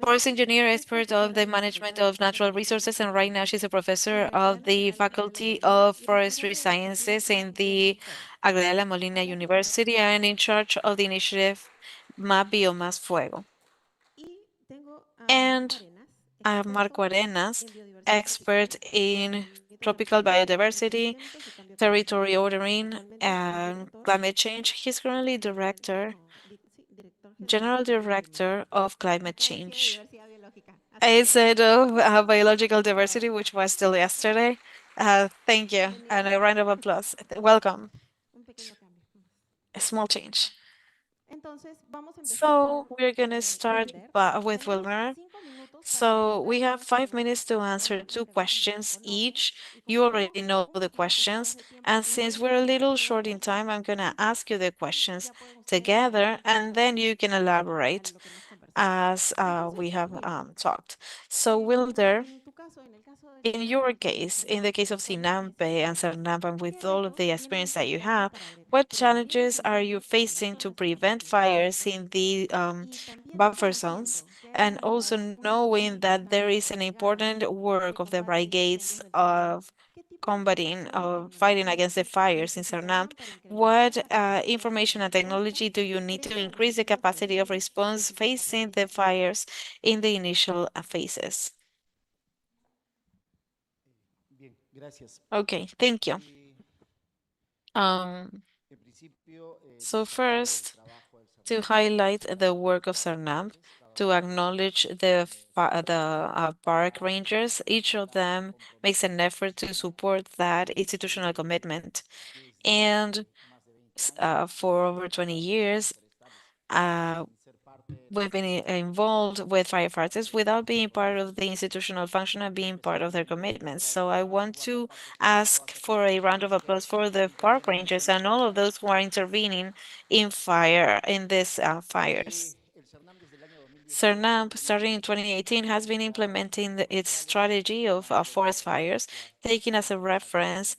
forest engineer, expert of the management of natural resources, and right now she's a professor of the Faculty of Forestry Sciences in the Agreda Molina University and in charge of the initiative Más Biomas Fuego. And Marco Arenas, expert in tropical biodiversity, territory ordering, and climate change. He's currently General Director of Climate Change. Instead of biological diversity, which was still yesterday. Thank you, and a round of applause. Welcome. A small change. So we're gonna start with Wilmer. So we have 5 minutes to answer two questions each. You already know the questions, and since we're a little short in time, I'm gonna ask you the questions together, and then you can elaborate as we have talked. So Wilder, in your case, in the case of Sinampe and Sarnapa, with all of the experience that you have, what challenges are you facing to prevent fires in the buffer zones? And also knowing that there is an important work of the brigades of combating or fighting against the fires in Sarnap, what information and technology do you need to increase the capacity of response facing the fires in the initial phases? Okay, thank you. Um, so first, to highlight the work of Sarnap, to acknowledge the park rangers, each of them makes an effort to support that institutional commitment. And for over 20 years, uh, we've been involved with firefighters without being part of the institutional function and being part of their commitments. So I want to ask for a round of applause for the park rangers and all of those who are intervening in these fires. CERNAMP, starting in 2018, has been implementing its strategy of forest fires, taking as a reference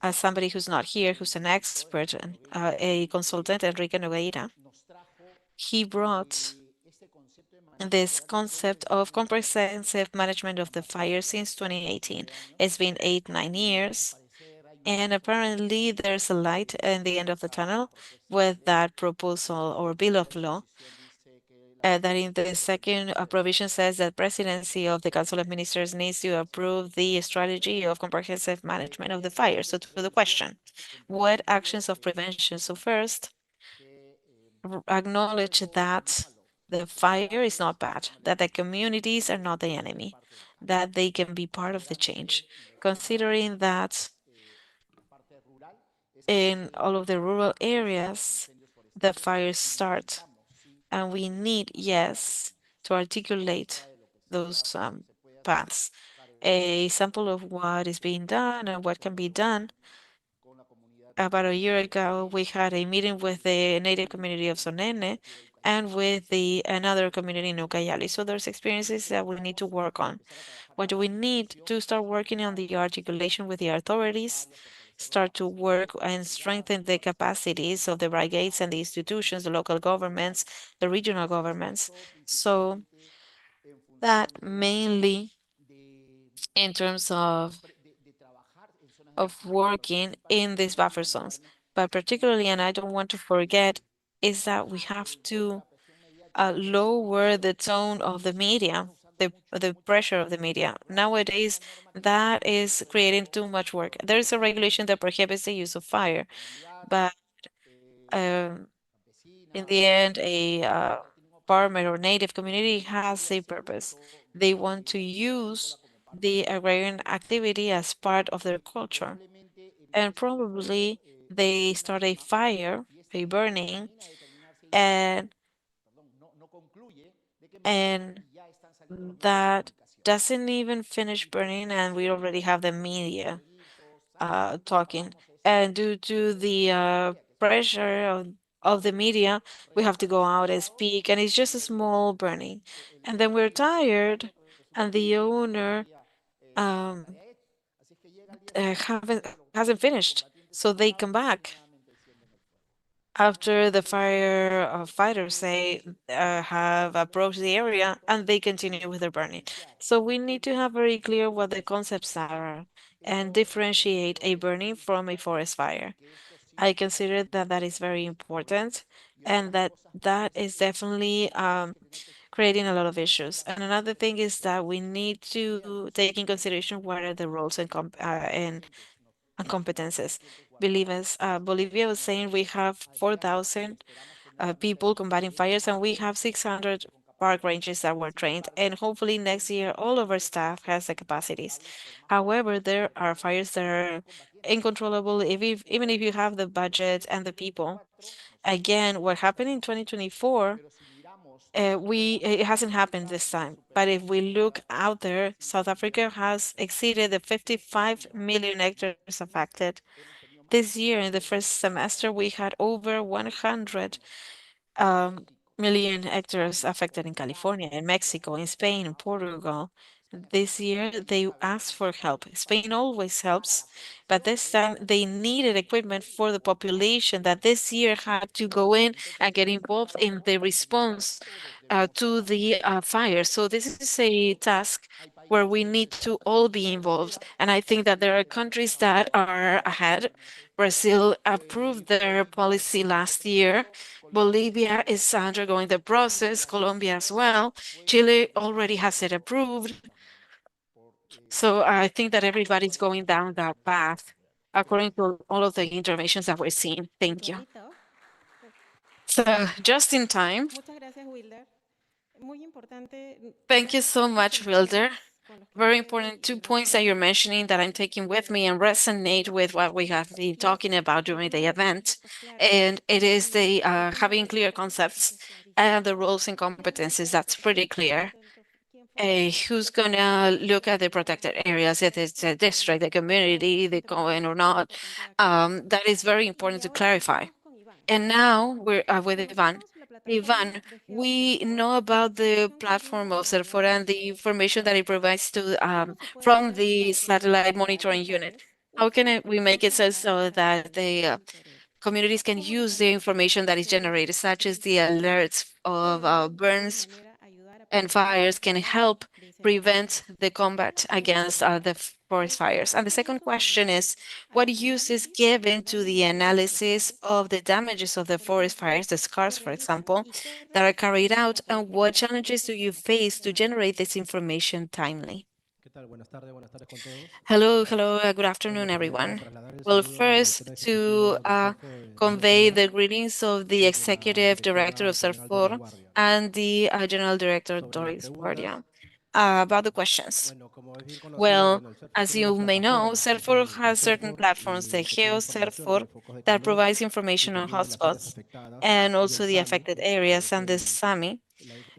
as somebody who's not here, who's an expert and a consultant, Enrique Nogueira. He brought this concept of comprehensive management of the fire since 2018. It's been 8, 9 years, and apparently there's a light in the end of the tunnel with that proposal or bill of law. That in the second provision says that presidency of the Council of Ministers needs to approve the strategy of comprehensive management of the fire. So to the question, what actions of prevention? So first, acknowledge that the fire is not bad, that the communities are not the enemy, that they can be part of the change, considering that in all of the rural areas, the fires start, and we need, yes, to articulate those paths. A sample of what is being done and what can be done. About a year ago, we had a meeting with the native community of Sonene and with the another community in Ucayali. So there's experiences that we need to work on. What do we need to start working on the articulation with the authorities, start to work and strengthen the capacities of the brigades and the institutions, the local governments, the regional governments. So that mainly in terms of working in these buffer zones. But particularly, and I don't want to forget, is that we have to lower the tone of the media, the pressure of the media. Nowadays, that is creating too much work. There is a regulation that prohibits the use of fire, but um, in the end, a farmer or native community has a purpose. They want to use the agrarian activity as part of their culture. And probably they start a fire, a burning, and and that doesn't even finish burning, and we already have the media talking. And due to the pressure of the media, we have to go out and speak, and it's just a small burning. And then we're tired, and the owner um, haven't hasn't finished, so they come back. after the fighters say have approached the area and they continue with their burning. So we need to have very clear what the concepts are and differentiate a burning from a forest fire. I consider that that is very important and that is definitely creating a lot of issues. And another thing is that we need to take in consideration what are the roles and competences. Believe us, Bolivia was saying we have 4,000 people combating fires and we have 600 park rangers that were trained. And hopefully next year, all of our staff has the capacities. However, there are fires that are uncontrollable even if you have the budget and the people. Again, what happened in 2024 it hasn't happened this time. But if we look out there, South Africa has exceeded the 55 million hectares affected. This year, in the first semester, we had over 100 um, million hectares affected in California, in Mexico, in Spain, in Portugal. This year, they asked for help. Spain always helps, but this time they needed equipment for the population that this year had to go in and get involved in the response to the fire. So this is a task where we need to all be involved. And I think that there are countries that are ahead. Brazil approved their policy last year. Bolivia is undergoing the process, Colombia as well. Chile already has it approved. So I think that everybody's going down that path according to all of the interventions that we're seeing. Thank you. Rapidito. So just in time. Muchas gracias, Wilder. Muy importante, Thank you so varios much, puntos Wilder. con los que me Very quedo important y 2 no sé points that si you're mentioning that I'm taking with me and resonate with what we have been talking about during the event. And it is the having clear concepts and the roles and competencies. That's pretty clear. Who's gonna look at the protected areas, if it's the district, the community, the going or not? That is very important to clarify. And now we're with Ivan. Ivan, we know about the platform of Serfora and the information that it provides to from the satellite monitoring unit. How can we make it so that the communities can use the information that is generated, such as the alerts of burns and fires, can help prevent the combat against the forest fires? And the second question is, what use is given to the analysis of the damages of the forest fires, the scars, for example, that are carried out, and what challenges do you face to generate this information timely? Hello, hello, good afternoon, everyone. Well, first, to convey the greetings of the Executive Director of Serfor and the General Director, Doris Guardia. About the questions. Well, as you may know, Serfor has certain platforms, the GeoSerfor, that provides information on hotspots and also the affected areas, and the SAMI,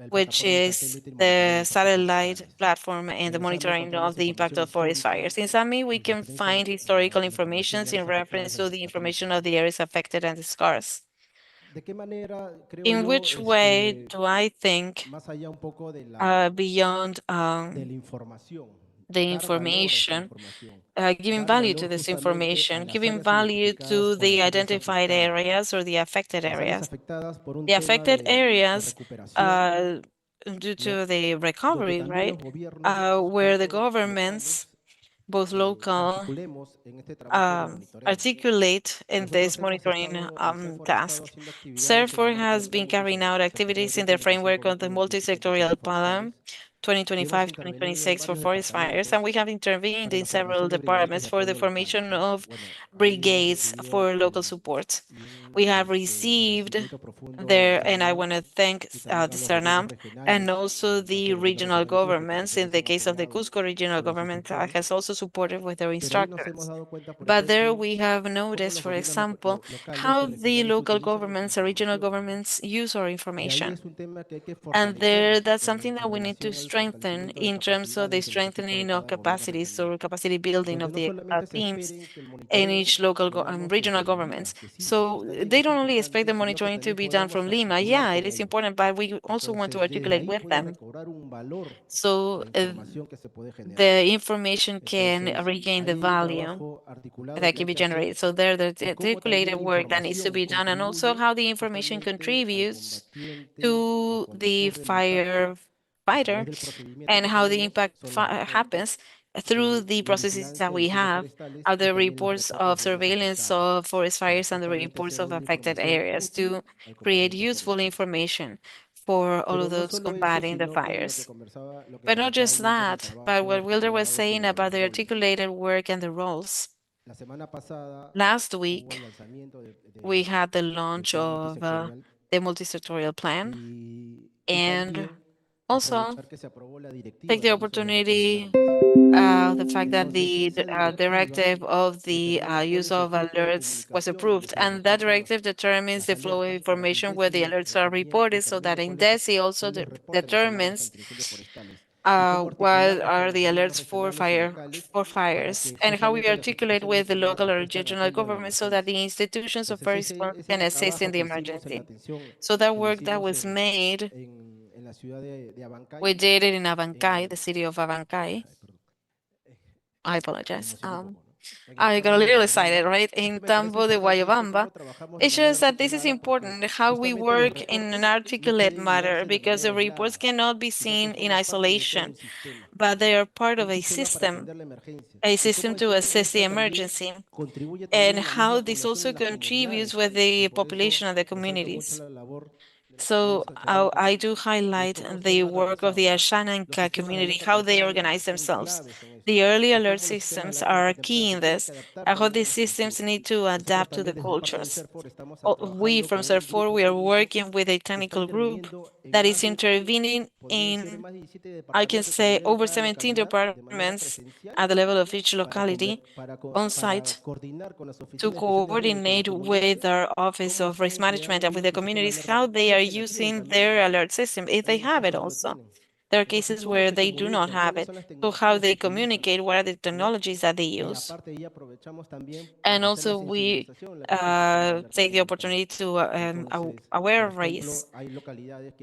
which is the satellite platform and the monitoring of the impact of forest fires. In SAMI, we can find historical information in reference to the information of the areas affected and the scars. In which way do I think, beyond the information, giving value to this information, giving value to the identified areas or the affected areas? The affected areas, due to the recovery, right, where the governments, both local, articulate in this monitoring task. Therefore, has been carrying out activities in the framework of the multi-sectorial plan 2025-2026 for forest fires, and we have intervened in several departments for the formation of brigades for local support. We have received there, and I want to thank the CERNAMP and also the regional governments. In the case of the Cusco regional government, has also supported with their instructors. But there we have noticed, for example, how the local governments or regional governments use our information. And there, that's something that we need to strengthen in terms of the strengthening of capacities or capacity building of the teams in each regional governments. So they don't only expect the monitoring to be done from Lima. Yeah, it is important, but we also want to articulate with them. So the information can regain the value that can be generated. So there, the articulated work that needs to be done, and also how the information contributes to the firefighter and how the impact happens through the processes that we have, are the reports of surveillance of forest fires and the reports of affected areas to create useful information for all of those combating the fires. But not just that, but what Wilder was saying about the articulated work and the roles. Last week, we had the launch of the multi-sectorial plan, and also take the opportunity, the fact that the directive of the use of alerts was approved, and that directive determines the flow of information where the alerts are reported, so that INDECI also determines what are the alerts for fires, and how we articulate with the local or regional government so that the institutions of first response can assist in the emergency. So that work that was made, we did it in Abancay, the city of Abancay. I apologize. I got a little excited, right? In Tambo de Guayabamba. It's just that this is important, how we work in an articulate manner, because the reports cannot be seen in isolation, but they are part of a system to assess the emergency, and how this also contributes with the population and the communities. So I do highlight the work of the Ashananka community, how they organize themselves. The early alert systems are key in this, and how these systems need to adapt to the cultures. We from CERFOR, we are working with a technical group that is intervening in, I can say, over 17 departments at the level of each locality on site, to coordinate with our Office of Risk Management and with the communities how they are using their alert system, if they have it also. There are cases where they do not have it, so how they communicate, what are the technologies that they use. And also we take the opportunity to aware raise.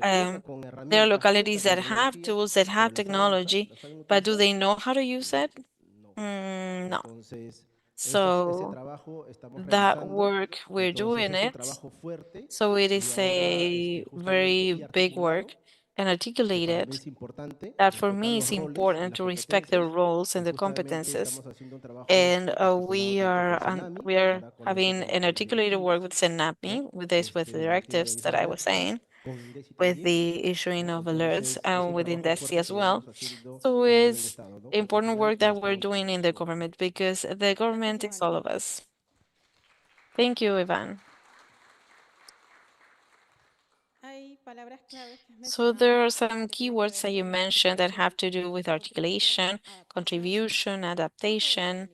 There are localities that have tools, that have technology, but do they know how to use it? No. So that work, we're doing it. So it is a very big work and articulated that for me is important to respect the roles and the competences. And we are having an articulated work with SENAPI, with the directives that I was saying, with the issuing of alerts, and within DESI as well. So it's important work that we're doing in the government, because the government is all of us. Thank you, Ivan. So there are some keywords that you mentioned that have to do with articulation, contribution, adaptation,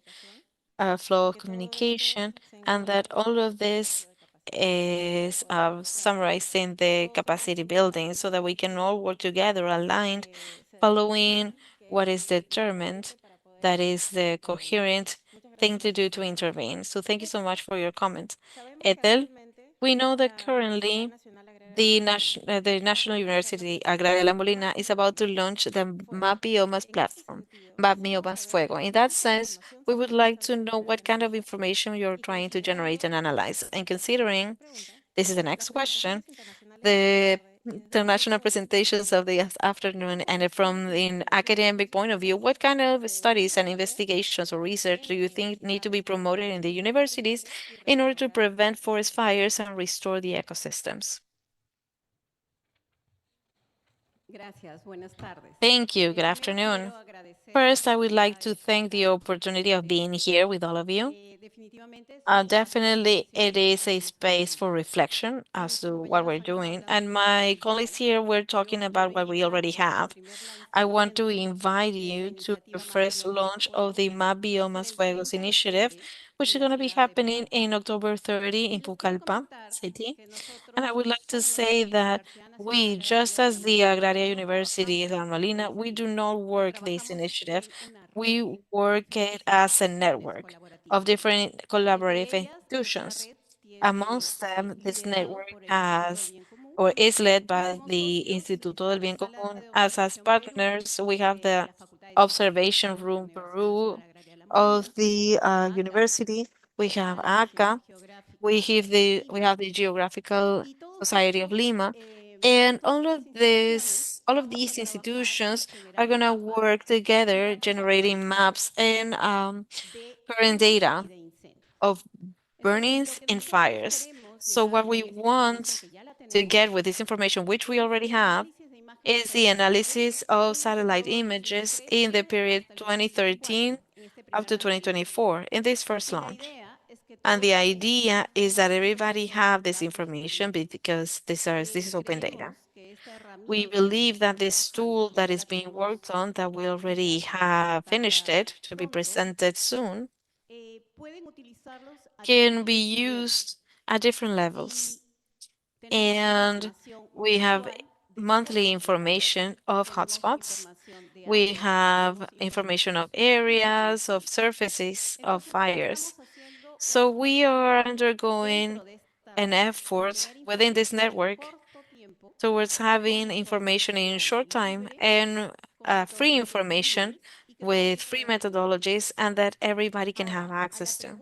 flow of communication, and that all of this is summarized in the capacity building, so that we can all work together aligned, following what is determined, that is the coherent thing to do to intervene. So thank you so much for your comment. Ethel, we know that currently the National University Agraria La Molina is about to launch the MAP Biomas platform, MAP Biomas Fuego. In that sense, we would like to know what kind of information you're trying to generate and analyze. And considering, this is the next question, the international presentations of the afternoon, and from an academic point of view, what kind of studies and investigations or research do you think need to be promoted in the universities in order to prevent forest fires and restore the ecosystems? Thank you. Good afternoon. First, I would like to thank the opportunity of being here with all of you. Definitely, it is a space for reflection as to what we're doing. And my colleagues here, we're talking about what we already have. I want to invite you to the first launch of the MAP Biomas Fuegos initiative, which is going to be happening in October 30 in Pucallpa City. And I would like to say that we, just as the Agraria University La Molina, we do not work this initiative. We work it as a network of different collaborative institutions. Amongst them, this network has or is led by the Instituto del Bien Común. As partners, we have the Observation Room Peru of the university. We have ACA. We have the Geographical Society of Lima, and all of these institutions are gonna work together, generating maps and current data of burnings and fires. So what we want to get with this information, which we already have, is the analysis of satellite images in the period 2013 up to 2024 in this first launch. And the idea is that everybody have this information because this is open data. We believe that this tool that is being worked on, that we already have finished it to be presented soon, can be used at different levels. And we have monthly information of hotspots. We have information of areas, of surfaces, of fires. So we are undergoing an effort within this network towards having information in short time and free information with free methodologies and that everybody can have access to.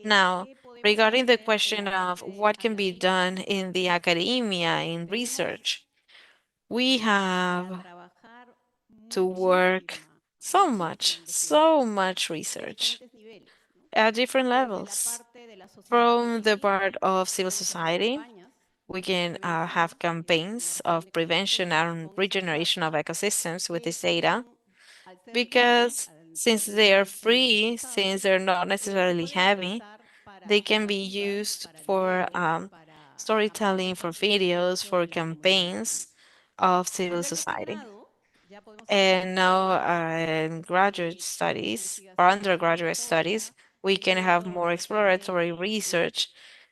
Now, regarding the question of what can be done in the academia, in research, we have to work so much research at different levels. From the part of civil society, we can have campaigns of prevention and regeneration of ecosystems with this data because since they are free, since they're not necessarily heavy, they can be used for storytelling, for videos, for campaigns of civil society. And now in graduate studies or undergraduate studies, we can have more exploratory research,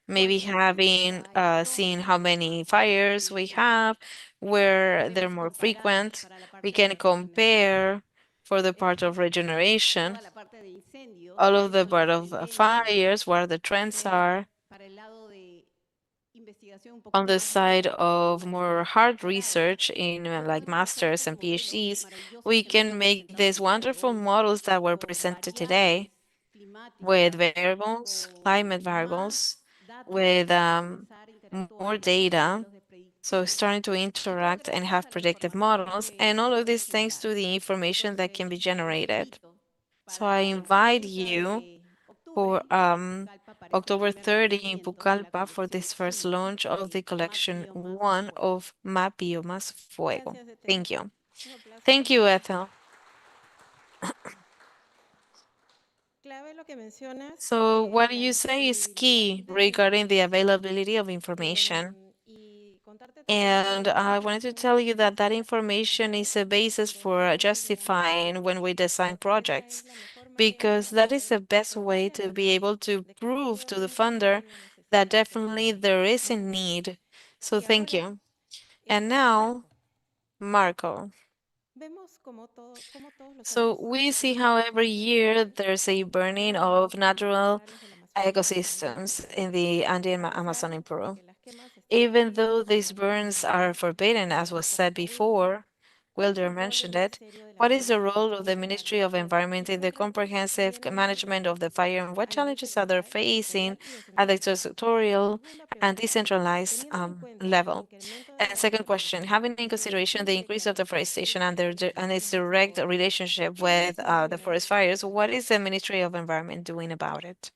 maybe having seen how many fires we have, where they're more frequent. We can compare for the part of regeneration, all of the part of fires, where the trends are. On the side of more hard research in like masters and PhDs, we can make these wonderful models that were presented today with variables, climate variables, with more data. So starting to interact and have predictive models, and all of these thanks to the information that can be generated. So I invite you for October 30 in Pucallpa for this first launch of the collection one of Mapio Más Fuego. Thank you. Thank you, Ethel. So what you say is key regarding the availability of information. And I wanted to tell you that that information is a basis for justifying when we design projects, because that is the best way to be able to prove to the funder that definitely there is a need. So thank you. And now, Marco. So we see how every year there's a burning of natural ecosystems in the Andean Amazon in Peru. Even though these burns are forbidden, as was said before, Wilder mentioned it, what is the role of the Ministry of Environment in the comprehensive management of the fire, and what challenges are they facing at the territorial and decentralized level? And second question, having in consideration the increase of deforestation and, and its direct relationship with the forest fires, what is the Ministry of Environment doing about it?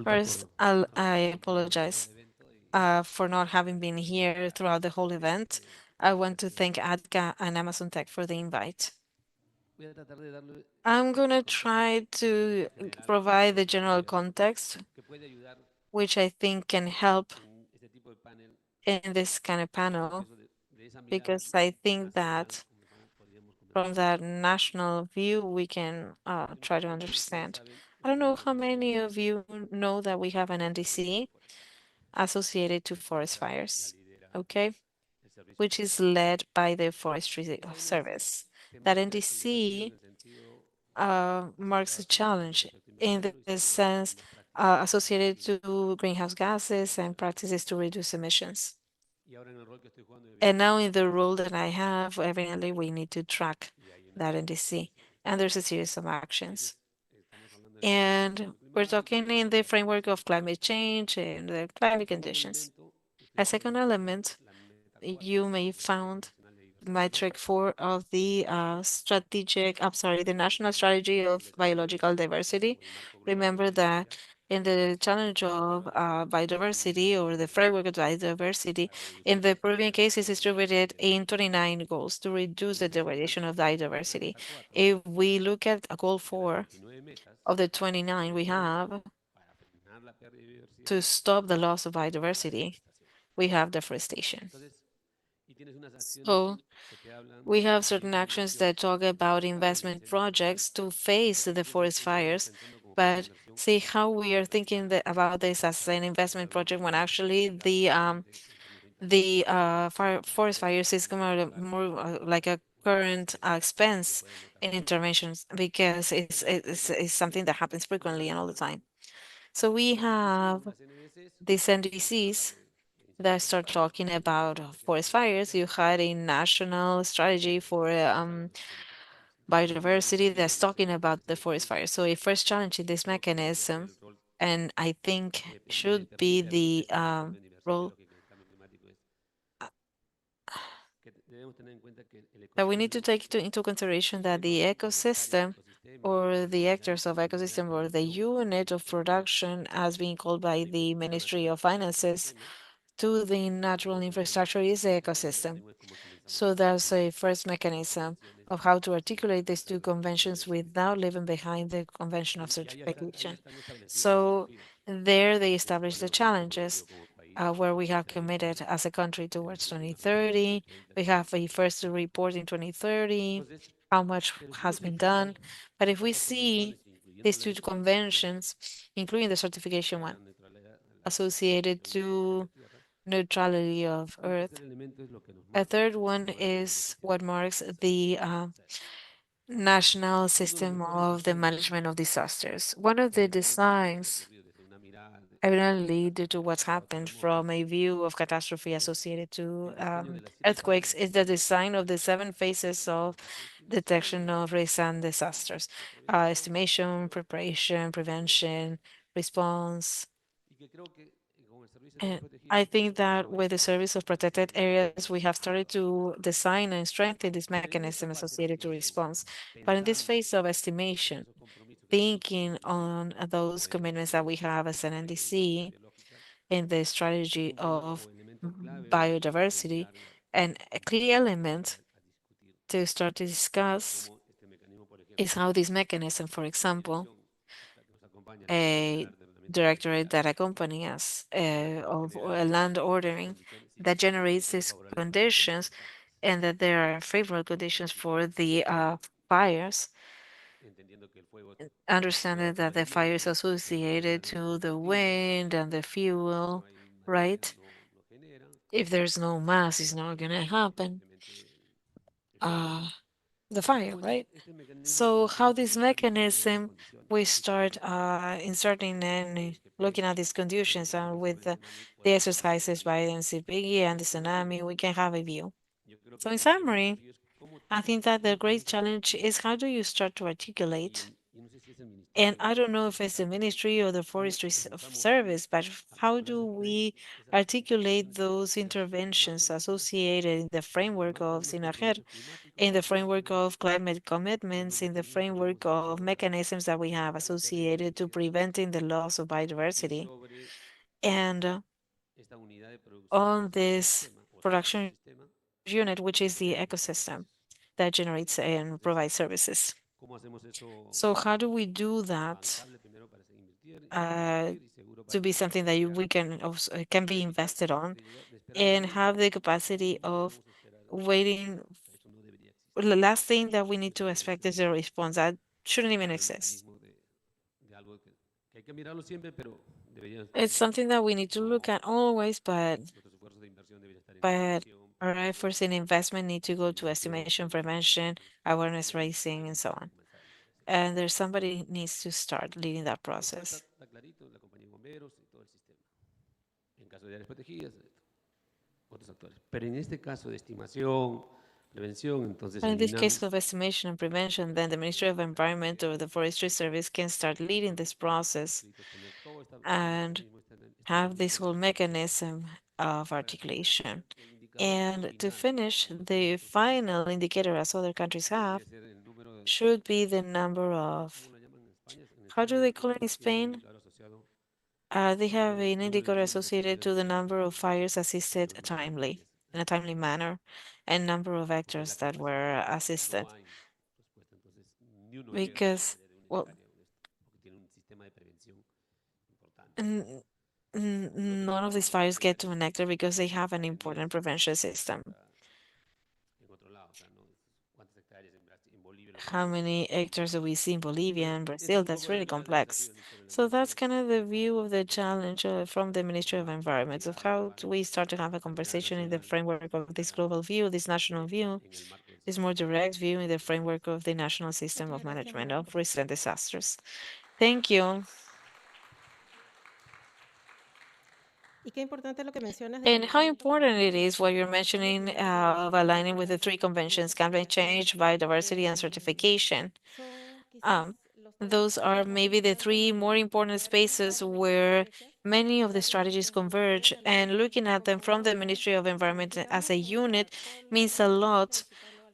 First, I apologize for not having been here throughout the whole event. I want to thank ADCA and Amazon Tech for the invite. I'm going to try to provide the general context, which I think can help in this kind of panel, because I think that from that national view, we can try to understand. I don't know how many of you know that we have an NDC associated to forest fires, okay, which is led by the Forestry Service. That NDC marks a challenge in the sense associated to greenhouse gases and practices to reduce emissions. And now in the role that I have, evidently we need to track that NDC, and there's a series of actions. And we're talking in the framework of climate change and the climate conditions. A second element, you may found metric 4 of the the National Strategy of Biological Diversity. Remember that in the challenge of biodiversity or the framework of biodiversity, in the Peruvian case, is distributed in 29 goals to reduce the degradation of biodiversity. If we look at a goal 4 of the 29 we have to stop the loss of biodiversity, we have deforestation. So we have certain actions that talk about investment projects to face the forest fires, but see how we are thinking about this as an investment project when actually the forest fires is more like a current expense in interventions because it's something that happens frequently and all the time. So we have these NDCs that start talking about forest fires. You had a national strategy for biodiversity that's talking about the forest fires. So a first challenge in this mechanism, and I think should be the role that we need to take into consideration that the ecosystem or the actors of ecosystem or the unit of production as being called by the Ministry of Finances to the natural infrastructure is the ecosystem. So there's a first mechanism of how to articulate these two conventions without leaving behind the convention of certification. So there they establish the challenges where we have committed as a country towards 2030. We have a first report in 2030, how much has been done. But if we see these two conventions, including the certification one, associated to neutrality of Earth. A third one is what marks the national system of the management of disasters. One of the designs, evidently due to what's happened from a view of catastrophe associated to earthquakes, is the design of the 7 phases of detection of risks and disasters: estimation, preparation, prevention, response. And I think that with the Service of Protected Areas, we have started to design and strengthen this mechanism associated to response. But in this phase of estimation, thinking on those commitments that we have as an NDC in the strategy of biodiversity, and a key element to start to discuss is how this mechanism, for example, a directorate that accompany us of land ordering that generates these conditions and that there are favorable conditions for the fires, understanding that the fire is associated to the wind and the fuel, right? If there's no mass, it's not going to happen. The fire, right? So how this mechanism, we start inserting and looking at these conditions and with the exercises by the NCPE and the tsunami, we can have a view. So in summary, I think that the great challenge is how do you start to articulate? And I don't know if it's the ministry or the forestry service, but how do we articulate those interventions associated in the framework of Sinajer, in the framework of climate commitments, in the framework of mechanisms that we have associated to preventing the loss of biodiversity, and on this production unit, which is the ecosystem that generates and provides services. So how do we do that uh, to be something that we can also can be invested on and have the capacity of waiting the last thing that we need to expect is a response that shouldn't even exist. It's something that we need to look at always, but our efforts in investment need to go to estimation, prevention, awareness raising, and so on. And there's somebody needs to start leading that process. And in this case of estimation and prevention, then the Ministry of Environment or the Forestry Service can start leading this process and have this whole mechanism of articulation. And to finish, the final indicator, as other countries have, should be the number of, how do they call it in Spain? They have an indicator associated to the number of fires assisted timely, in a timely manner, and number of hectares that were assisted. Because, well, n- none of these fires get to an hectare because they have an important prevention system. How many hectares do we see in Bolivia and Brazil? That's really complex. So that's kind of the view of the challenge from the Ministry of Environment. So how do we start to have a conversation in the framework of this global view, this national view, this more direct view in the framework of the national system of management of risks and disasters? Thank you. And how important it is what you're mentioning of aligning with the three conventions, climate change, biodiversity, and certification. Um, those are maybe the three more important spaces where many of the strategies converge, and looking at them from the Ministry of Environment as a unit means a lot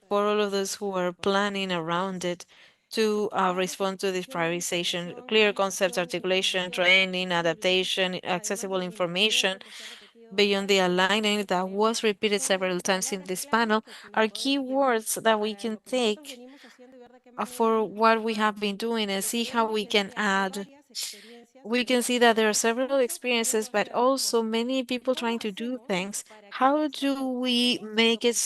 for all of those who are planning around it to respond to this prioritization, clear concepts, articulation, training, adaptation, accessible information beyond the aligning that was repeated several times in this panel are keywords that we can take for what we have been doing and see how we can add. We can see that there are several experiences, but also many people trying to do things. How do we make it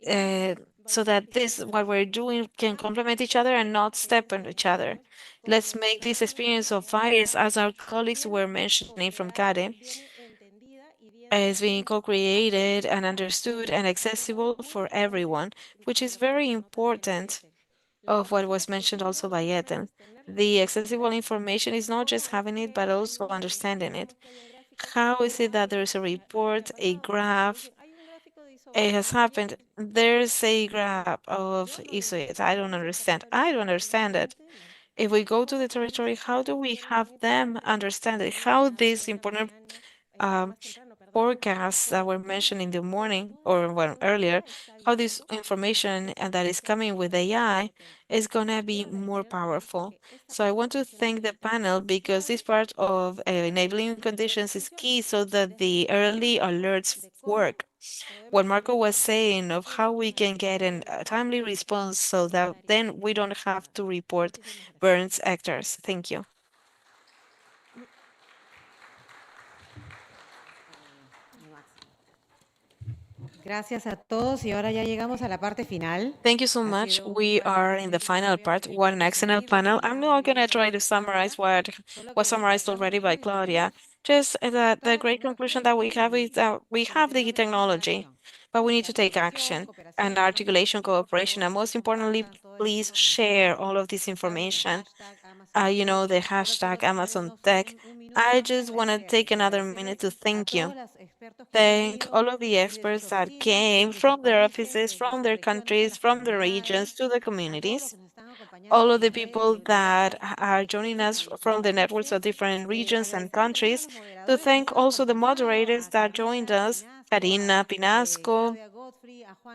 uh, so that this, what we're doing, can complement each other and not step on each other? Let's make this experience of fires, as our colleagues were mentioning from CADE, as being co-created and understood and accessible for everyone, which is very important of what was mentioned also by Ethel. The accessible information is not just having it, but also understanding it. How is it that there's a report, a graph? It has happened. There's a graph of ISOET. I don't understand. I don't understand it. If we go to the territory, how do we have them understand it? How this important um, forecasts that were mentioned in the morning or well, earlier, how this information that is coming with AI is going to be more powerful. So I want to thank the panel because this part of enabling conditions is key so that the early alerts work. What Marco was saying of how we can get a timely response so that then we don't have to report burns hectares. Thank you. Gracias a todos y ahora ya llegamos a la parte final. Thank you so much. We are in the final part. What an excellent panel. I'm not going to try to summarize what was summarized already by Claudia. Just that the great conclusion that we have is that we have the technology, but we need to take action and articulation, cooperation, and most importantly, please share all of this information. The hashtag Amazon Tech. I just want to take another minute to thank you. Thank all of the experts that came from their offices, from their countries, from the regions to the communities. All of the people that are joining us from the networks of different regions and countries. To thank also the moderators that joined us, Karina Pinasco,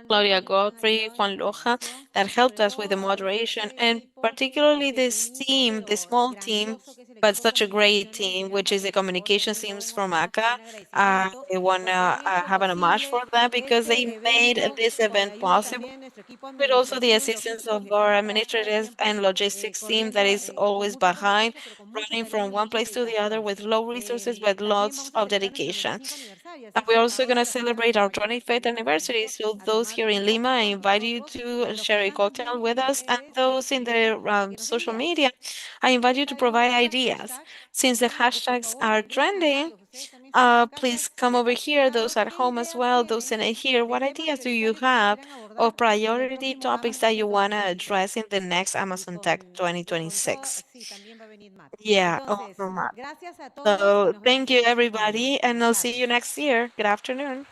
Claudia Godfrey, Juan Loja, that helped us with the moderation, and particularly this team, the small team, but such a great team, which is the communications teams from ACA. I want to have an homage for them because they made this event possible, with also the assistance of our administrative and logistics team that is always behind, running from one place to the other with low resources but lots of dedication. And we're also going to celebrate our 25th anniversary. So those here in Lima, I invite you to share a cocktail with us. And those in the social media, I invite you to provide ideas. Since the hashtags are trending, please come over here, those at home as well, those in here. What ideas do you have of priority topics that you want to address in the next Amazon Tech 2026? Yeah, oh, no matter. So thank you, everybody, and I'll see you next year. Good afternoon.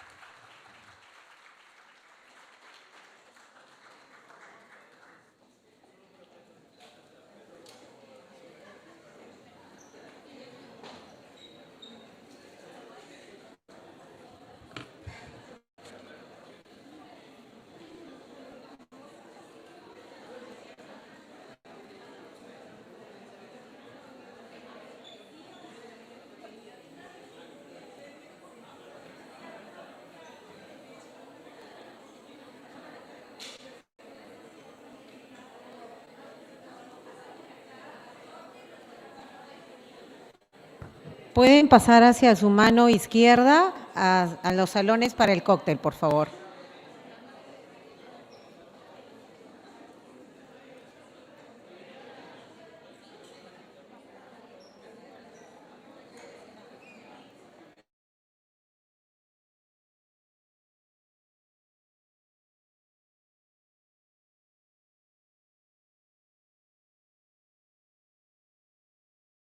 Pueden pasar hacia su mano izquierda a los salones para el cóctel, por favor.